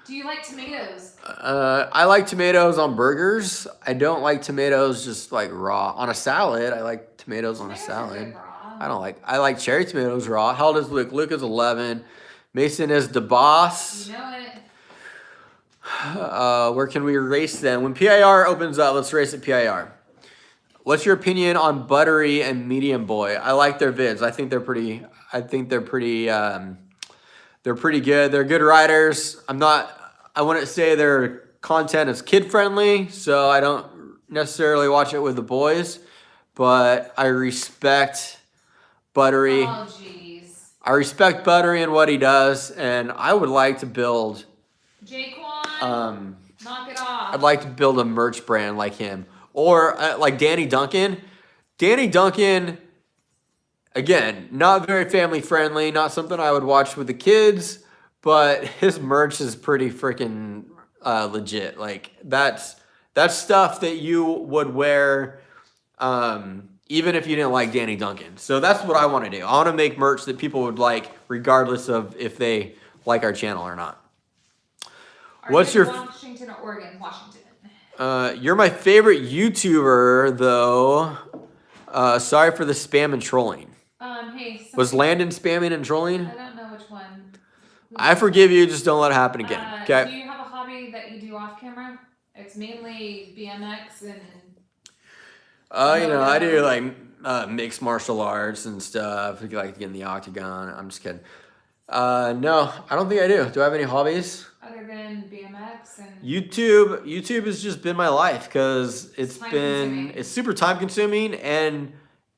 Do you like tomatoes? I like tomatoes on burgers. I don't like tomatoes just like raw on a salad. I like tomatoes on a Tomatoes are salad. good raw. I like cherry tomatoes raw. How old is Luke? Luke is 11. Mason is the boss. You know it. Where can we race them? When PIR opens up, let's race at PIR. What's your opinion on Buttery and Medium Boy? I like their vids. I think they're pretty good. They're good riders. I wouldn't say their content is kid friendly, so I don't necessarily watch it with the boys, but I respect Buttery. Oh, jeez. I respect Buttery and what he does, and I would like to build Jaquan, knock it off. I'd like to build a merch brand like him. Or like Danny Duncan. Danny Duncan, again, not very family friendly, not something I would watch with the kids, but his merch is pretty freaking legit. Like that's stuff that you would wear even if you didn't like Danny Duncan. So that's what I want to do. I want to make merch that people would like regardless of if they like our channel or not. What's your Washington or Oregon? Washington. You're my favorite YouTuber, though. Sorry for the spam and trolling. Hey. Was Landon spamming and trolling? I don't know which one. I forgive you. Just don't let it happen again. Do Okay. you have a hobby that you do off camera? It's mainly BMX and. I do like mixed martial arts and stuff. I like to get in the octagon. I'm just kidding. No, I don't think I do. Do I have any hobbies? Other than BMX and. YouTube has just been my life because it's Time-consuming. super time consuming and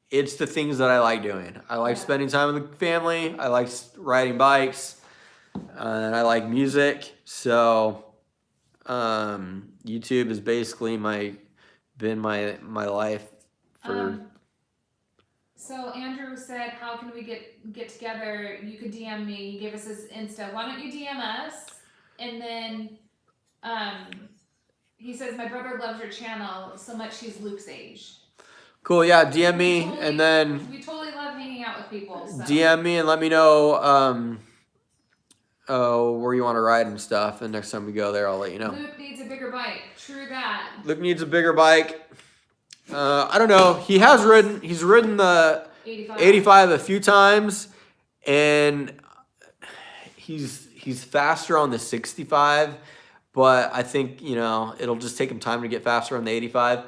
it's the things that I like doing. I like spending time with the family. I like riding bikes, and I like music. So, YouTube has basically been my life for. So Andrew said, "How can we get together? You could DM me." He gave us his Insta. Why don't you DM us? And then, he says, "My brother loves your channel so much. He's Luke's age." Cool, yeah. DM me and then we totally love hanging out with people. So. DM me and let me know where you want to ride and stuff. And next time we go there, I'll let you know. Luke needs a bigger bike. True that. Luke needs a bigger bike. I don't know. He's ridden the 85 a few times, and he's faster on the 65. But I think it'll just take him time to get faster on the 85.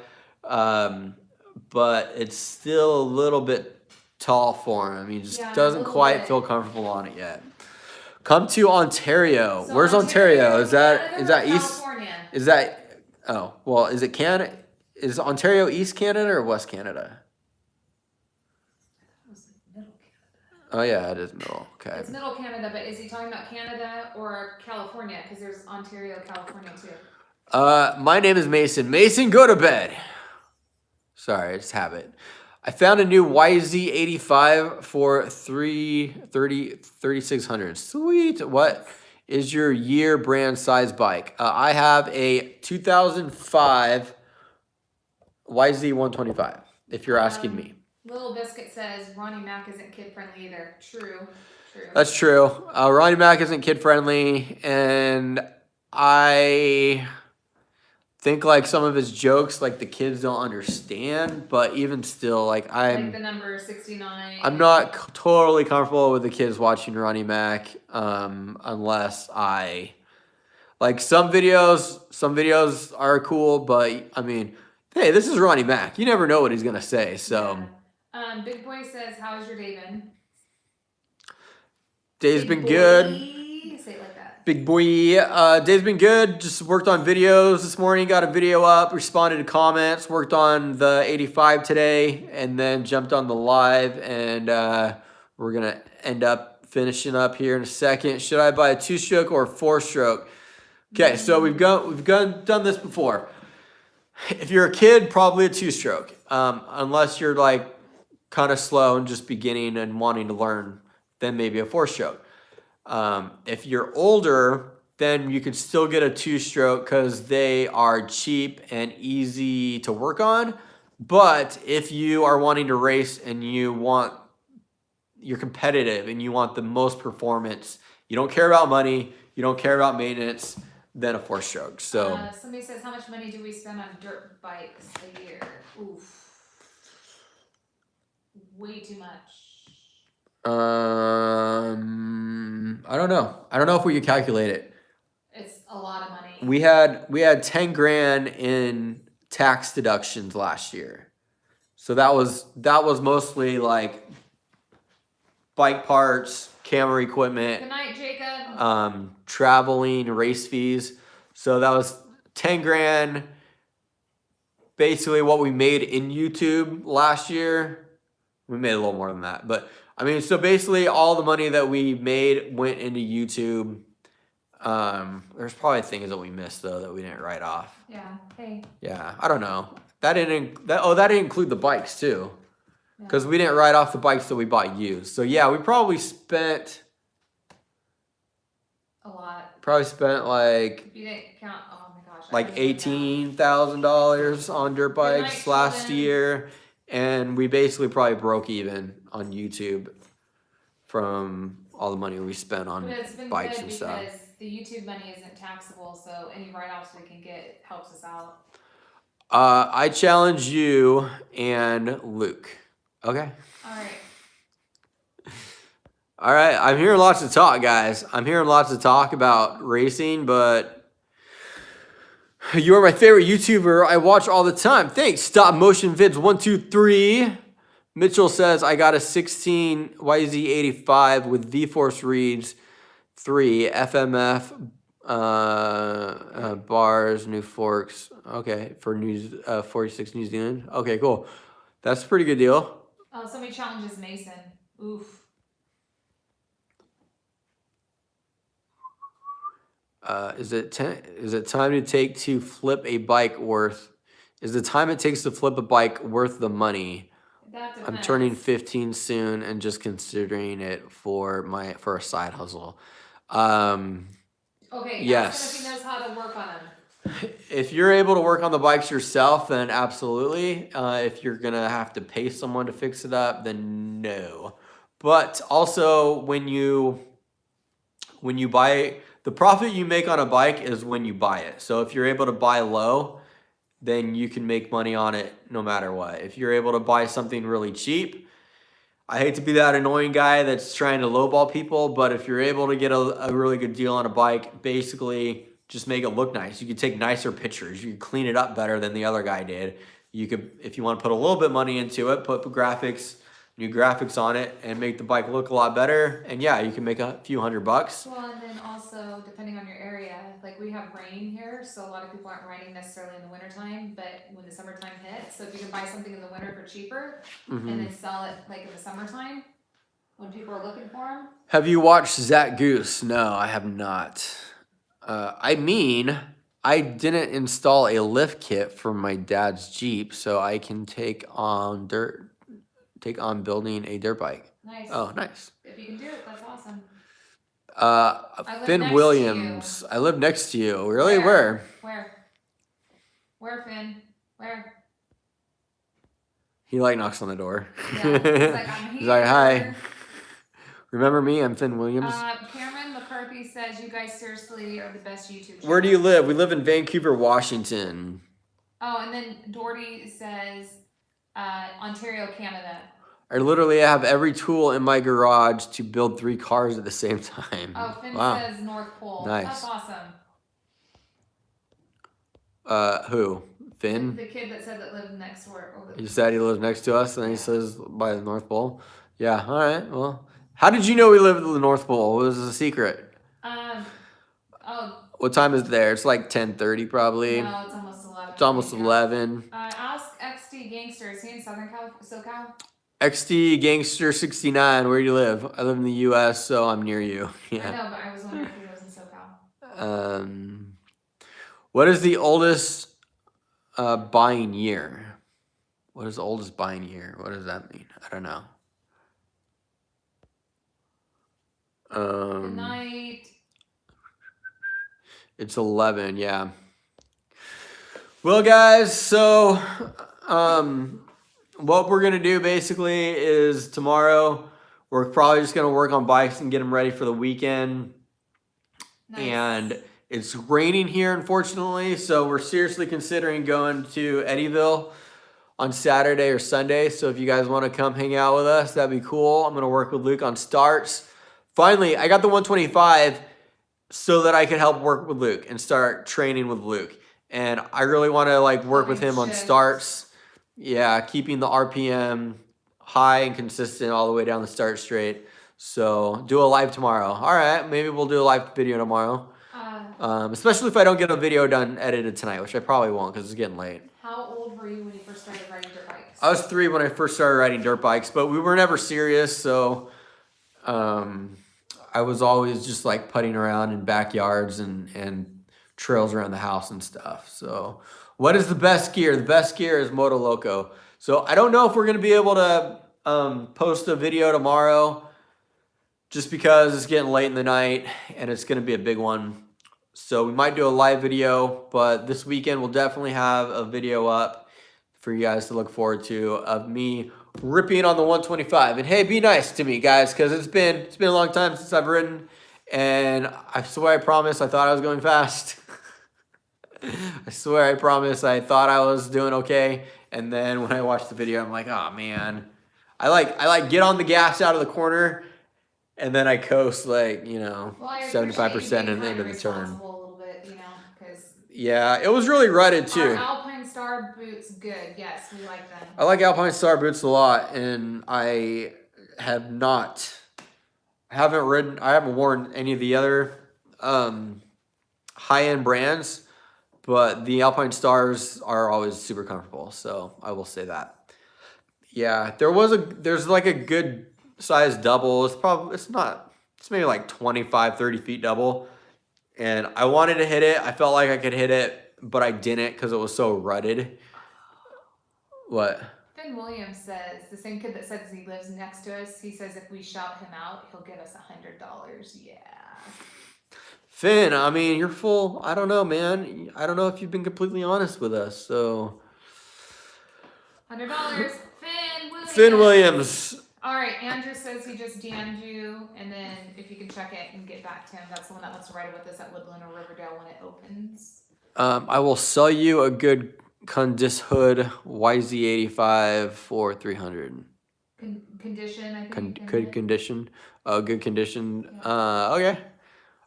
But it's still a little bit tall for him. He just doesn't quite feel comfortable on it yet. Come to Ontario. So Where's Ontario? Is that East? California? Is that? Oh, well, is it Canada? Is Ontario East Canada or West Canada? It was middle Canada. Oh yeah, it is middle. Okay. It's middle Canada, but is he talking about Canada or California? Because there's Ontario, California too. My name is Mason. Mason, go to bed. Sorry, it's habit. I found a new YZ85 for $3,600. Sweet. What is your year, brand, size bike? I have a 2005 YZ125, if you're asking me. Little Biscuit says Ronnie Mac isn't kid friendly either. True. That's true. Ronnie Mac isn't kid friendly, and I think like some of his jokes, like the kids don't understand. But even still, like like the number 69. I'm not totally comfortable with the kids watching Ronnie Mac, unless I like some videos. Some videos are cool, but I mean, hey, this is Ronnie Mac. You never know what he's gonna say. So, Big Boy says, "How's your day been?" Day's been good. Say it like that. Big boy. Day's been good. Just worked on videos this morning. Got a video up. Responded to comments. Worked on the 85 today, and then jumped on the live. And we're gonna end up finishing up here in a second. Should I buy a 2-stroke or a 4-stroke? Okay, so we've done this before. If you're a kid, probably a 2-stroke. Unless you're like kind of slow and just beginning and wanting to learn, then maybe a 4-stroke. If you're older, then you can still get a 2-stroke because they are cheap and easy to work on. But if you are wanting to race and you're competitive and you want the most performance, you don't care about money, you don't care about maintenance, then a 4-stroke. So somebody says, "How much money do we spend on dirt bikes a year?" Oof. way too much? I don't know. I don't know if we could calculate it. It's a lot of money. We had 10 grand in tax deductions last year. So that was mostly like bike parts, camera equipment, Good night, Jacob. traveling, race fees. So that was 10 grand. Basically what we made in YouTube last year. We made a little more than that, but I mean, so basically all the money that we made went into YouTube. There's probably things that we missed though that we didn't write off. Yeah. Hey. Yeah, I don't know. That didn't include the bikes too, because we didn't write off the bikes that we bought used. So yeah, we probably spent A lot. like If you didn't count, oh my gosh. like $18,000 on dirt bikes night, last children. year, and we basically probably broke even on YouTube from all the money we spent on But it's been bikes good and stuff. because the YouTube money isn't taxable, so any write-offs we can get helps us out. I challenge you and Luke. Okay. All right. All right. I'm hearing lots of talk, guys. I'm hearing lots of talk about racing, but you are my favorite YouTuber. I watch all the time. Thanks. Stop Motion Vids 123. Mitchell says I got a 16 YZ85 with V-Force reads 3 FMF bars, new forks. Okay, for 46 New Zealand. Okay, cool. That's a pretty good deal. Oh, somebody challenges Mason. Oof. Is it time to take to flip a bike worth? Is the time it takes to flip a bike worth the money? That depends. I'm turning 15 soon and just considering it for a side hustle. Okay, yes. ask him if he knows how to work on them. If you're able to work on the bikes yourself, then absolutely. If you're gonna have to pay someone to fix it up, then no. But also, when you buy, the profit you make on a bike is when you buy it. So if you're able to buy low, then you can make money on it no matter what. If you're able to buy something really cheap, I hate to be that annoying guy that's trying to lowball people, but if you're able to get a really good deal on a bike, basically just make it look nice. You could take nicer pictures. You could clean it up better than the other guy did. You could, if you want to put a little bit of money into it, put graphics, new graphics on it, and make the bike look a lot better. And yeah, you can make a few $100. Well, and then also, depending on your area, like we have rain here, so a lot of people aren't riding necessarily in the wintertime, but when the summertime hits, so if you can buy something in the winter for cheaper, and then sell it like in the summertime, when people are looking for them. Have you watched Zach Goose? No, I have not. I didn't install a lift kit for my dad's Jeep, so I can take on building a dirt bike. Nice. Oh, nice. If you can do it, that's awesome. live Finn next to Williams. I live next to you. Really? Where? Where? Where, Finn? Where? He like knocks on the door. Yeah. He's like, I'm here. He's like, hi. Remember me? I'm Finn Williams. Cameron McCarthy says you guys seriously are the best YouTube channel. Where do you live? We live in Vancouver, Washington. Oh, and then Doherty says Ontario, Canada. I literally have every tool in my garage to build 3 cars at the same time. Oh, Finn Wow. says North Pole. Nice. That's awesome. Who? Finn? The kid that said that lived next door. He said he lives next to us, and then he says by the North Pole. Yeah, all right. Well, how did you know we lived at the North Pole? What was a secret? What time is it there? It's like 10:30 probably. No, it's almost 11. It's almost 11. Ask XD Gangster. Is he in Southern SoCal? XD Gangster 69. Where do you live? I live in the U.S., so I'm near you. I Yeah. know, but I was wondering if he was in SoCal. What is the oldest buying year? What is the oldest buying year? What does that mean? I don't know. Good night. It's 11, yeah. Well, guys, so what we're going to do basically is tomorrow we're probably just going to work on bikes and get them ready for the weekend. Nice. And it's raining here, unfortunately, so we're seriously considering going to Eddyville on Saturday or Sunday. So if you guys want to come hang out with us, that'd be cool. I'm going to work with Luke on starts. Finally, I got the 125 so that I could help work with Luke and start training with Luke. And I really want to like work with him on starts. Yeah, keeping the RPM high and consistent all the way down the start straight. So do a live tomorrow. All right, maybe we'll do a live video tomorrow. Especially if I don't get a video done edited tonight, which I probably won't because it's getting late. How old were you when you first started riding dirt bikes? I was 3 when I first started riding dirt bikes, but we were never serious. So I was always just like putting around in backyards and trails around the house and stuff. So what is the best gear? The best gear is Moto Loco. So I don't know if we're going to be able to post a video tomorrow just because it's getting late in the night and it's going to be a big one. So we might do a live video, but this weekend we'll definitely have a video up for you guys to look forward to of me ripping on the 125. And hey, be nice to me, guys, because it's been a long time since I've ridden, and I swear I promise I thought I was going fast. I swear I promise I thought I was doing okay, and then when I watched the video, I'm like, oh man, I like get on the gas out of the corner. And then I coast like, 75% in the end of the turn. A little bit, because yeah, it was really rutted too. Our Alpine Star boots, good. Yes, we like them. I like Alpine Star boots a lot, and I haven't worn any of the other high-end brands, but the Alpine Stars are always super comfortable. So I will say that. Yeah, there's like a good size double. It's maybe like 25, 30 feet double. And I wanted to hit it. I felt like I could hit it, but I didn't because it was so rutted. What? Finn Williams says, the same kid that says he lives next to us, he says if we shout him out, he'll give us $100. Yeah. Finn, I mean, you're full. I don't know, man. I don't know if you've been completely honest with us. So $100. Finn Williams. All right, Andrew says he just DM'd you, and then if you can check it and get back to him, that's the one that wants to ride with us at Woodland or Riverdale when it opens. I will sell you a good Condis Hood YZ85 for $300. Condition, I think. Good condition. Good condition. Yeah. Okay.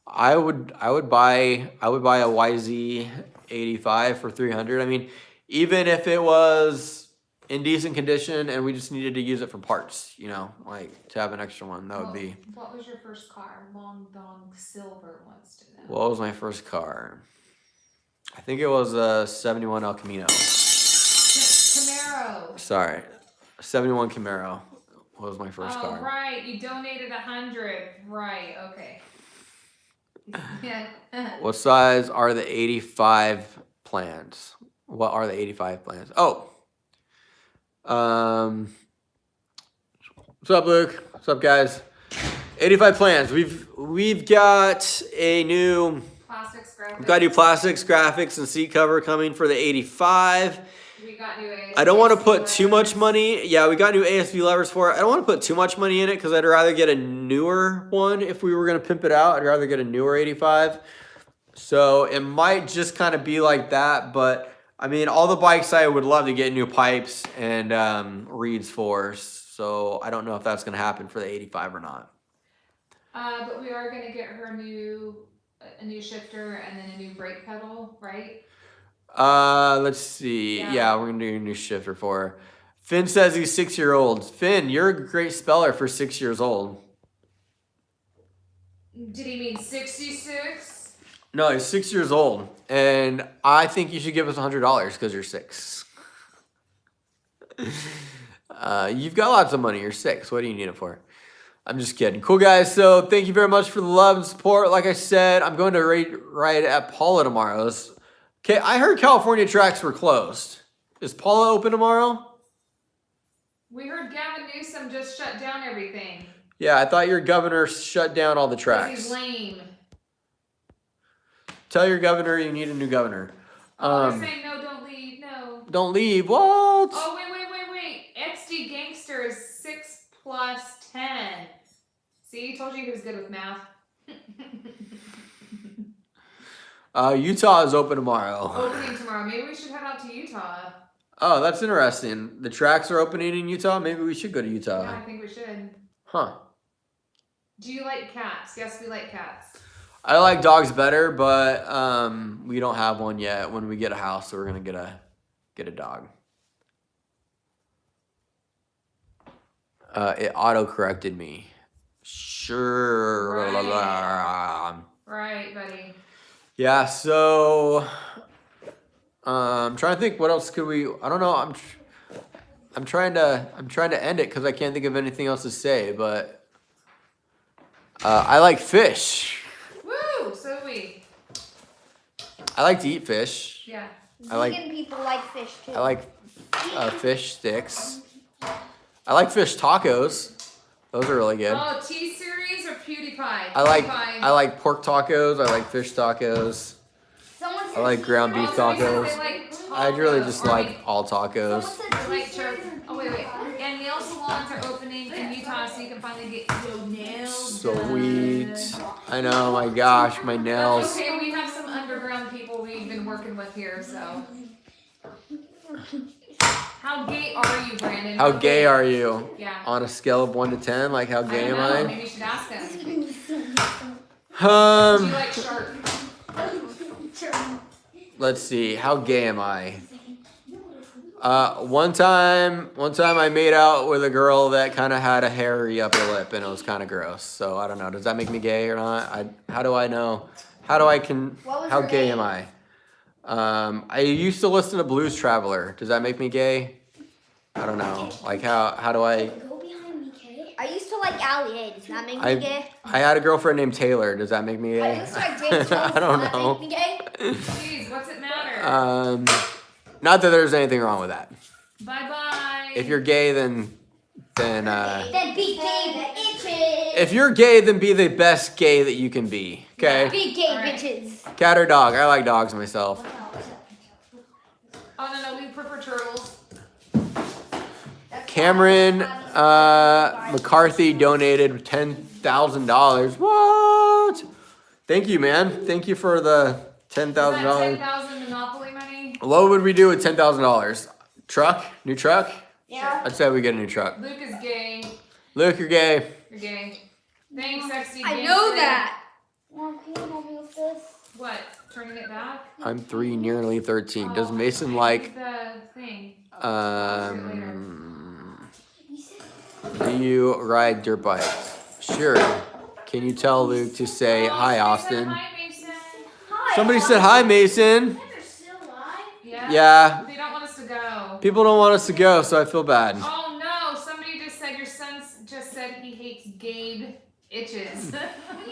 I would buy a YZ85 for $300. I mean, even if it was in decent condition and we just needed to use it for parts, like to have an extra one, that would be. What was your first car? Long Dong Silver wants to know. What was my first car? I think it was a 71 El Camino. Camaro. Sorry, 71 Camaro was my first car. Oh, right. You donated 100. Right. Okay. Yeah. What size are the 85 plans? What are the 85 plans? Oh. What's up, Luke? What's up, guys? 85 plans. We've got a new Plastics graphics. We've got new plastics, graphics, and seat cover coming for the 85. We got new ASV. I don't want to put too much money. Yeah, we got new ASV levers for it. I don't want to put too much money in it because I'd rather get a newer one. If we were going to pimp it out, I'd rather get a newer 85. So it might just kind of be like that, but I mean, all the bikes I would love to get new pipes and reeds for, so I don't know if that's going to happen for the 85 or not. But we are going to get her a new shifter and then a new brake pedal, right? Let's see. Yeah, we're going to do a new shifter for her. Finn says he's 6-year-old. Finn, you're a great speller for 6 years old. Did he mean 66? No, he's 6 years old, and I think you should give us $100 because you're 6. You've got lots of money. You're 6. What do you need it for? I'm just kidding. Cool, guys. So thank you very much for the love and support. Like I said, I'm going to ride at Paula tomorrow. Okay, I heard California tracks were closed. Is Paula open tomorrow? We heard Gavin Newsom just shut down everything. Yeah, I thought your governor shut down all the tracks. He's lame. Tell your governor you need a new governor. They're saying no, don't leave, no. Don't leave. What? Oh, wait. XD Gangster is 6 plus 10. See, told you he was good with math. Utah is open tomorrow. Opening tomorrow. Maybe we should head out to Utah. Oh, that's interesting. The tracks are opening in Utah. Maybe we should go to Utah. Yeah, I think we should. Huh. Do you like cats? Yes, we like cats. I like dogs better, but we don't have one yet. When we get a house, so we're gonna get a dog. It auto corrected me. Sure. Right, buddy. Yeah. So I'm trying to think. What else could we? I don't know. I'm trying to end it because I can't think of anything else to say. But I like fish. Woo! So do we. I like to eat fish. Yeah. I like- Vegan people like fish too. I like fish sticks. I like fish tacos. Those are really good. Oh, T-Series or PewDiePie? I like pork tacos. I like fish tacos. Someone I said like ground beef somebody said tacos. they like I really tacos, just or like all tacos. Someone said Like cheese church. fries Oh wait. And nail salons are opening in Utah, so you can finally get your nails Sweet. I know. My gosh, my done. nails. Okay, we have some underground people we've been working with here, so. How gay are you, Brandon? How gay are you? Yeah. On a scale of 1 to 10, like how gay don't am know. I? Maybe you should ask him. Do you Um, like shark? let's see. How gay am I? One time I made out with a girl that kind of had a hairy upper lip, and it was kind of gross. So I don't know. Does that make me gay or not? How do I know? What was How her gay name? am I? I used to listen to Blues Traveler. Does that make me gay? I don't know. Like how do I? Go behind me, Kay. I used to like Ali A. Does that make me I gay? I had a girlfriend named Taylor. Does that make me I gay? used to like James Jones. I don't Does that know. make me gay? Jeez, what's it matter? Not that there's anything wrong with that. Bye bye. If you're gay, then Then be gay, the itches. if you're gay, then be the best gay that you can be. Okay. Be gay, Alright. bitches. Cat or dog? I like dogs myself. Oh no, we prefer turtles. Cameron McCarthy donated $10,000. What? Thank you, man. Thank you for the $10,000. Is that 10,000 Monopoly money? What would we do with $10,000? Truck? New truck? Yeah. I'd say we get a new truck. Luke is gay. Luke, you're gay. You're gay. Thanks, sexy. I gay know city. that. Mom, can you help me with this? What? Turning it back? I'm 3, nearly 13. Does Oh, Mason like the thing? do you ride dirt bikes? Sure. Can you tell Luke to say hi, Austin? Hi, Mason. Hi. Somebody said hi, Mason. They're still alive? Yeah. Yeah. They don't want us to go. People don't want us to go, so I feel bad. Oh no! Somebody just said your son just said he hates Gabe itches.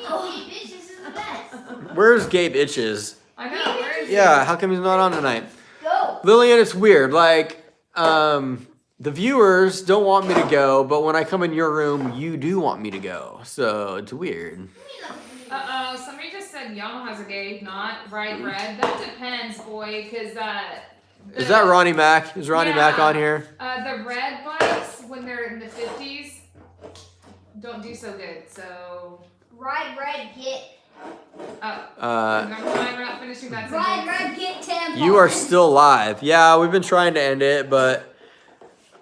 Oh, bitches is the best. Where's Gabe Itches? I know. Where is he? Yeah, how come he's not on tonight? Go. Lillian, it's weird. Like, the viewers don't want me to go, but when I come in your room, you do want me to go. So it's weird. Somebody just said Yama has a gay, not right red. That depends, boy, because Is that Ronnie Mac? Is Ronnie Mac Yeah. on here? The red bikes when they're in the 50s don't do so good. So Ride, red, get. never mind, we're not finishing that Ride, sentence. red, get tampons. You are still live. Yeah, we've been trying to end it, but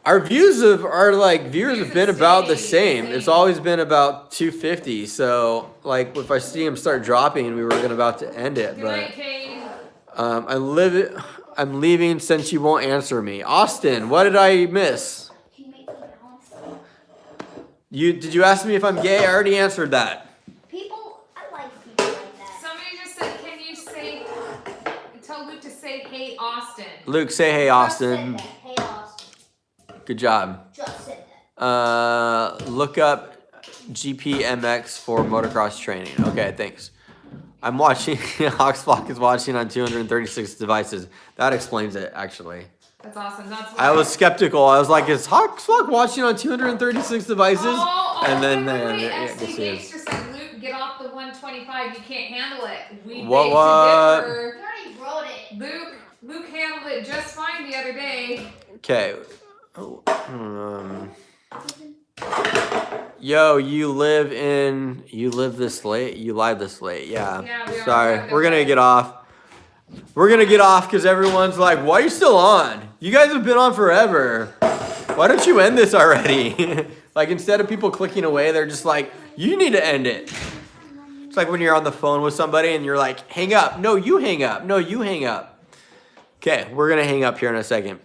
our viewers have been about the same. It's always been about 250. So like if I see them start dropping, we were about to end it, Good but night, Kate. I'm leaving since you won't answer me. Austin, what did I miss? Can you make me balance? Did you ask me if I'm gay? I already answered that. People, I like people like that. Somebody just said, can you tell Luke to say, hey, Austin. Luke, say hey, Just said Austin. that. Hey, Austin. Good job. Just said that. Look up GPMX for motocross training. Okay, thanks. I'm watching. Hoxflock is watching on 236 devices. That explains it, actually. That's awesome. That's I was skeptical. I was like, is Hoxflock watching on 236 devices? And then, wait, yeah, FC this is. Gangster said, Luke, get off the 125. You can't handle it. We What, beg what? to differ. You already wrote it. Luke handled it just fine the other day. Okay. Yo, you live this late? You live this late? Yeah. Yeah, we are. Sorry. We're gonna get off. We're gonna get off because everyone's like, why are you still on? You guys have been on forever. Why don't you end this already? Like, instead of people clicking away, they're just like, you need to end it. It's like when you're on the phone with somebody and you're like, hang up. No, you hang up. No, you hang up. Okay, we're going to hang up here in a second.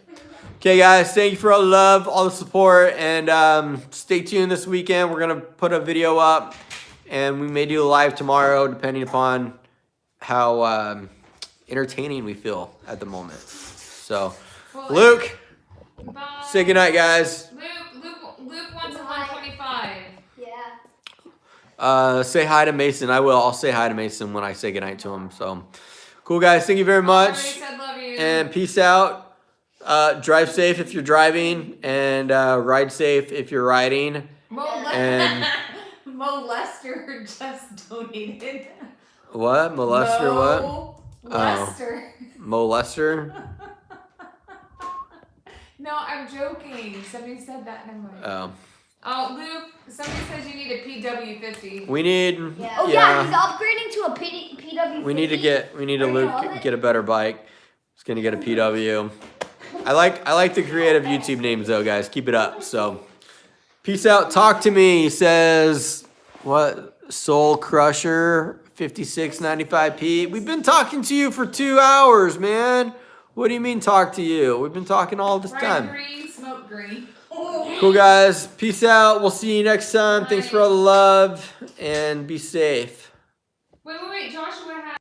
Okay, guys, thank you for all the love, all the support, and stay tuned this weekend. We're going to put a video up, and we may do a live tomorrow, depending upon how entertaining we feel at the moment. So, Well, Luke, bye. say goodnight, guys. Luke wants a 125. Yeah. Say hi to Mason. I will. I'll say hi to Mason when I say goodnight to him. So, cool, guys. Thank you very much. Everybody said love you. And peace out. Drive safe if you're driving, and ride safe if you're riding. And- Mo Lester just donated. What? Molester? What? Mo Lester. Molester? No, I'm joking. Somebody said that. Never mind. Oh. Oh, Luke, somebody says you need a PW50. We need. Yeah. Oh yeah, he's upgrading to a PW. We need to Luke get a better bike. He's gonna get a PW. I like the creative YouTube names though, guys. Keep it up. So, peace out. Talk to me. Says what? Soul Crusher 5695p. We've been talking to you for 2 hours, man. What do you mean talk to you? We've been talking all this Ride time. green, smoke green. Cool, guys. Peace out. We'll see you next time. Thanks for all the love and be safe. Wait, Joshua has.